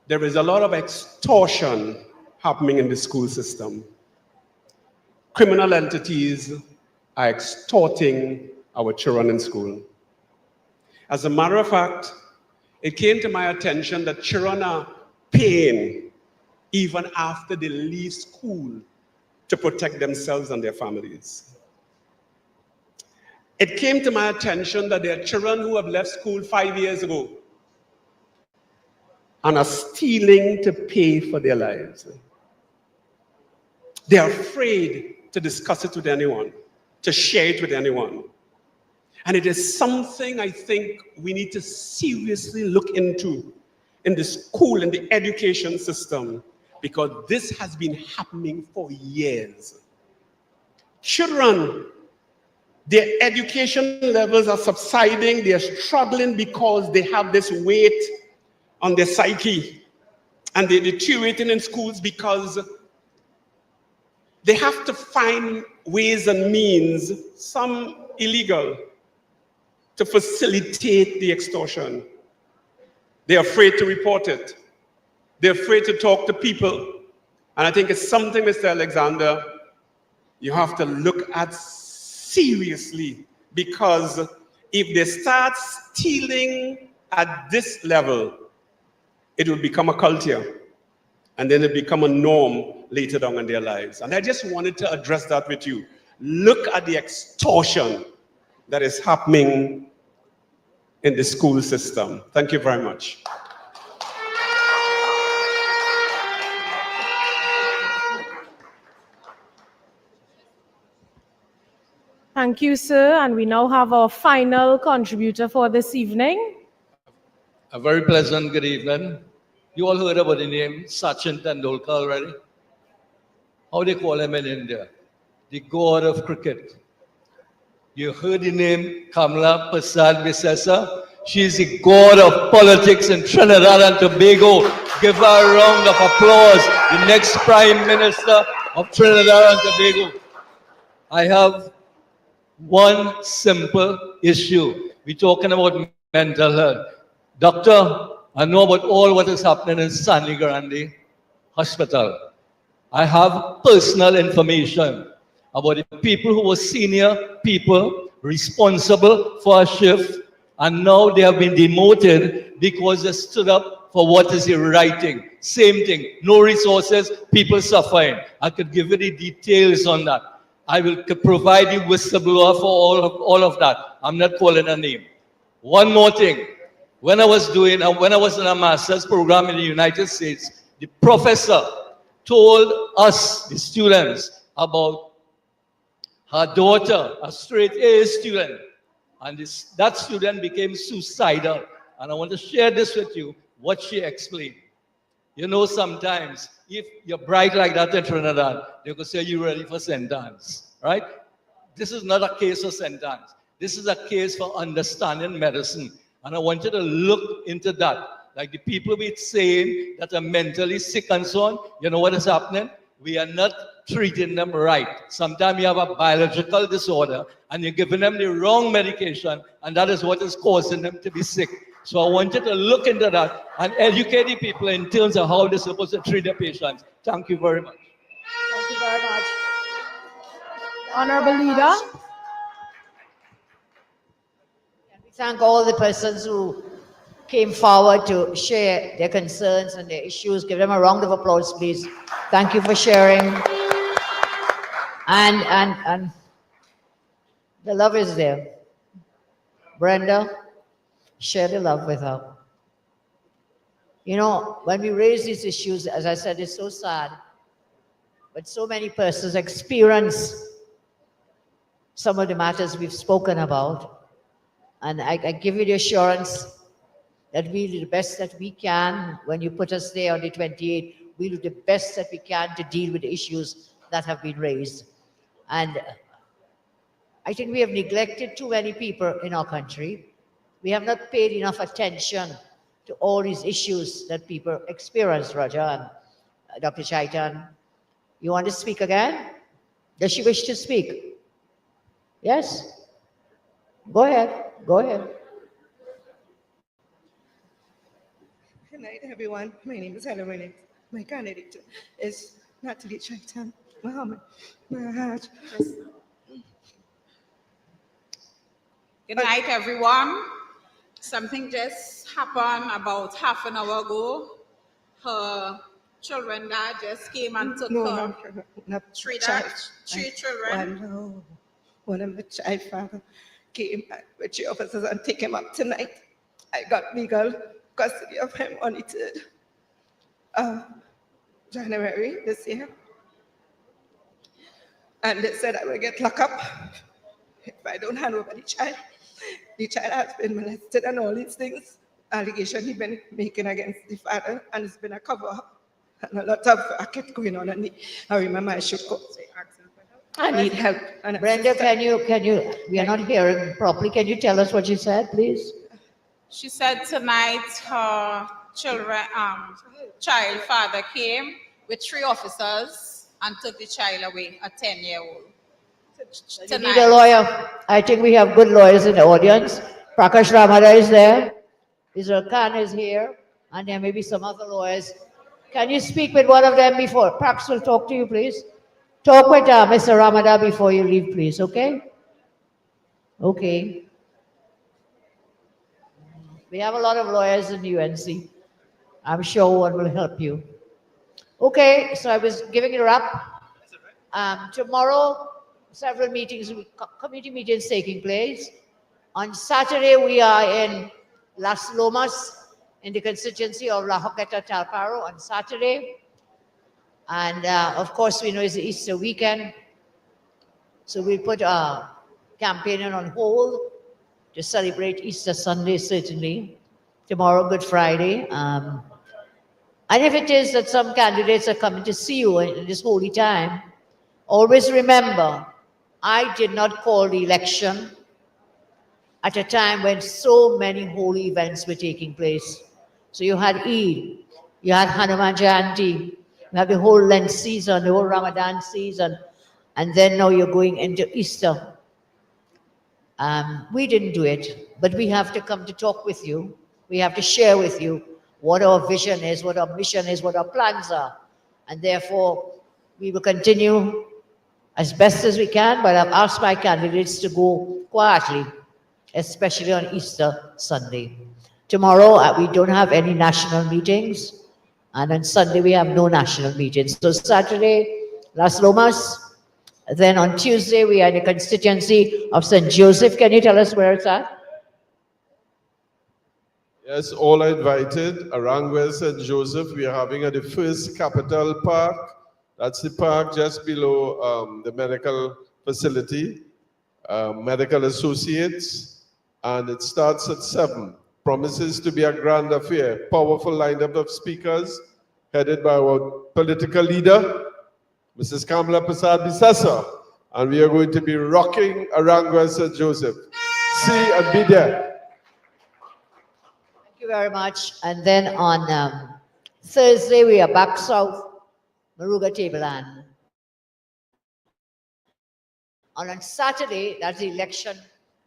E: there is a lot of extortion happening in the school system. Criminal entities are extorting our children in school. As a matter of fact, it came to my attention that children are paying even after they leave school to protect themselves and their families. It came to my attention that there are children who have left school 5 years ago and are stealing to pay for their lives. They are afraid to discuss it with anyone, to share it with anyone. And it is something I think we need to seriously look into in the school and the education system, because this has been happening for years. Children, their education levels are subsiding, they are struggling because they have this weight on their psyche, and they're deteriorating in schools because they have to find ways and means, some illegal, to facilitate the extortion. They're afraid to report it. They're afraid to talk to people. And I think it's something, Mr. Alexander, you have to look at seriously, because if they start stealing at this level, it will become a culture, and then it become a norm later on in their lives. And I just wanted to address that with you. Look at the extortion that is happening in the school system. Thank you very much.
J: Thank you, sir. And we now have our final contributor for this evening.
C: A very pleasant good evening. You all heard about the name Sachin Tendulkar already? How they call him in India? The god of cricket. You heard the name Kamala Prasad Visesa? She is the god of politics in Trinidad and Tobago. Give her a round of applause. The next Prime Minister of Trinidad and Tobago. I have one simple issue. We're talking about mental health. Doctor, I know about all what is happening in Sangli Grande Hospital. I have personal information about the people who were senior people responsible for a shift, and now they have been demoted because they stood up for what is the right thing. Same thing, no resources, people suffering. I could give you the details on that. I will provide you whistleblower for all of that. I'm not calling a name. One more thing. When I was in a master's program in the United States, the professor told us, the students, about her daughter, a straight A student, and that student became suicidal. And I want to share this with you, what she explained. You know, sometimes, if you're bright like that in Trinidad, they could say you're ready for sentence, right? This is not a case of sentence. This is a case for understanding medicine. And I want you to look into that. Like the people we're saying that are mentally sick and so on, you know what is happening? We are not treating them right. Sometimes you have a biological disorder and you're giving them the wrong medication, and that is what is causing them to be sick. So I want you to look into that and educate the people in terms of how they're supposed to treat their patients. Thank you very much.
J: Thank you very much. Honorable Leader.
U: We thank all the persons who came forward to share their concerns and their issues. Give them a round of applause, please. Thank you for sharing. And the love is there. Brenda, share the love with her. You know, when we raise these issues, as I said, it's so sad, but so many persons experience some of the matters we've spoken about. And I give you the assurance that we do the best that we can. When you put us there on the 28th, we do the best that we can to deal with the issues that have been raised. And I think we have neglected too many people in our country. We have not paid enough attention to all these issues that people experience, Roger and Dr. Chaitan. You want to speak again? Does she wish to speak? Yes? Go ahead. Go ahead.
F: Good night, everyone. My name is Helen Winnick. My candidate is Natalie Chaitan Muhammad.
W: Good night, everyone. Something just happened about half an hour ago. Her children that just came and took
F: No, not
W: three
F: child.
W: children.
F: No. One of the child father came back with 3 officers and take him up tonight. I got legal custody of him on the 3rd of January this year. And they said I will get locked up if I don't hand over the child. The child has been molested and all these things. Allegation he's been making against the father, and it's been a cover-up. And a lot of racket going on. And I remember I should go. I need help. And
U: Brenda, can you, we are not hearing properly. Can you tell us what you said, please?
W: She said tonight her child father came with 3 officers and took the child away, a 10-year-old.
U: You need a lawyer. I think we have good lawyers in the audience. Prakash Ramada is there. Israel Khan is here. And there may be some other lawyers. Can you speak with one of them before? Prax will talk to you, please. Talk with Mr. Ramada before you leave, please, okay? Okay. We have a lot of lawyers in the UNC. I'm sure one will help you. Okay, so I was giving it a wrap. Tomorrow, several meetings, committee meetings taking place. On Saturday, we are in Las Lomas in the constituency of La Joqueta Talparo on Saturday. And of course, we know it's the Easter weekend. So we put our campaigning on hold to celebrate Easter Sunday, certainly. Tomorrow, Good Friday. And if it is that some candidates are coming to see you in this holy time, always remember, I did not call the election at a time when so many holy events were taking place. So you had Eid, you had Hanuman Jayanti, you have the whole Lent season, the whole Ramadan season, and then now you're going into Easter. We didn't do it, but we have to come to talk with you. We have to share with you what our vision is, what our mission is, what our plans are. And therefore, we will continue as best as we can, but I've asked my candidates to go quietly, especially on Easter Sunday. Tomorrow, we don't have any national meetings, and on Sunday, we have no national meetings. So Saturday, Las Lomas, then on Tuesday, we are in the constituency of St. Joseph. Can you tell us where it's at?
K: Yes, all are invited. Around St. Joseph, we are having at the First Capital Park. That's the park just below the medical facility, Medical Associates, and it starts at 7. Promises to be a grand affair. Powerful lineup of speakers, headed by our political leader, Mrs. Kamala Prasad Bisasa, and we are going to be rocking around St. Joseph. See and be there.
U: Thank you very much. And then on Thursday, we are back south, Maruga Tableland. And on Saturday, that's the election,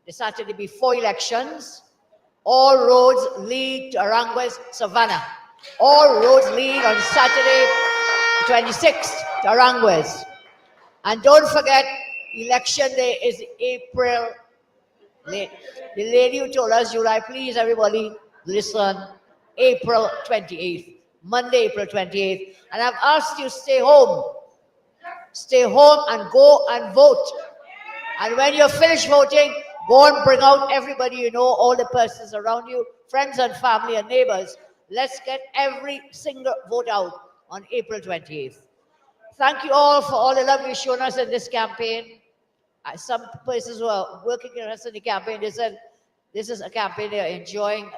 U: the Saturday before elections, all roads lead to Aranguez Savannah. All roads lead on Saturday, 26th, to Aranguez. And don't forget, election day is April. The lady who told us, July, please everybody listen, April 28th, Monday, April 28th. And I've asked you stay home. Stay home and go and vote. And when you're finished voting, go and bring out everybody you know, all the persons around you, friends and family and neighbors. Let's get every single vote out on April 28th. Thank you all for all the love you've shown us in this campaign. Some persons who are working with us in the campaign, they said this is a campaign they're enjoying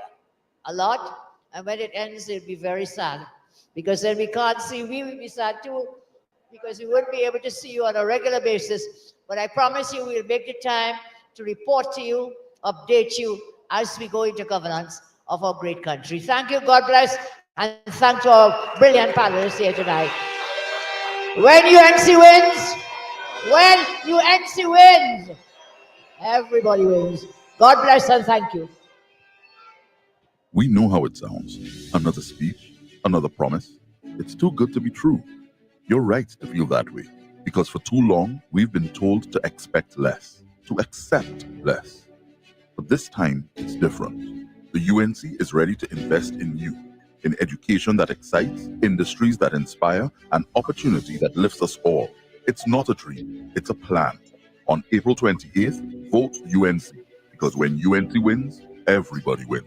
U: a lot. And when it ends, they'll be very sad. Because then we can't see, we will be sad too, because we wouldn't be able to see you on a regular basis. But I promise you, we'll make the time to report to you, update you as we go into governance of our great country. Thank you, God bless, and thank to our brilliant panelists here tonight. When UNC wins, everybody wins. God bless and thank you.
G: We know how it sounds. Another speech, another promise. It's too good to be true. You're right to feel that way, because for too long, we've been told to expect less, to accept less. But this time, it's different. The UNC is ready to invest in you, in education that excites, industries that inspire, and opportunity that lifts us all. It's not a dream, it's a plan. On April 28th, vote UNC, because when UNC wins, everybody wins.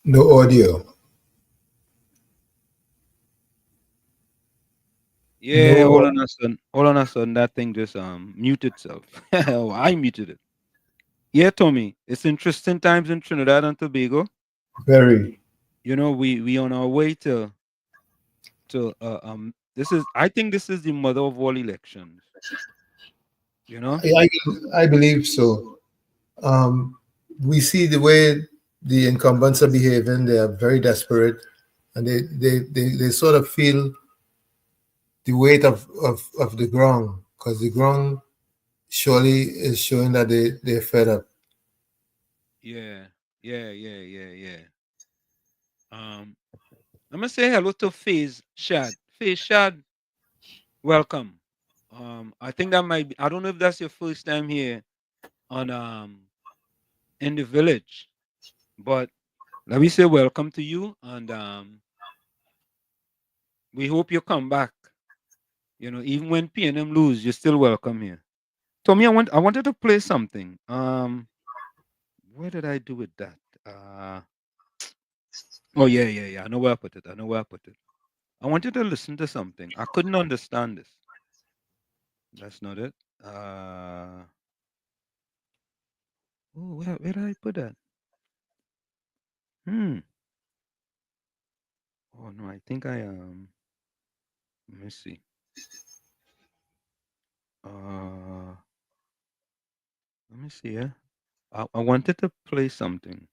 H: No audio.
I: Yeah,
H: No.
I: all on a sudden, that thing just muted itself. Oh, I muted it. Yeah, Tommy, it's interesting times in Trinidad and Tobago.
H: Very.
I: You know, we on our way to this is, I think this is the mother of all elections. You know?
H: I believe so. We see the way the incumbents are behaving. They are very desperate, and they sort of feel the weight of the ground, because the ground surely is showing that they're fed up.
I: Yeah. I'm gonna say hello to Faze Shad. Faze Shad, welcome. I think that might be, I don't know if that's your first time here on in the village, but let me say welcome to you, and we hope you come back. You know, even when PNM lose, you're still welcome here. Tommy, I wanted to play something. Where did I do with that? Oh yeah. I know where I put it. I wanted to listen to something. I couldn't understand this. That's not it. Oh, where did I put that? Oh no, I think I let me see. Let me see. Yeah, I wanted to play something.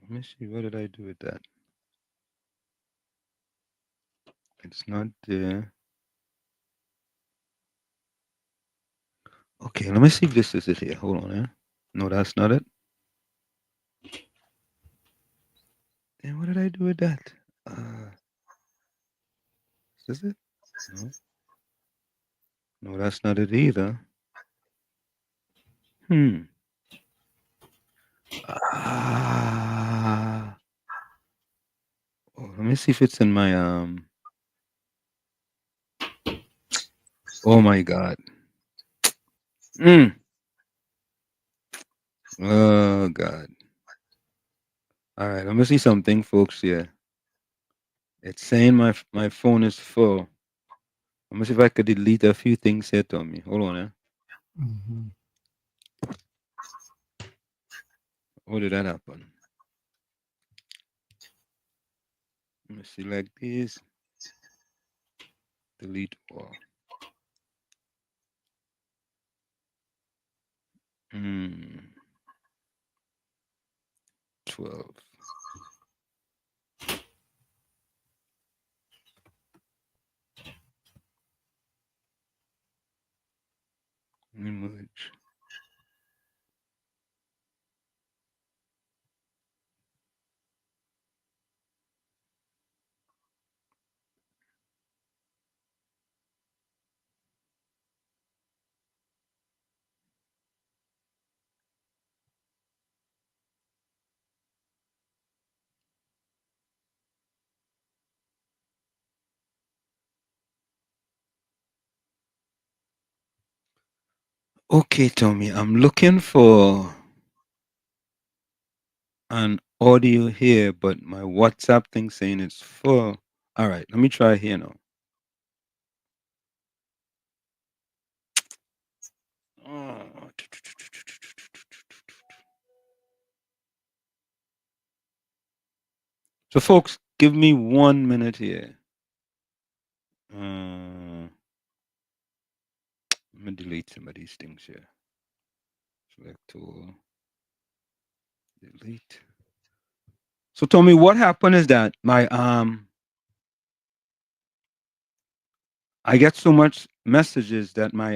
I: Let me see. What did I do with that? It's not there. Okay, let me see if this is it here. Hold on, yeah. No, that's not it. Then what did I do with that? Is this it? No. No, that's not it either. Oh, let me see if it's in my oh my God. Oh God. All right, let me see something, folks. Here, it's saying my phone is full. Let me see if I could delete a few things here, Tommy. Hold on, eh? How did that happen? Let me select these. Delete all. 12. Image. Okay, Tommy, I'm looking for an audio here, but my WhatsApp thing saying it's full. All right, let me try here now. So, folks, give me 1 minute here. I'm gonna delete some of these things here. Select tool, delete. So tell me what happened is that my I get so much messages that my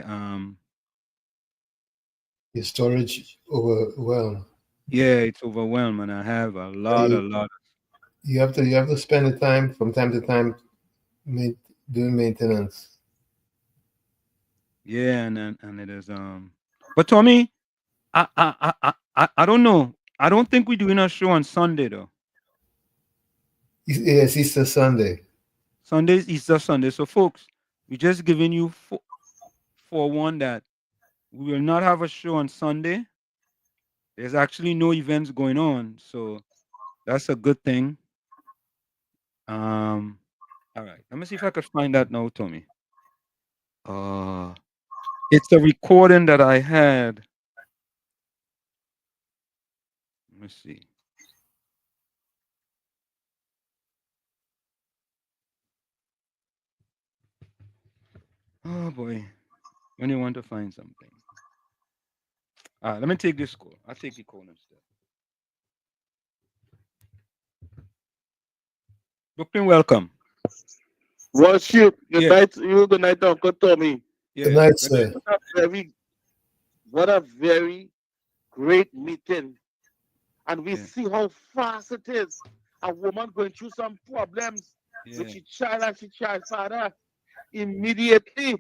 H: Your storage overwhelmed.
I: yeah, it's overwhelming. I have a lot.
H: You have to spend the time from time to time doing maintenance.
I: Yeah, and it is but Tommy, I don't know. I don't think we're doing a show on Sunday though.
H: Yes, Easter Sunday.
I: Sunday is Easter Sunday. So folks, we're just giving you for one that we will not have a show on Sunday. There's actually no events going on, so that's a good thing. All right. Let me see if I could find that now, Tommy. It's a recording that I had. Let me see. Oh boy. When you want to find something. All right, let me take this call. I'll take the call instead. Brooklyn, welcome.
O: Worship. Good
I: Yeah.
O: night to you. Good night, Uncle Tommy.
I: Yeah.
H: Good night, sir.
O: What a very great meeting. And we see how fast it is. A woman going through some problems with her child and her child father. Immediately,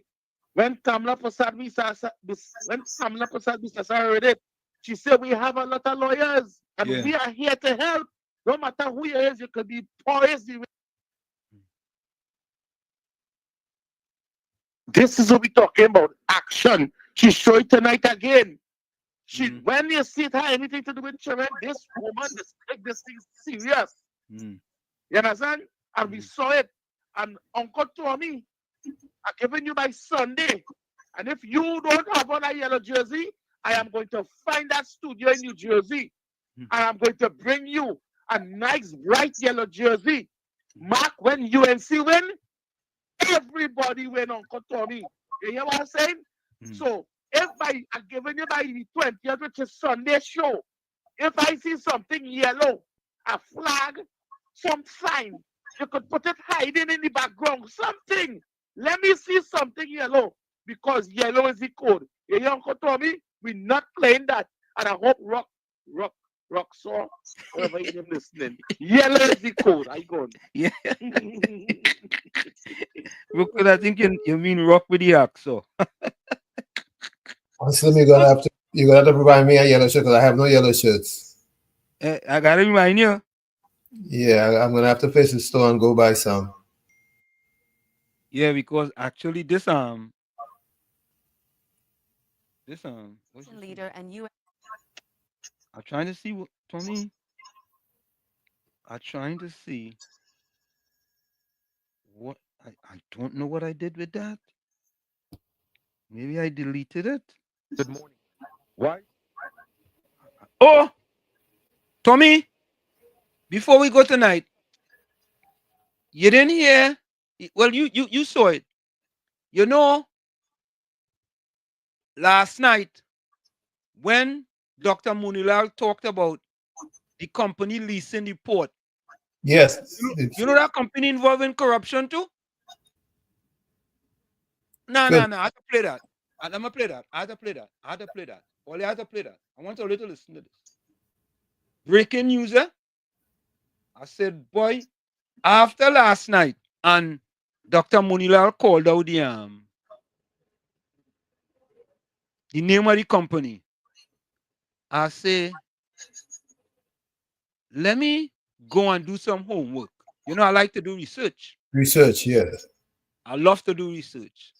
O: when Kamala Prasad Bisasa heard it, she said, we have a lot of lawyers and we are here to help. No matter who you is, you could be poised. This is what we're talking about. Action. She showed it tonight again. When you see it had anything to do with children, this woman just take this thing serious. You understand? And we saw it. And Uncle Tommy, I'm giving you my Sunday. And if you don't have on a yellow jersey, I am going to find that studio in New Jersey. And I'm going to bring you a nice bright yellow jersey. Mark, when UNC win, everybody win, Uncle Tommy. You hear what I'm saying? So if I'm giving you my 20th, which is Sunday show, if I see something yellow, a flag, some sign, you could put it hiding in the background, something. Let me see something yellow, because yellow is the code. You hear, Uncle Tommy? We're not playing that. And I hope Rock saw whoever is listening. Yellow is the code. I go.
I: Yeah. Brooklyn, I think you mean rock with the axe, so.
H: Slim, you're gonna have to provide me a yellow shirt because I have no yellow shirts.
I: I gotta remind you.
H: Yeah, I'm gonna have to face the store and go buy some.
I: Yeah, because actually this
P: leader and you.
I: I'm trying to see what Tommy. I'm trying to see what I don't know what I did with that. Maybe I deleted it.
O: Good morning. Why?
I: Oh, Tommy, before we go tonight, you didn't hear. Well, you saw it. You know, last night when Dr. Munilal talked about the company leasing the port.
H: Yes.
I: You know that company involved in corruption too? No. I have to play that. I'm gonna play that. I have to play that. Only I have to play that. I want you to listen to this. Breaking news, eh? I said, boy, after last night, and Dr. Munilal called out the name of the company. I say, let me go and do some homework. You know, I like to do research.
H: Research, yes.
I: I love to do research.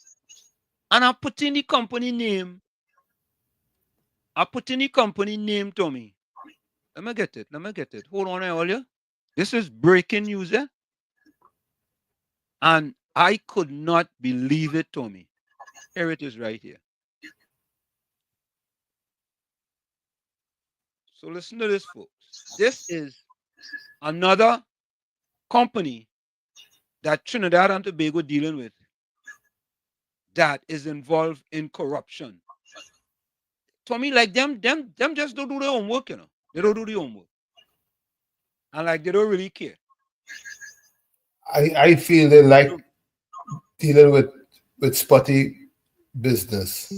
I: And I put in the company name. Tommy. Let me get it. Hold on, earlier. This is breaking news, eh? And I could not believe it, Tommy. Here it is right here. So listen to this, folks. This is another company that Trinidad and Tobago dealing with. that is involved in corruption. To me, like them just don't do their homework, you know. They don't do the homework. And like they don't really care.
H: I feel they like dealing with spotty business.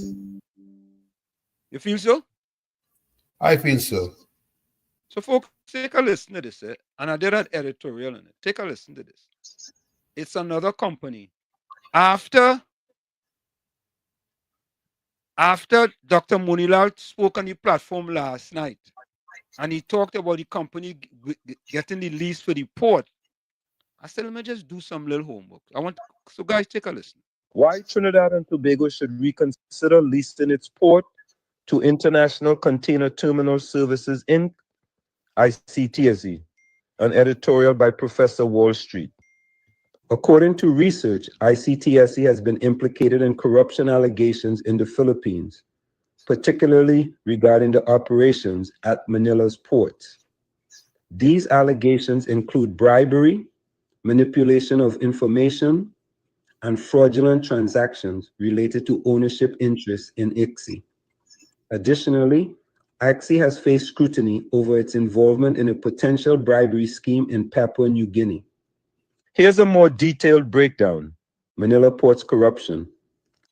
I: You feel so?
H: I feel so.
I: So folks, take a listen to this, and I did an editorial on it. Take a listen to this. It's another company. After Dr. Munilal spoke on the platform last night, and he talked about the company getting the lease for the port, I said, let me just do some little homework. So guys, take a listen.
P: Why Trinidad and Tobago should reconsider leasing its port to International Container Terminal Services Inc., ICTSE, an editorial by Professor Wall Street. According to research, ICTSE has been implicated in corruption allegations in the Philippines, particularly regarding the operations at Manila's ports. These allegations include bribery, manipulation of information, and fraudulent transactions related to ownership interests in ICSE. Additionally, ICSE has faced scrutiny over its involvement in a potential bribery scheme in Papua New Guinea. Here's a more detailed breakdown. Manila Port's corruption.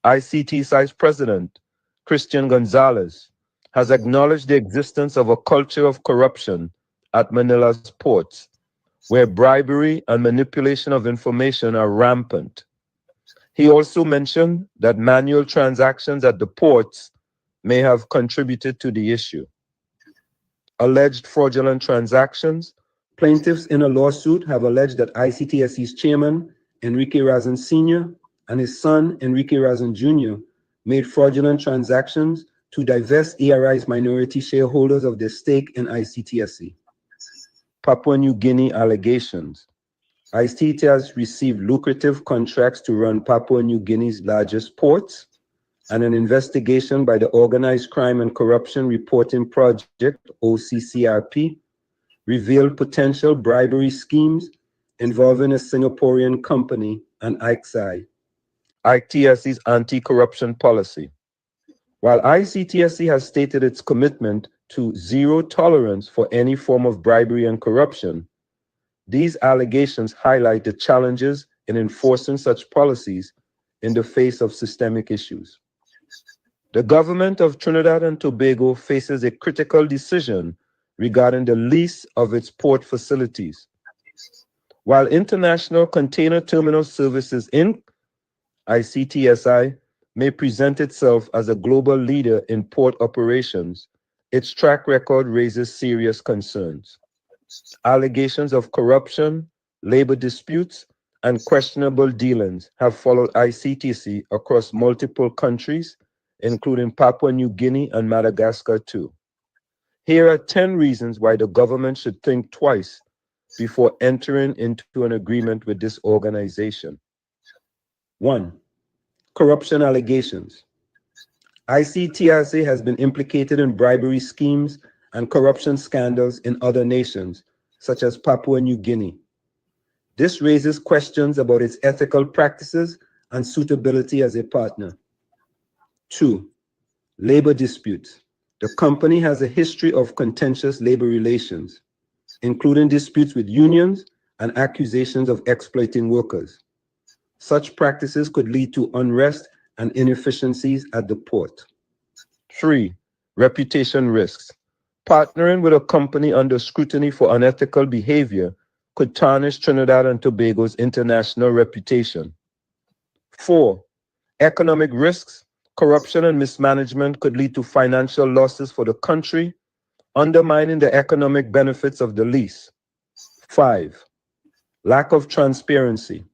P: ICTSE's president, Christian Gonzalez, has acknowledged the existence of a culture of corruption at Manila's ports, where bribery and manipulation of information are rampant. He also mentioned that manual transactions at the ports may have contributed to the issue.
H: Alleged fraudulent transactions. Plaintiffs in a lawsuit have alleged that ICTSE's chairman, Enrique Razin Sr., and his son, Enrique Razin Jr., made fraudulent transactions to divest ERI's minority shareholders of their stake in ICTSE.
P: Papua New Guinea allegations.
H: ICT has received lucrative contracts to run Papua New Guinea's largest ports, and an investigation by the Organized Crime and Corruption Reporting Project, OCCRP, revealed potential bribery schemes involving a Singaporean company and ICSI.
P: ICTSE's anti-corruption policy.
H: While ICTSE has stated its commitment to zero tolerance for any form of bribery and corruption, these allegations highlight the challenges in enforcing such policies in the face of systemic issues.
P: The government of Trinidad and Tobago faces a critical decision regarding the lease of its port facilities. While International Container Terminal Services Inc., ICTSI, may present itself as a global leader in port operations, its track record raises serious concerns. Allegations of corruption, labor disputes, and questionable dealings have followed ICTC across multiple countries, including Papua New Guinea and Madagascar too. Here are 10 reasons why the government should think twice before entering into an agreement with this organization.
H: 1. Corruption allegations. ICTSA has been implicated in bribery schemes and corruption scandals in other nations, such as Papua New Guinea. This raises questions about its ethical practices and suitability as a partner. 2. Labor disputes. The company has a history of contentious labor relations, including disputes with unions and accusations of exploiting workers. Such practices could lead to unrest and inefficiencies at the port.
P: 3. Reputation risks. Partnering with a company under scrutiny for unethical behavior could tarnish Trinidad and Tobago's international reputation. 4. Economic risks. Corruption and mismanagement could lead to financial losses for the country, undermining the economic benefits of the lease. 5. Lack of transparency.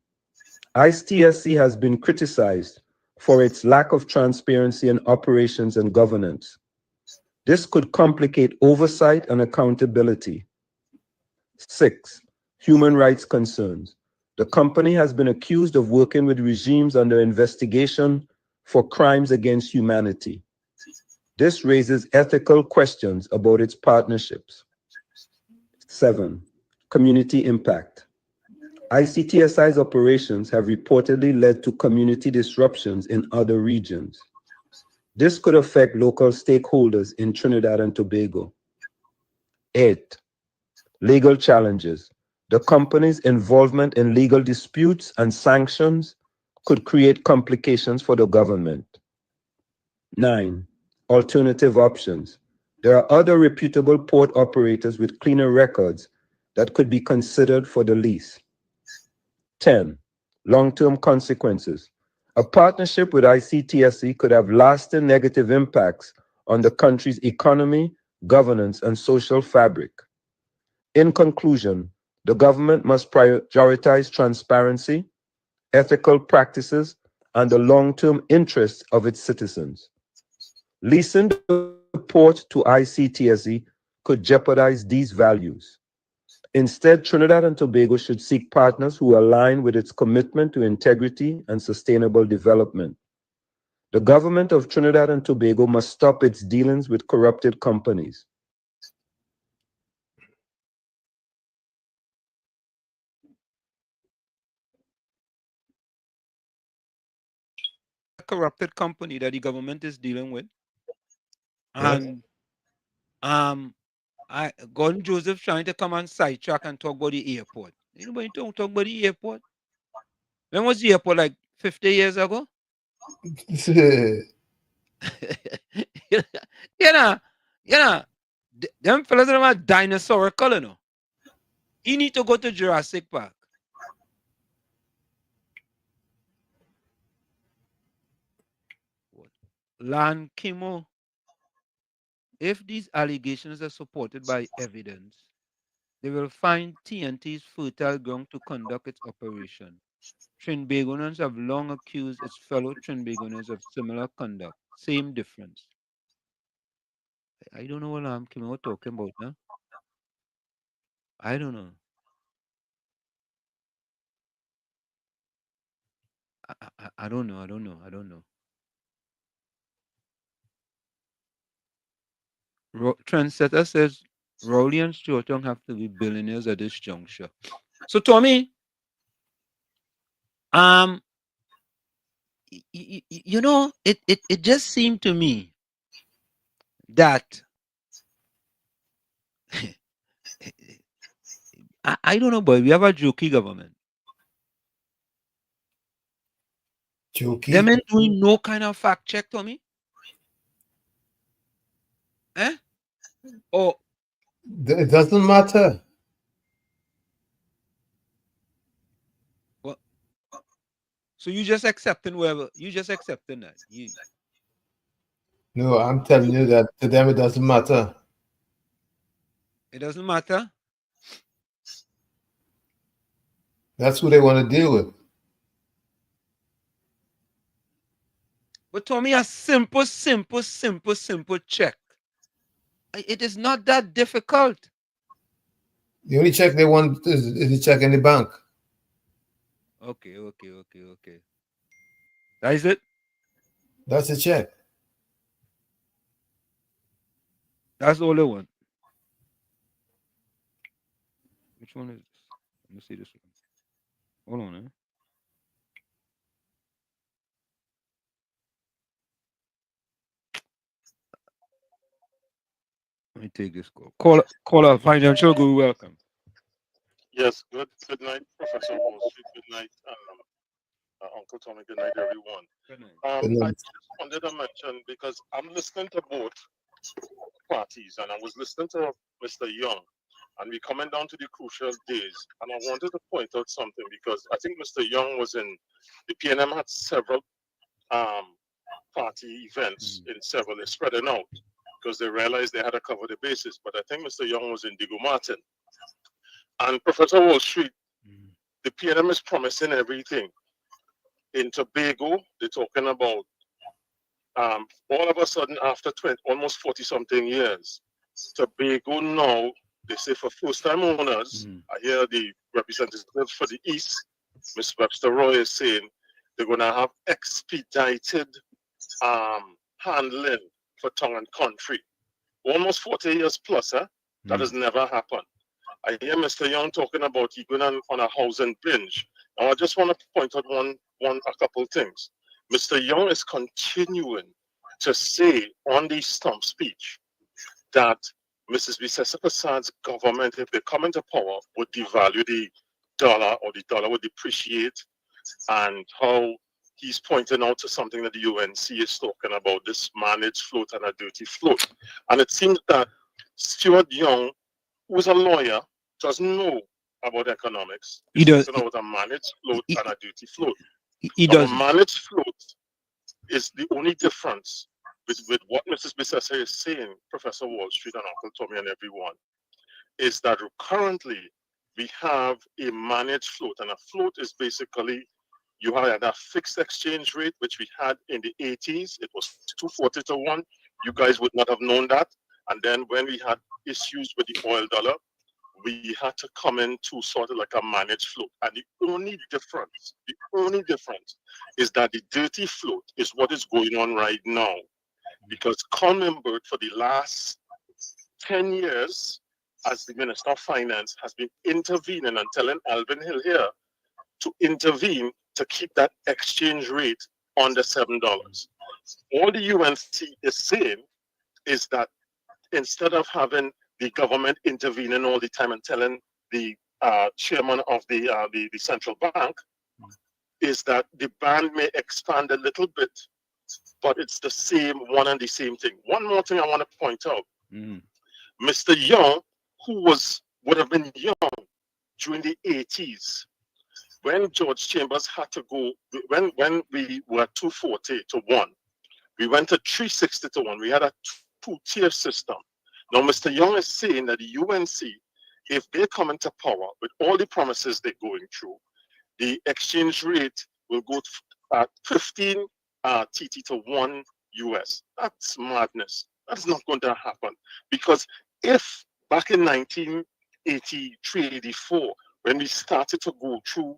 P: ICTSC has been criticized for its lack of transparency in operations and governance. This could complicate oversight and accountability. 6. Human rights concerns. The company has been accused of working with regimes under investigation for crimes against humanity. This raises ethical questions about its partnerships. 7. Community impact. ICTSI's operations have reportedly led to community disruptions in other regions. This could affect local stakeholders in Trinidad and Tobago. 8. Legal challenges. The company's involvement in legal disputes and sanctions could create complications for the government. 9. Alternative options. There are other reputable port operators with cleaner records that could be considered for the lease. 10. Long-term consequences. A partnership with ICTSE could have lasting negative impacts on the country's economy, governance, and social fabric. In conclusion, the government must prioritize transparency, ethical practices, and the long-term interests of its citizens. Leasing the port to ICTSE could jeopardize these values. Instead, Trinidad and Tobago should seek partners who align with its commitment to integrity and sustainable development. The government of Trinidad and Tobago must stop its dealings with corrupted companies.
I: A corrupted company that the government is dealing with.
P: Yes.
I: And Gordon Joseph trying to come on sidetrack and talk about the airport. Anybody talk about the airport? When was the airport, like 50 years ago? Them fellas are dinosaurical, you know. You need to go to Jurassic Park. Lan Kimo, if these allegations are supported by evidence, they will find TNT's fertile ground to conduct its operation. Trinbagonians have long accused its fellow Trinbagonians of similar conduct. Same difference. I don't know what Lan Kimo talking about now. I don't know. I don't know. I don't know. Trendsetter says Rowley and Shortong have to be billionaires at this juncture. So Tommy, you know, it just seemed to me that I don't know, but we have a jokey government.
H: Jokey?
I: Them ain't doing no kind of fact check, Tommy. Eh? Oh,
H: It doesn't matter.
I: what? So you just accepting whoever you just accepting that.
H: No, I'm telling you that to them it doesn't matter.
I: It doesn't matter.
H: That's who they want to deal with.
I: But Tommy, a simple check. It is not that difficult.
H: The only check they want is the check in the bank.
I: Okay. That is it?
H: That's the check.
I: That's all they want. Which one is this? Let me see this one. Hold on, Let me take this call. Caller, financial guru, welcome.
O: Yes, good night, Professor Wall Street. Good night, Uncle Tommy. Good night, everyone.
I: Good night.
O: I just wanted to mention, because I'm listening to both parties, and I was listening to Mr. Young, and we're coming down to the crucial days. And I wanted to point out something, because I think Mr. Young was in the PNM had several party events in several. They're spreading out because they realized they had to cover the bases. But I think Mr. Young was in Digo Martin. And Professor Wall Street, the PNM is promising everything. In Tobago, they're talking about all of a sudden after almost 40-something years, Tobago now, they say for first-time owners, I hear the representatives for the East, Ms. Webster Roy is saying they're going to have expedited handling for tongue and country. Almost 40 years plus, that has never happened. I hear Mr. Young talking about he going on a housing binge. Now, I just want to point out a couple things. Mr. Young is continuing to say on the stump speech that Mrs. Bisesa Prasad's government, if they come into power, would devalue the dollar, or the dollar would depreciate, and how he's pointing out to something that the UNC is talking about, this managed float and a dirty float. And it seems that Stuart Young, who is a lawyer, doesn't know about economics.
I: He does.
O: Talking about a managed float and a dirty float.
I: He
O: Now,
I: does.
O: a managed float is the only difference with what Mrs. Bisesa is saying, Professor Wall Street and Uncle Tommy and everyone, is that currently we have a managed float, and a float is basically you had a fixed exchange rate, which we had in the 80s. It was 240 to 1. You guys would not have known that. And then when we had issues with the oil dollar, we had to come into sort of like a managed float. And the only difference is that the dirty float is what is going on right now. Because Conmenberg, for the last 10 years, as the Minister of Finance, has been intervening and telling Alvin Hill here to intervene to keep that exchange rate under $7. All the UNC is saying is that instead of having the government intervening all the time and telling the chairman of the central bank, is that the band may expand a little bit, but it's the same one and the same thing. One more thing I want to point out. Mr. Young, who would have been young during the 80s, when George Chambers had to go, when we were 240 to 1, we went to 360 to 1. We had a two-tier system. Now, Mr. Young is saying that the UNC, if they come into power with all the promises they're going through, the exchange rate will go at 15 TT to 1 US. That's madness. That's not going to happen. Because if back in 1983, 84, when we started to go through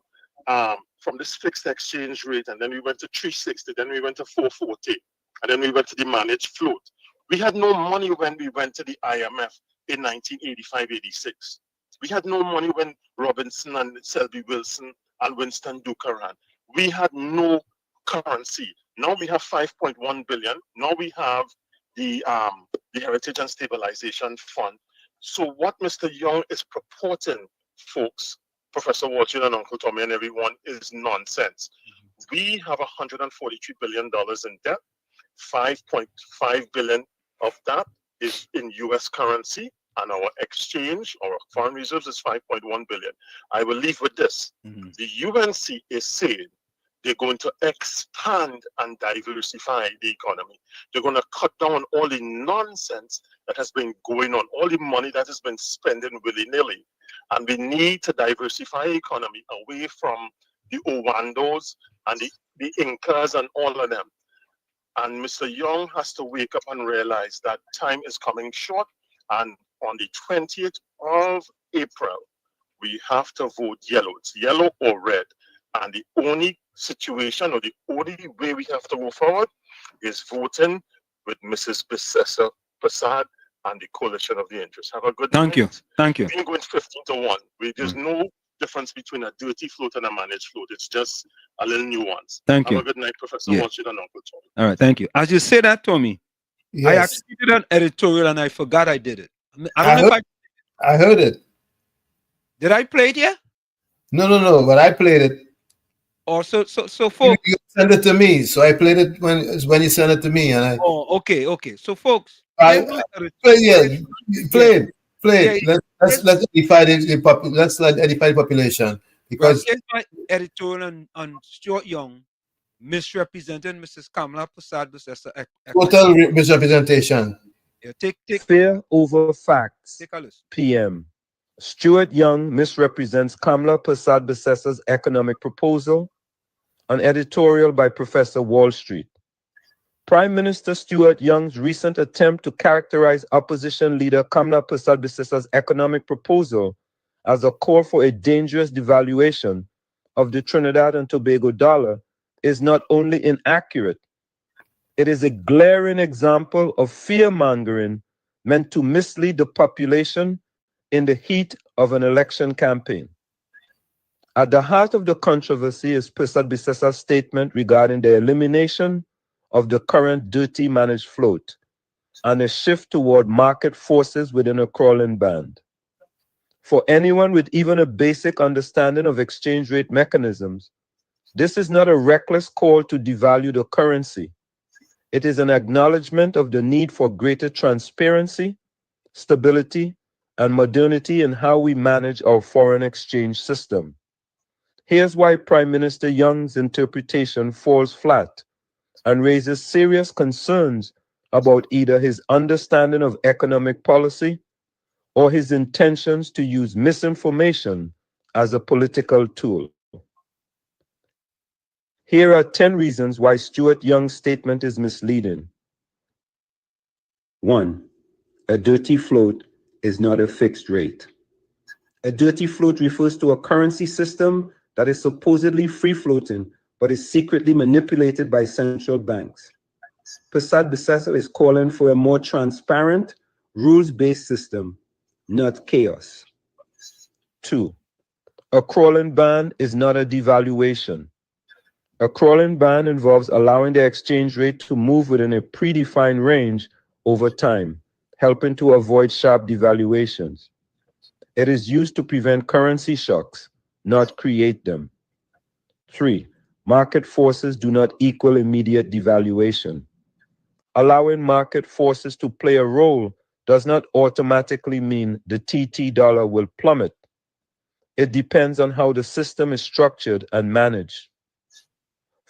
O: from this fixed exchange rate, and then we went to 360, then we went to 440, and then we went to the managed float. We had no money when we went to the IMF in 1985, 86. We had no money when Robinson and Selby Wilson and Winston Duke ran. We had no currency. Now we have 5.1 billion. Now we have the Heritage and Stabilization Fund. So what Mr. Young is purporting, folks, Professor Watson and Uncle Tommy and everyone, is nonsense. We have $143 billion in debt. 5.5 billion of that is in US currency, and our exchange, our foreign reserves is 5.1 billion. I will leave with this. The UNC is saying they're going to expand and diversify the economy. They're going to cut down all the nonsense that has been going on, all the money that has been spending willy-nilly. And we need to diversify the economy away from the Owandos and the Incas and all of them. And Mr. Young has to wake up and realize that time is coming short. And on the 20th of April, we have to vote yellow. It's yellow or red. And the only situation, or the only way we have to move forward, is voting with Mrs. Bisesa Prasad and the coalition of the interest. Have a good night.
I: Thank you. Thank you.
O: We ain't going 15 to 1. There's no difference between a dirty float and a managed float. It's just a little nuance.
I: Thank you.
O: Have a good night, Professor
I: Yeah.
O: Walsh and Uncle Tommy.
I: All right, thank you. As you say that, Tommy, I
H: Yes.
I: actually did an editorial and I forgot I did it. I don't know if
H: I heard it.
I: Did I play it yet?
H: No, but I played it.
I: Or so folks.
H: You sent it to me, so I played it when you sent it to me, and I.
I: Oh, okay. So folks,
H: Play it. Let's edify let's edify the population, because
I: here's my editorial on Stuart Young misrepresenting Mrs. Kamala Prasad Bisesa.
H: total misrepresentation.
I: Yeah, take
P: Fear over facts.
I: Take a listen.
P: PM. Stuart Young misrepresents Kamala Prasad Bisesa's economic proposal. An editorial by Professor Wall Street. Prime Minister Stuart Young's recent attempt to characterize opposition leader Kamala Prasad Bisesa's economic proposal as a call for a dangerous devaluation of the Trinidad and Tobago dollar is not only inaccurate, it is a glaring example of fear-mongering meant to mislead the population in the heat of an election campaign. At the heart of the controversy is Prasad Bisesa's statement regarding the elimination of the current dirty managed float and a shift toward market forces within a crawling band. For anyone with even a basic understanding of exchange rate mechanisms, this is not a reckless call to devalue the currency. It is an acknowledgement of the need for greater transparency, stability, and modernity in how we manage our foreign exchange system. Here's why Prime Minister Young's interpretation falls flat and raises serious concerns about either his understanding of economic policy or his intentions to use misinformation as a political tool. Here are 10 reasons why Stuart Young's statement is misleading. 1. A dirty float is not a fixed rate. A dirty float refers to a currency system that is supposedly free-floating but is secretly manipulated by central banks. Prasad Bisesa is calling for a more transparent, rules-based system, not chaos. 2. A crawling band is not a devaluation. A crawling band involves allowing the exchange rate to move within a predefined range over time, helping to avoid sharp devaluations. It is used to prevent currency shocks, not create them. 3. Market forces do not equal immediate devaluation. Allowing market forces to play a role does not automatically mean the TT dollar will plummet. It depends on how the system is structured and managed.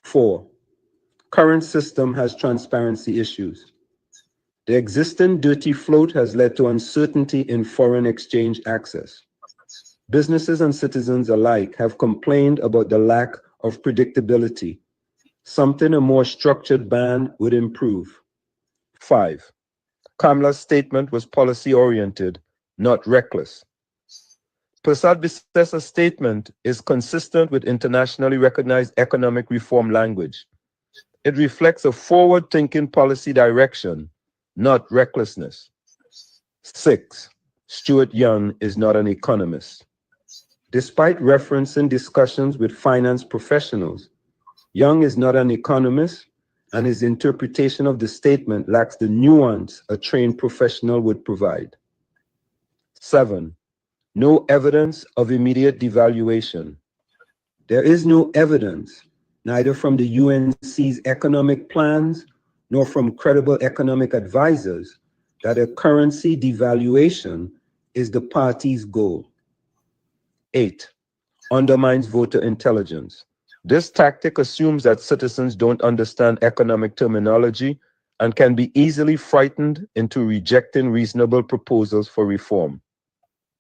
P: 4. Current system has transparency issues. The existing dirty float has led to uncertainty in foreign exchange access. Businesses and citizens alike have complained about the lack of predictability, something a more structured band would improve. 5. Kamla's statement was policy-oriented, not reckless. Prasad Bisesa's statement is consistent with internationally recognized economic reform language. It reflects a forward-thinking policy direction, not recklessness. 6. Stuart Young is not an economist. Despite referencing discussions with finance professionals, Young is not an economist, and his interpretation of the statement lacks the nuance a trained professional would provide. 7. No evidence of immediate devaluation. There is no evidence, neither from the UNC's economic plans nor from credible economic advisors, that a currency devaluation is the party's goal. 8. Undermines voter intelligence. This tactic assumes that citizens don't understand economic terminology and can be easily frightened into rejecting reasonable proposals for reform.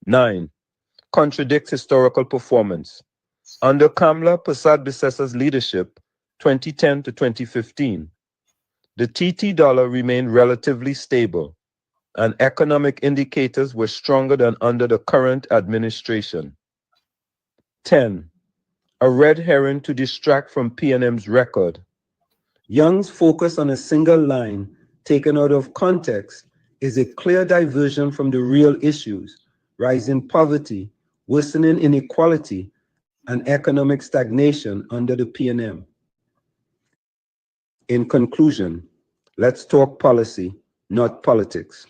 P: 9. Contradicts historical performance. Under Kamla Prasad Bisesa's leadership, 2010 to 2015, the TT dollar remained relatively stable, and economic indicators were stronger than under the current administration. 10. A red herring to distract from PNM's record. Young's focus on a single line taken out of context is a clear diversion from the real issues: rising poverty, worsening inequality, and economic stagnation under the PNM. In conclusion, let's talk policy, not politics.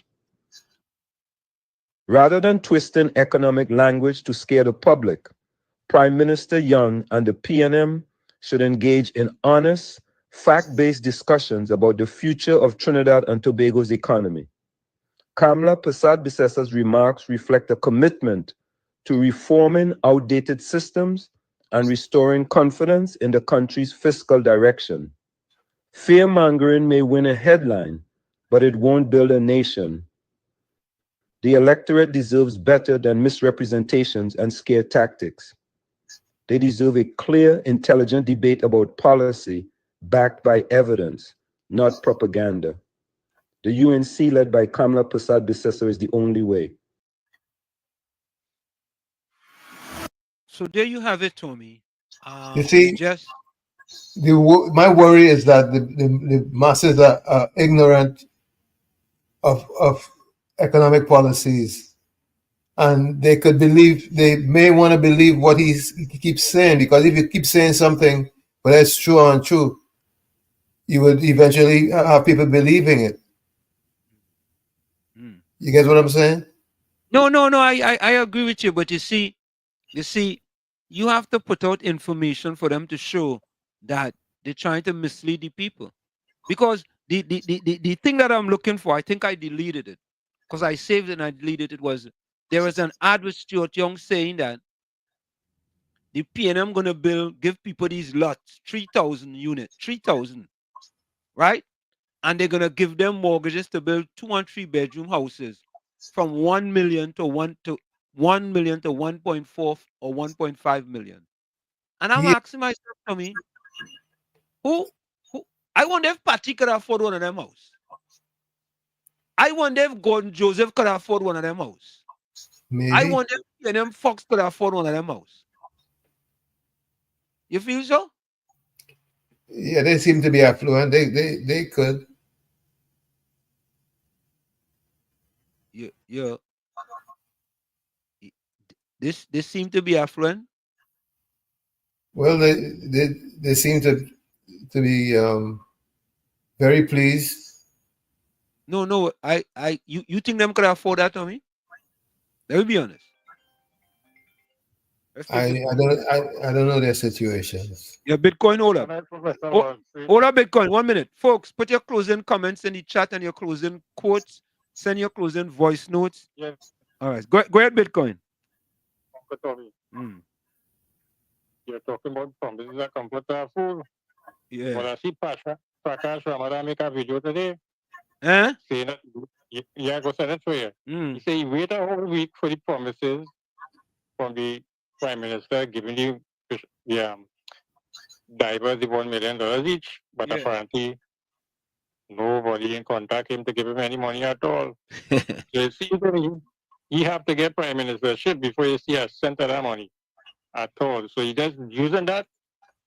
P: Rather than twisting economic language to scare the public, Prime Minister Young and the PNM should engage in honest, fact-based discussions about the future of Trinidad and Tobago's economy. Kamla Prasad Bisesa's remarks reflect a commitment to reforming outdated systems and restoring confidence in the country's fiscal direction. Fear-mongering may win a headline, but it won't build a nation. The electorate deserves better than misrepresentations and scare tactics. They deserve a clear, intelligent debate about policy backed by evidence, not propaganda. The UNC led by Kamla Prasad Bisesa is the only way.
I: So there you have it, Tommy.
H: You see,
I: Just
H: my worry is that the masses are ignorant of economic policies and they could believe, they may want to believe what he keeps saying, because if you keep saying something, whether it's true or untrue, you would eventually have people believing it. You get what I'm saying?
I: No, I agree with you, but you see, you have to put out information for them to show that they're trying to mislead the people. Because the thing that I'm looking for, I think I deleted it. Because I saved it and I deleted it, was there was an ad with Stuart Young saying that the PNM gonna give people these lots, 3,000 units, 3,000, right? And they're gonna give them mortgages to build 2 and 3 bedroom houses from 1 million to 1 million to 1.4 or 1.5 million. And I'm asking myself, Tommy, who I wonder if Patty could afford one of them house. I wonder if Gordon Joseph could afford one of them house.
H: Maybe.
I: I wonder if PNM Fox could afford one of them house. You feel so?
H: Yeah, they seem to be affluent. They could.
I: Yeah. This seem to be affluent.
H: Well, they seem to be very pleased.
I: No. You think them could afford that, Tommy? Let me be honest.
H: I don't know their situations.
I: Yeah, Bitcoin, hold up. Hold up, Bitcoin. 1 minute. Folks, put your closing comments in the chat and your closing quotes. Send your closing voice notes.
Q: Yes.
I: All right. Go ahead, Bitcoin.
Q: You're talking about promises that come to a fool.
I: Yeah.
Q: Well, I see Prakash Ramadan make a video today. Saying that, yeah, go send it to you. He said he waited a whole week for the promises from the Prime Minister giving the divers the $1 million each, but apparently nobody in contact him to give him any money at all. So it seems to me he have to get Prime Ministership before you see a cent of that money at all. So he just using that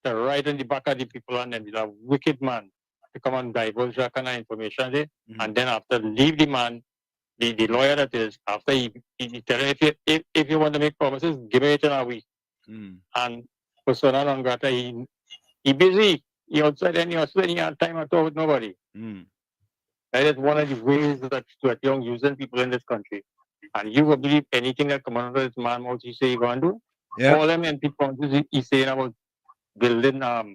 Q: to write in the back of the people, and then he's a wicked man to come and divulge that kind of information there. And then after leave the man, the lawyer that is, after he tell him, if you want to make promises, give it in a week. And persona non grata, he busy. He outside and he outside, he had time at all with nobody. That is one of the ways that Stuart Young using people in this country. And you will believe anything that comes out of this man mouth he say he going to do?
I: Yeah.
Q: All them MP promises he's saying about building houses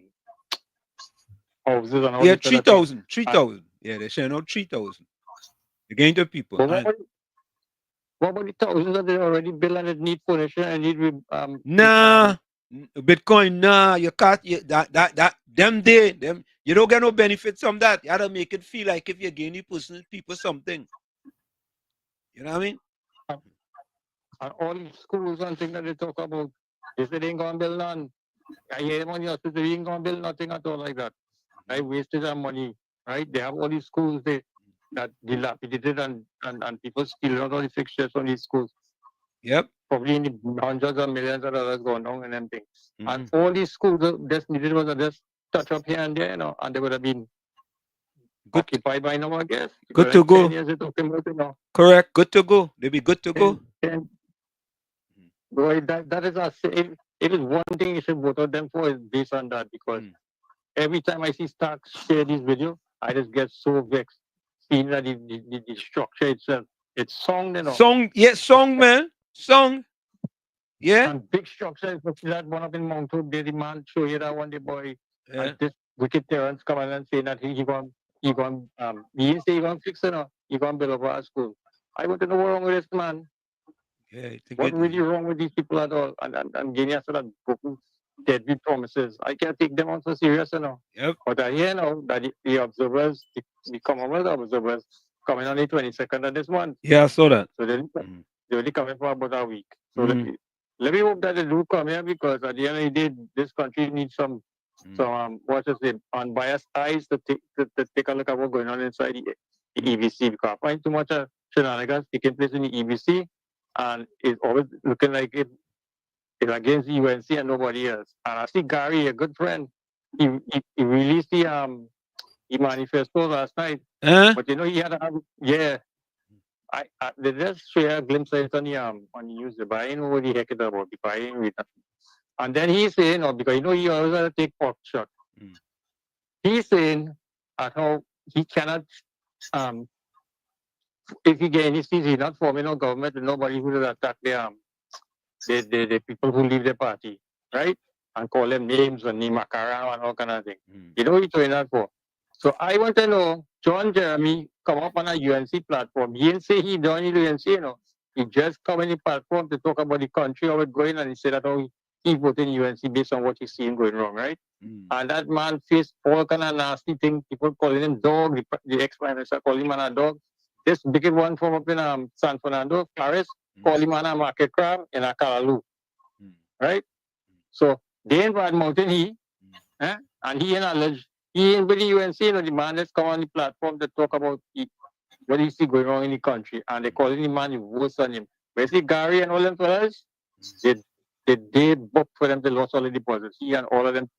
Q: and all
I: Yeah,
Q: this other thing.
I: 3,000. Yeah, they're saying out 3,000. They're getting to people.
Q: But what about the thousands that they already built and it need furniture and need
I: Nah, Bitcoin, nah, you can't. Them, you don't get no benefits from that. You have to make it feel like if you're giving the personal people something. You know what I mean?
Q: And all the schools and things that they talk about, they say they ain't gonna build none. I hear them on your sister, they ain't gonna build nothing at all like that. I wasted their money, right? They have all these schools that dilapidated and people stealing out all the fixtures from these schools.
I: Yep.
Q: Probably in the hundreds of millions of dollars going down and them things. And all these schools just needed was just touch up here and there, and they would have been occupied by now, I guess.
I: Good to go.
Q: 10 years they're talking about it now.
I: Correct. Good to go. They be good to go.
Q: Boy, that is if it is one thing you should vote on them for is based on that, because every time I see Stark share these videos, I just get so vexed seeing that the structure itself, it's song,
I: Song, man. Song. Yeah.
Q: And big structure, especially that one up in Mount Hope, the man show you that one day, boy.
I: Yeah.
Q: And this wicked Terrence coming and saying that he didn't say he gonna fix it, he gonna build up our school. I want to know what's wrong with this man.
I: Yeah,
Q: What really wrong with these people at all? And giving us that broken, deadbeat promises. I can't take them on so serious,
I: Yep.
Q: But I hear now that the observers, the Commonwealth observers, coming on the 22nd of this month.
I: Yeah, I saw that.
Q: So they're only coming for about a week. So let me hope that they do come here, because at the end of the day, this country needs some what's it say, unbiased eyes to take a look at what's going on inside the EBC. Because I find too much shenanigans taking place in the EBC, and it's always looking like it's against the UNC and nobody else. And I see Gary, a good friend, he released the manifesto last night. But he had they just share a glimpse of it on the news, but I know what the heck it's about, because I ain't read that. And then he's saying, because he always got to take pork shot. He's saying at how he cannot, if he get any seats, he's not forming no government, and nobody who will attack the people who leave the party, right? And call them names and Nimakara and all kind of thing. You know what he's doing that for? So I want to know, John Jeremy come up on a UNC platform. He didn't say he done the UNC, He just come on the platform to talk about the country, how it's going, and he said that he voted in UNC based on what he's seeing going wrong, right? And that man faced all kind of nasty things. People calling him dog. The ex-prime minister called him a dog. This big one from up in San Fernando, Paris, called him a market crab in a Kalalu, right? So they in Bad Mountain, and he acknowledged, he in with the UNC, the man that's come on the platform to talk about what you see going on in the country, and they calling the man the worst on him. But see, Gary and all them fellas, they booked for them, they lost all the deposits. He and all of them,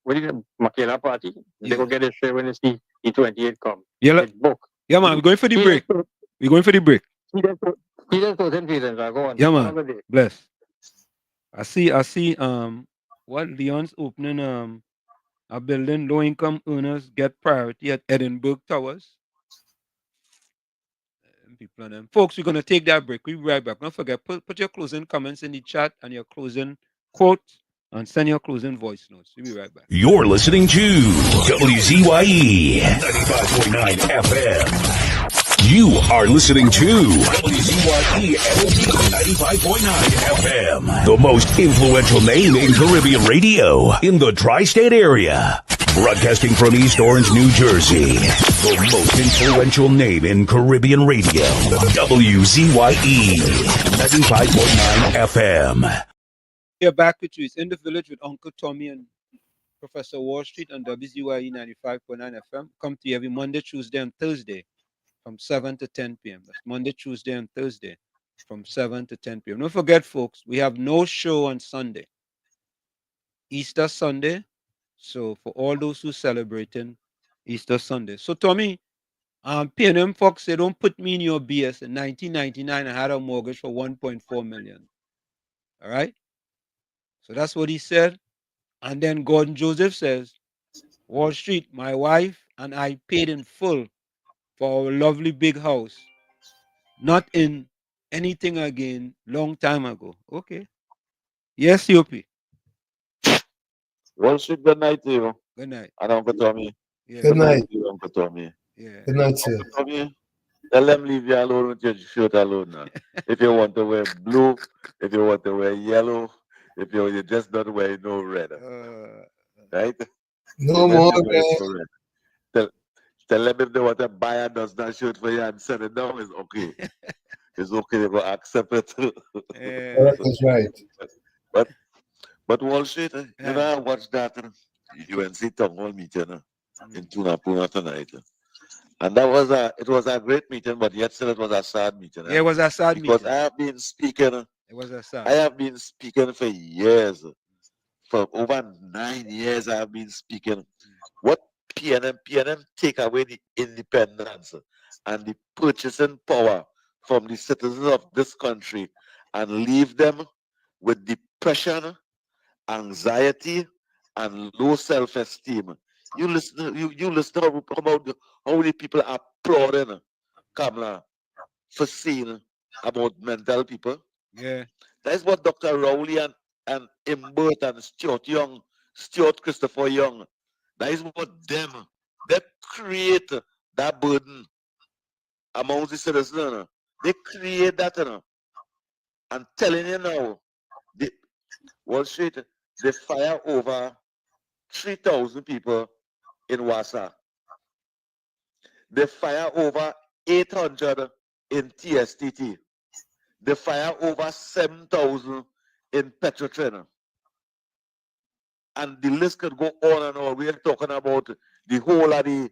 Q: what is the Makela party? They go get a share when they see E28 come.
I: Yeah,
Q: book.
I: Yeah, man, we're going for the break. We're going for the break.
Q: He just told them, go on.
I: Yeah,
Q: Have a
I: man.
Q: good day.
I: Bless. I see, what Leon's opening, a building low-income earners get priority at Edinburgh Towers. People on them. Folks, we're going to take that break. We'll be right back. Don't forget, put your closing comments in the chat and your closing quotes and send your closing voice notes. We'll be right back.
R: You're listening to WZYE 95.9 FM. You are listening to WZYE 95.9 FM, the most influential name in Caribbean radio in the tri-state area. Broadcasting from East Orange, New Jersey, the most influential name in Caribbean radio, WZYE 95.9 FM.
I: We're back with you. It's In the Village with Uncle Tommy and Professor Wall Street on WZYE 95.9 FM. Come to you every Monday, Tuesday, and Thursday from 7 to 10 p.m. That's Monday, Tuesday, and Thursday from 7 to 10 p.m. Don't forget, folks, we have no show on Sunday. Easter Sunday. So for all those who celebrating Easter Sunday. So Tommy, P&M Fox said, don't put me in your BS. In 1999, I had a mortgage for 1.4 million. All right? So that's what he said. And then Gordon Joseph says, Wall Street, my wife and I paid in full for our lovely big house. Not in anything again long time ago. Okay. Yes, Yopi.
S: Wall Street, good night to you.
I: Good night.
S: And Uncle Tommy.
I: Yeah.
H: Good night.
S: To you, Uncle Tommy.
I: Yeah.
H: Good night, sir.
S: Uncle Tommy, tell them leave you alone with your shirt alone now. If you want to wear blue, if you want to wear yellow, if you just don't wear no red. Right?
H: No more red.
S: Tell them if they want to buy a does that shirt for you and send it down, it's okay. It's okay, they will accept it.
H: That is right.
S: But Wall Street, you know, I watched that UNC Townhall meeting in Tunapuna tonight. And it was a great meeting, but yet still it was a sad meeting.
I: Yeah, it was a sad meeting.
S: Because I have been speaking.
I: It was a sad.
S: I have been speaking for years. For over 9 years, I have been speaking. What PNM take away the independence and the purchasing power from the citizens of this country and leave them with depression, anxiety, and low self-esteem. You listen about how many people are applauding Kamala for saying about mental people.
I: Yeah.
S: That's what Dr. Rowley and Imbert and Stuart Christopher Young, that is what they create that burden among the citizens. They create that. I'm telling you now, Wall Street, they fire over 3,000 people in Wassa. They fire over 800 in TSTT. They fire over 7,000 in Petrotrin. And the list could go on and on. We are talking about the whole of the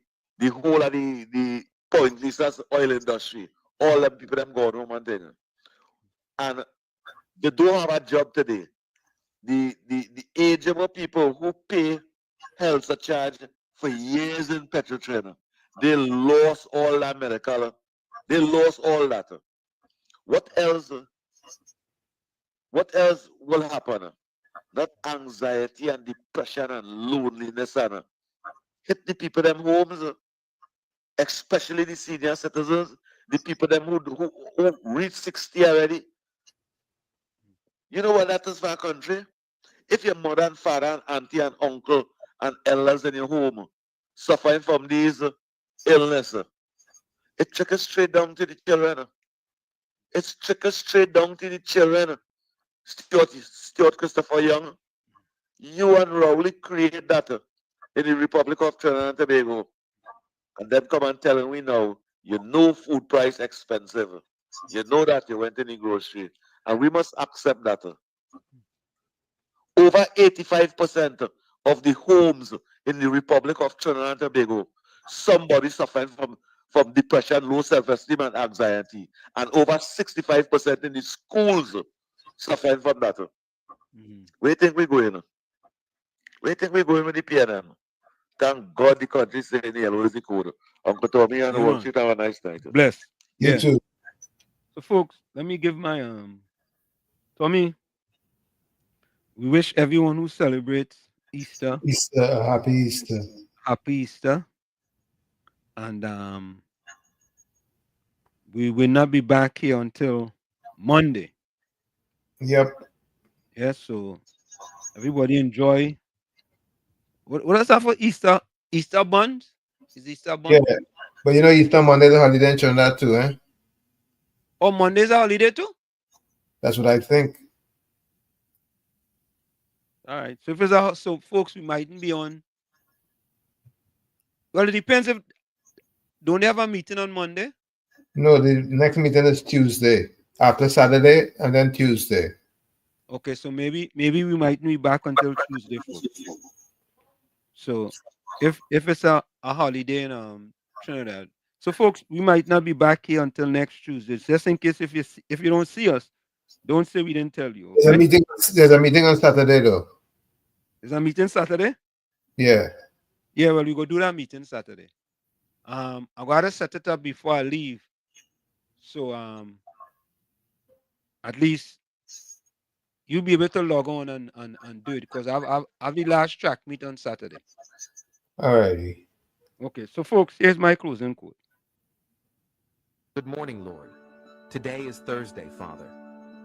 S: Point Lisa's oil industry. All the people them go home and things. And they don't have a job today. The ageable people who pay health charge for years in Petrotrin, they lost all that medical They lost all that. What else? What else will happen? That anxiety and depression and loneliness and hit the people them homes, especially the senior citizens, the people them who reach 60 already. You know what that is for a country? If your mother and father and auntie and uncle and elders in your home suffering from these illness, it trickles straight down to the children. It's trickles straight down to the children. Stuart Christopher Young, you and Rowley created that in the Republic of Trinidad and Tobago. And then come and tell me now, you know food price expensive. You know that you went in the grocery. And we must accept that. Over 85% of the homes in the Republic of Trinidad and Tobago, somebody suffering from depression, low self-esteem, and anxiety. And over 65% in the schools suffering from that. Where do you think we're going? Where do you think we're going with the PNM? Thank God the country is saying the yellow is the code. Uncle Tommy and Wall Street, have a nice night.
I: Bless.
H: You
I: Yeah.
H: too.
I: So, folks, let me give my Tommy. We wish everyone who celebrates Easter
H: Easter, happy Easter.
I: happy Easter, and we will not be back here until Monday.
H: Yep.
I: Yes. So everybody enjoy. What is that for Easter? Easter buns? Is Easter buns?
H: Yeah. But you know, Easter Monday is a holiday in Trinidad too, eh?
I: Oh, Monday's a holiday too?
H: That's what I think.
I: All right. So if it's a so folks, we mightn't be on. Well, it depends if don't they have a meeting on Monday?
H: No, the next meeting is Tuesday. After Saturday and then Tuesday.
I: Okay, so maybe we mightn't be back until Tuesday, folks. So if it's a holiday in Trinidad. So folks, we might not be back here until next Tuesday. Just in case if you don't see us, don't say we didn't tell you. Okay?
H: There's a meeting on Saturday though.
I: There's a meeting Saturday?
H: Yeah.
I: Yeah, well, we go do that meeting Saturday. I gotta set it up before I leave. So at least you'll be able to log on and do it because I've the last track meet on Saturday.
H: All righty.
I: Okay, so folks, here's my closing quote.
M: Good morning, Lord. Today is Thursday, Father,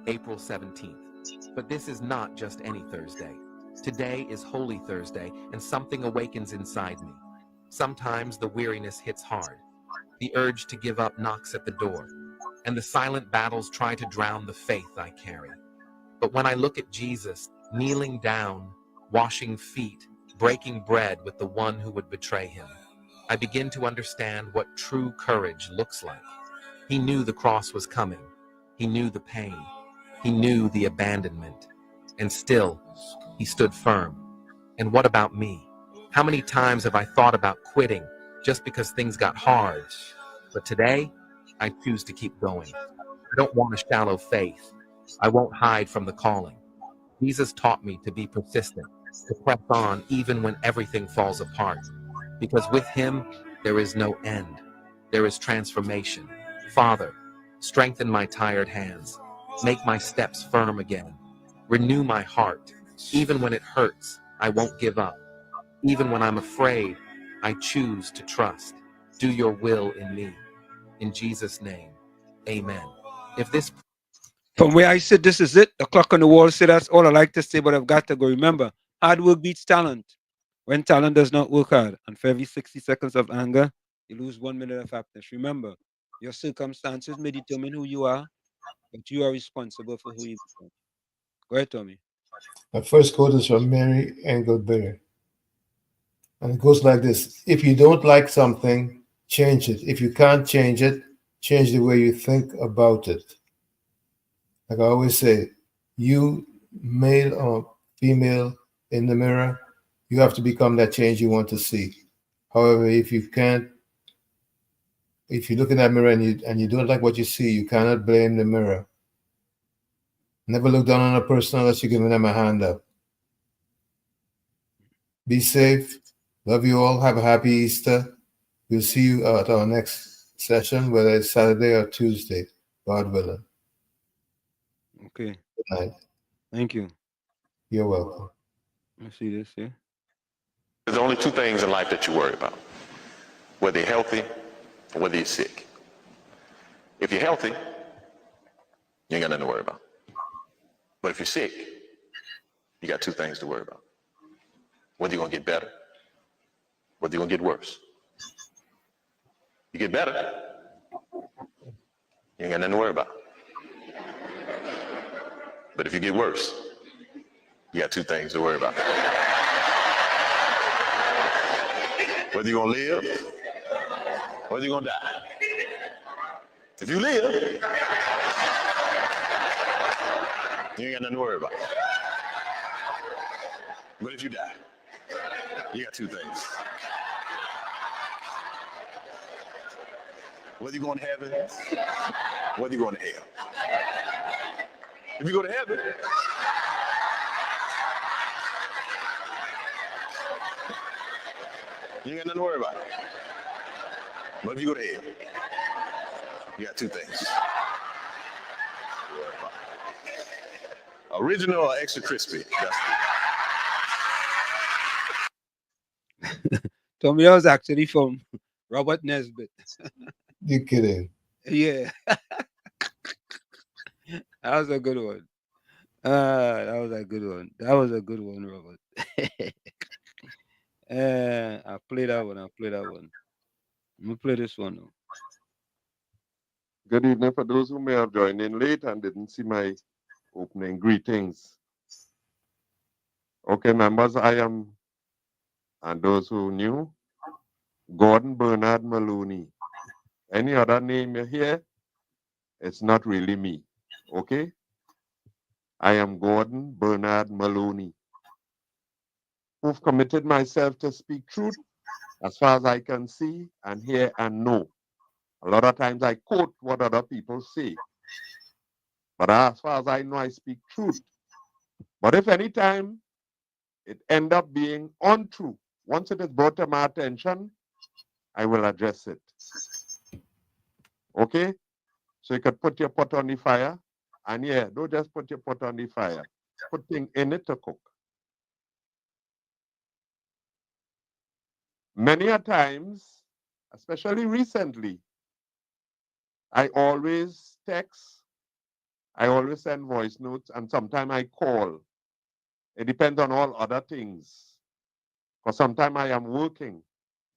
M: April 17th. But this is not just any Thursday. Today is Holy Thursday, and something awakens inside me. Sometimes the weariness hits hard. The urge to give up knocks at the door, and the silent battles try to drown the faith I carry. But when I look at Jesus, kneeling down, washing feet, breaking bread with the one who would betray him, I begin to understand what true courage looks like. He knew the cross was coming. He knew the pain. He knew the abandonment. And still, he stood firm. And what about me? How many times have I thought about quitting just because things got hard? But today, I choose to keep going. I don't want a shallow faith. I won't hide from the calling. Jesus taught me to be persistent, to press on even when everything falls apart. Because with him, there is no end. There is transformation. Father, strengthen my tired hands. Make my steps firm again. Renew my heart. Even when it hurts, I won't give up. Even when I'm afraid, I choose to trust. Do your will in me. In Jesus' name, amen. If this
I: From where I sit, this is it. The clock on the wall said that's all I like to say, but I've got to go. Remember, hard work beats talent. When talent does not work hard, and for every 60 seconds of anger, you lose 1 minute of happiness. Remember, your circumstances may determine who you are, but you are responsible for who you become. Go ahead, Tommy.
H: My first quote is from Mary Engelberg. And it goes like this. If you don't like something, change it. If you can't change it, change the way you think about it. Like I always say, you, male or female, in the mirror, you have to become that change you want to see. However, if you can't, if you look in that mirror and you don't like what you see, you cannot blame the mirror. Never look down on a person unless you're giving them a hand up. Be safe. Love you all. Have a happy Easter. We'll see you at our next session, whether it's Saturday or Tuesday, God willing.
I: Okay.
H: Good night.
I: Thank you.
H: You're welcome.
I: Let's see this here.
A: There's only two things in life that you worry about, whether you're healthy or whether you're sick. If you're healthy, you ain't got nothing to worry about. But if you're sick, you got two things to worry about. Whether you're going to get better, whether you're going to get worse. You get better, you ain't got nothing to worry about. But if you get worse, you got two things to worry about. Whether you're going to live, whether you're going to die. If you live, you ain't got nothing to worry about. But if you die, you got two things. Whether you're going to heaven, whether you're going to hell. If you go to heaven, you ain't got nothing to worry about. But if you go to hell, you got two things. Original or extra crispy?
I: Tommy, that was actually from Robert Nesbitt.
H: You kidding?
I: Yeah. That was a good one. That was a good one. That was a good one, Robert. I play that one. I'm gonna play this one now.
N: Good evening for those who may have joined in late and didn't see my opening greetings. Okay, members, I am, and those who knew, Gordon Bernard Maloney. Any other name you hear, it's not really me, okay? I am Gordon Bernard Maloney, who've committed myself to speak truth as far as I can see and hear and know. A lot of times I quote what other people say, but as far as I know, I speak truth. But if any time it end up being untrue, once it is brought to my attention, I will address it. Okay? So you could put your pot on the fire, and yeah, don't just put your pot on the fire. Put things in it to cook. Many a times, especially recently, I always text, I always send voice notes, and sometimes I call. It depends on all other things. Because sometimes I am working.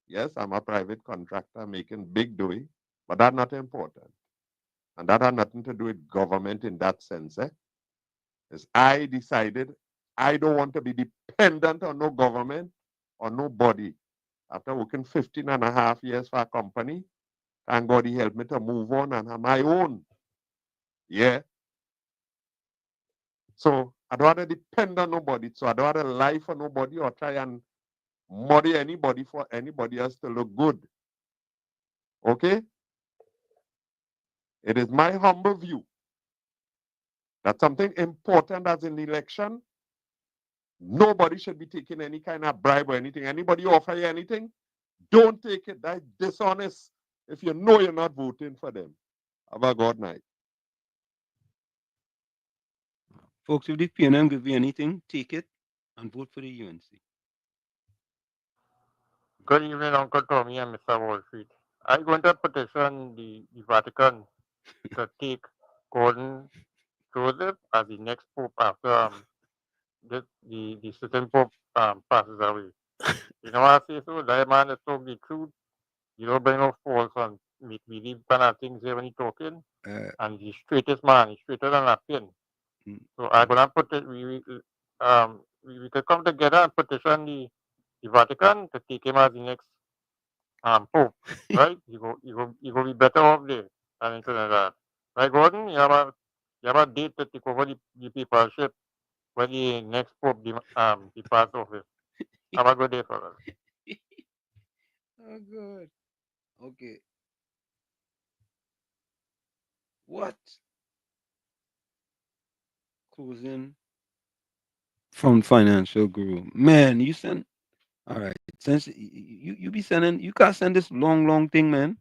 N: Yes, I'm a private contractor making big dough, but that's not important. And that had nothing to do with government in that sense. Is I decided I don't want to be dependent on no government or nobody. After working 15 and a half years for a company, thank God he helped me to move on and have my own. Yeah. So I don't want to depend on nobody. So I don't want to lie for nobody or try and muddy anybody for anybody else to look good. Okay? It is my humble view that something important as an election, nobody should be taking any kind of bribe or anything. Anybody offer you anything, don't take it. That's dishonest if you know you're not voting for them. Have a good night.
I: Folks, if the PNM give you anything, take it and vote for the UNC.
Q: Good evening, Uncle Tommy and Mr. Wall Street. I'm going to petition the Vatican to take Gordon Joseph as the next pope after the certain pope passes away. You know what I say so? That man is talking the truth. You don't bring no false and make believe kind of things here when he's talking. And the straightest man, he's straighter than a pin. So I'm gonna put it. We could come together and petition the Vatican to take him as the next pope, right? You go be better off there than in Trinidad. Right, Gordon? You have a date to take over the papalship when the next pope the pass office. Have a good day, fellas.
I: Oh, good. Okay. What? Closing from financial guru. Man, you send. All right. Since you be sending, you can't send this long thing, man.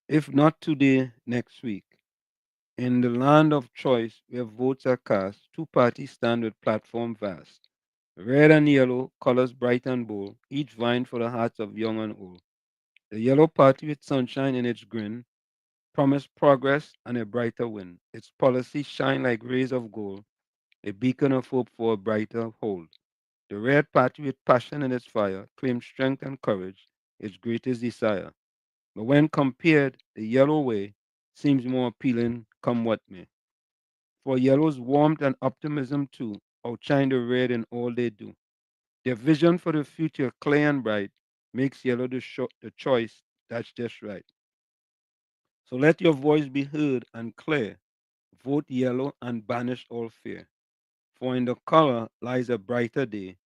I: If not today, next week. In the land of choice, where votes are cast, two parties stand with platform vast. Red and yellow, colors bright and bold, each vying for the hearts of young and old. The yellow party with sunshine in its grin promise progress and a brighter wind. Its policies shine like rays of gold, a beacon of hope for a brighter hold. The red party with passion in its fire claims strength and courage, its greatest desire. But when compared, the yellow way seems more appealing, come what may. For yellow's warmth and optimism too outshine the red in all they do. Their vision for the future, clear and bright, makes yellow the choice that's just right. So let your voice be heard and clear. Vote yellow and banish all fear. For in the color lies a brighter day,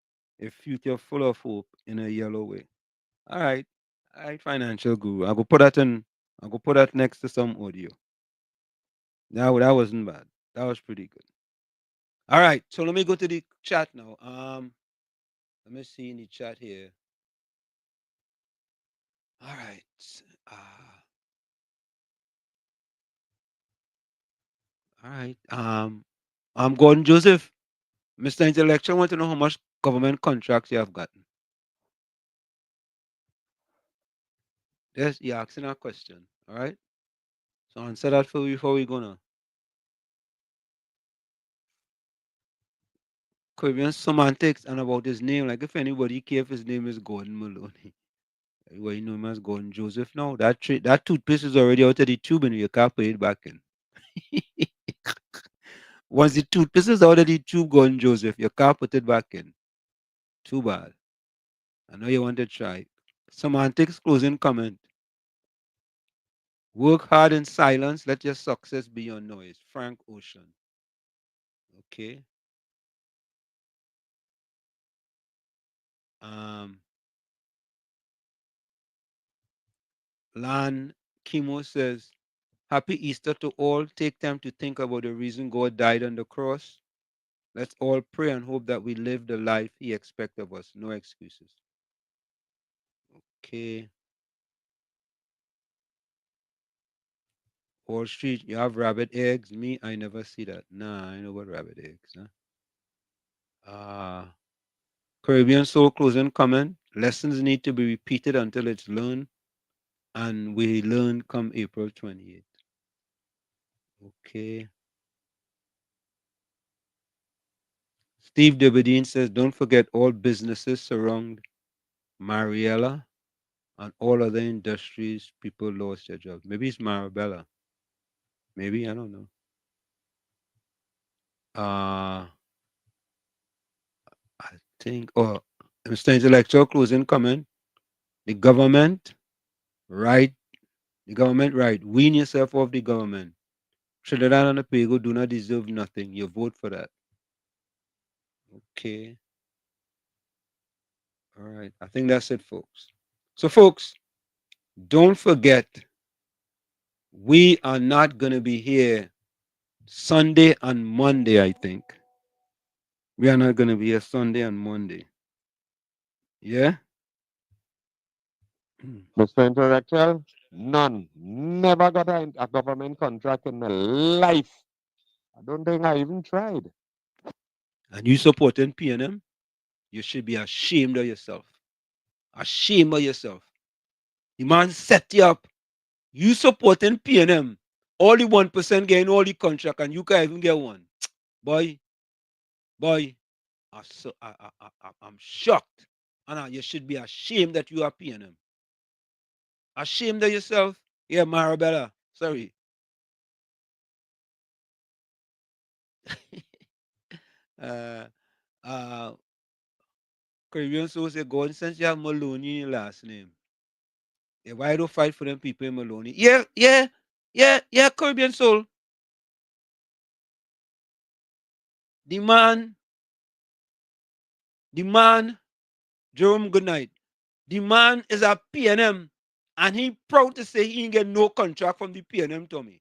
I: a future full of hope in a yellow way. All right, financial guru. I'll go put that next to some audio. Now that wasn't bad. That was pretty good. All right, so let me go to the chat now. Let me see in the chat here. All right. All right. I'm Gordon Joseph. Mr. Intellectual, I want to know how much government contracts you have gotten. Yes, you're asking a question. All right. So answer that for before we go now. Caribbean semantics and about his name. Like if anybody care if his name is Gordon Maloney. Everybody know him as Gordon Joseph now. That toothpaste is already out of the tube and you can't put it back in. Once the toothpaste is out of the tube, Gordon Joseph, you can't put it back in. Too bad. I know you want to try. Semantics closing comment. Work hard in silence. Let your success be your noise. Frank Ocean. Okay. Lan Kimo says, Happy Easter to all. Take time to think about the reason God died on the cross. Let's all pray and hope that we live the life He expects of us. No excuses. Okay. Wall Street, you have rabbit eggs. Me, I never see that. Nah, I know about rabbit eggs. Huh? Caribbean Soul closing comment. Lessons need to be repeated until it's learned. And we learn come April 28th. Okay. Steve Debedine says, don't forget all businesses surround Mariella and all other industries people lost their jobs. Maybe it's Marabella. Maybe, I don't know. I think, Mr. Intellectual closing comment. The government, right? Wean yourself off the government. Trinidad and Tobago do not deserve nothing. You vote for that. Okay. All right. I think that's it, folks. So, folks, don't forget, we are not going to be here Sunday and Monday, I think. We are not going to be here Sunday and Monday. Yeah?
N: Mr. Intellectual, none. Never got a government contract in my life. I don't think I even tried.
I: And you supporting PNM? You should be ashamed of yourself. Ashamed of yourself. The man set you up. You supporting PNM. All the 1% getting all the contract and you can't even get one. Boy, I'm shocked. And you should be ashamed that you are PNM. Ashamed of yourself? Yeah, Marabella. Sorry. Caribbean Soul say, God, since you have Maloney in your last name, yeah, why don't fight for them people in Maloney? Yeah, Caribbean Soul. The man, Jerome, good night. The man is a PNM, and he proud to say he didn't get no contract from the PNM, Tommy.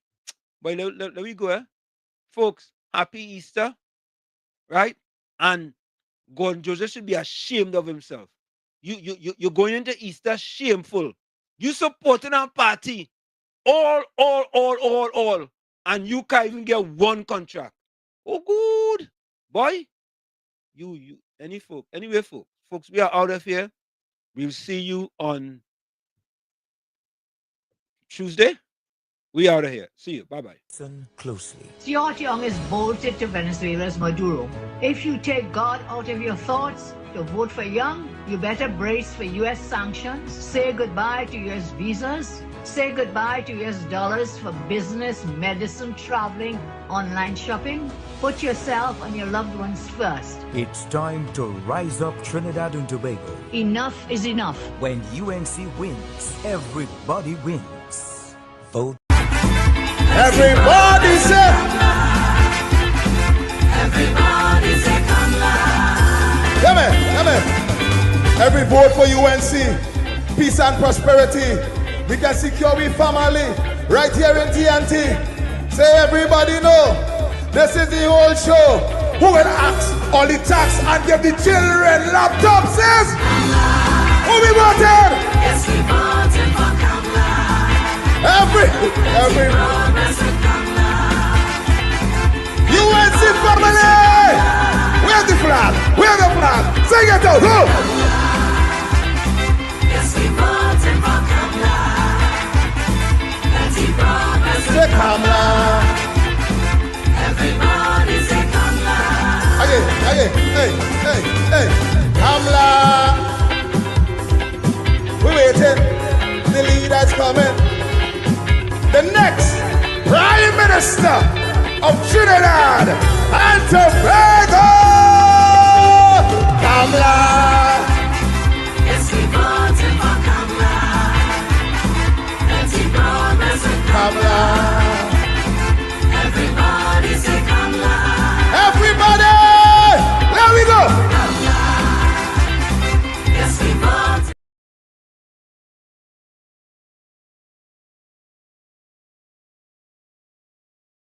I: But let me go, folks. Happy Easter, right? And Gordon Joseph should be ashamed of himself. You're going into Easter shameful. You supporting our party all. And you can't even get one contract. Oh, good. Boy, anyway, folks, we are out of here. We'll see you on Tuesday. We out of here. See you. Bye-bye.
B: Listen closely.
U: Stuart Young is bolted to Venezuela's Maduro. If you take God out of your thoughts to vote for Young, you better brace for U.S. sanctions, say goodbye to U.S. visas, say goodbye to U.S. dollars for business, medicine, traveling, online shopping. Put yourself and your loved ones first.
B: It's time to rise up Trinidad and Tobago.
U: Enough is enough.
B: When UNC wins, everybody wins. Vote.
K: Everybody say.
T: Everybody say come live.
K: Come on. Every vote for UNC. Peace and prosperity. We can secure we family right here in TNT. Say everybody know. This is the whole show. Who will ask all the tax and give the children laptops? Says who we voted?
T: Yes, we voted for Kamala.
K: Every UNC family. Where's the flag? Where's the flag? Sing it out. Who?
T: Yes, we voted for Kamala.
K: Say Kamala.
T: Everybody say Kamala.
K: Again, hey, Kamala. We're waiting, the leader's coming. The next Prime Minister of Trinidad and Tobago, Kamala.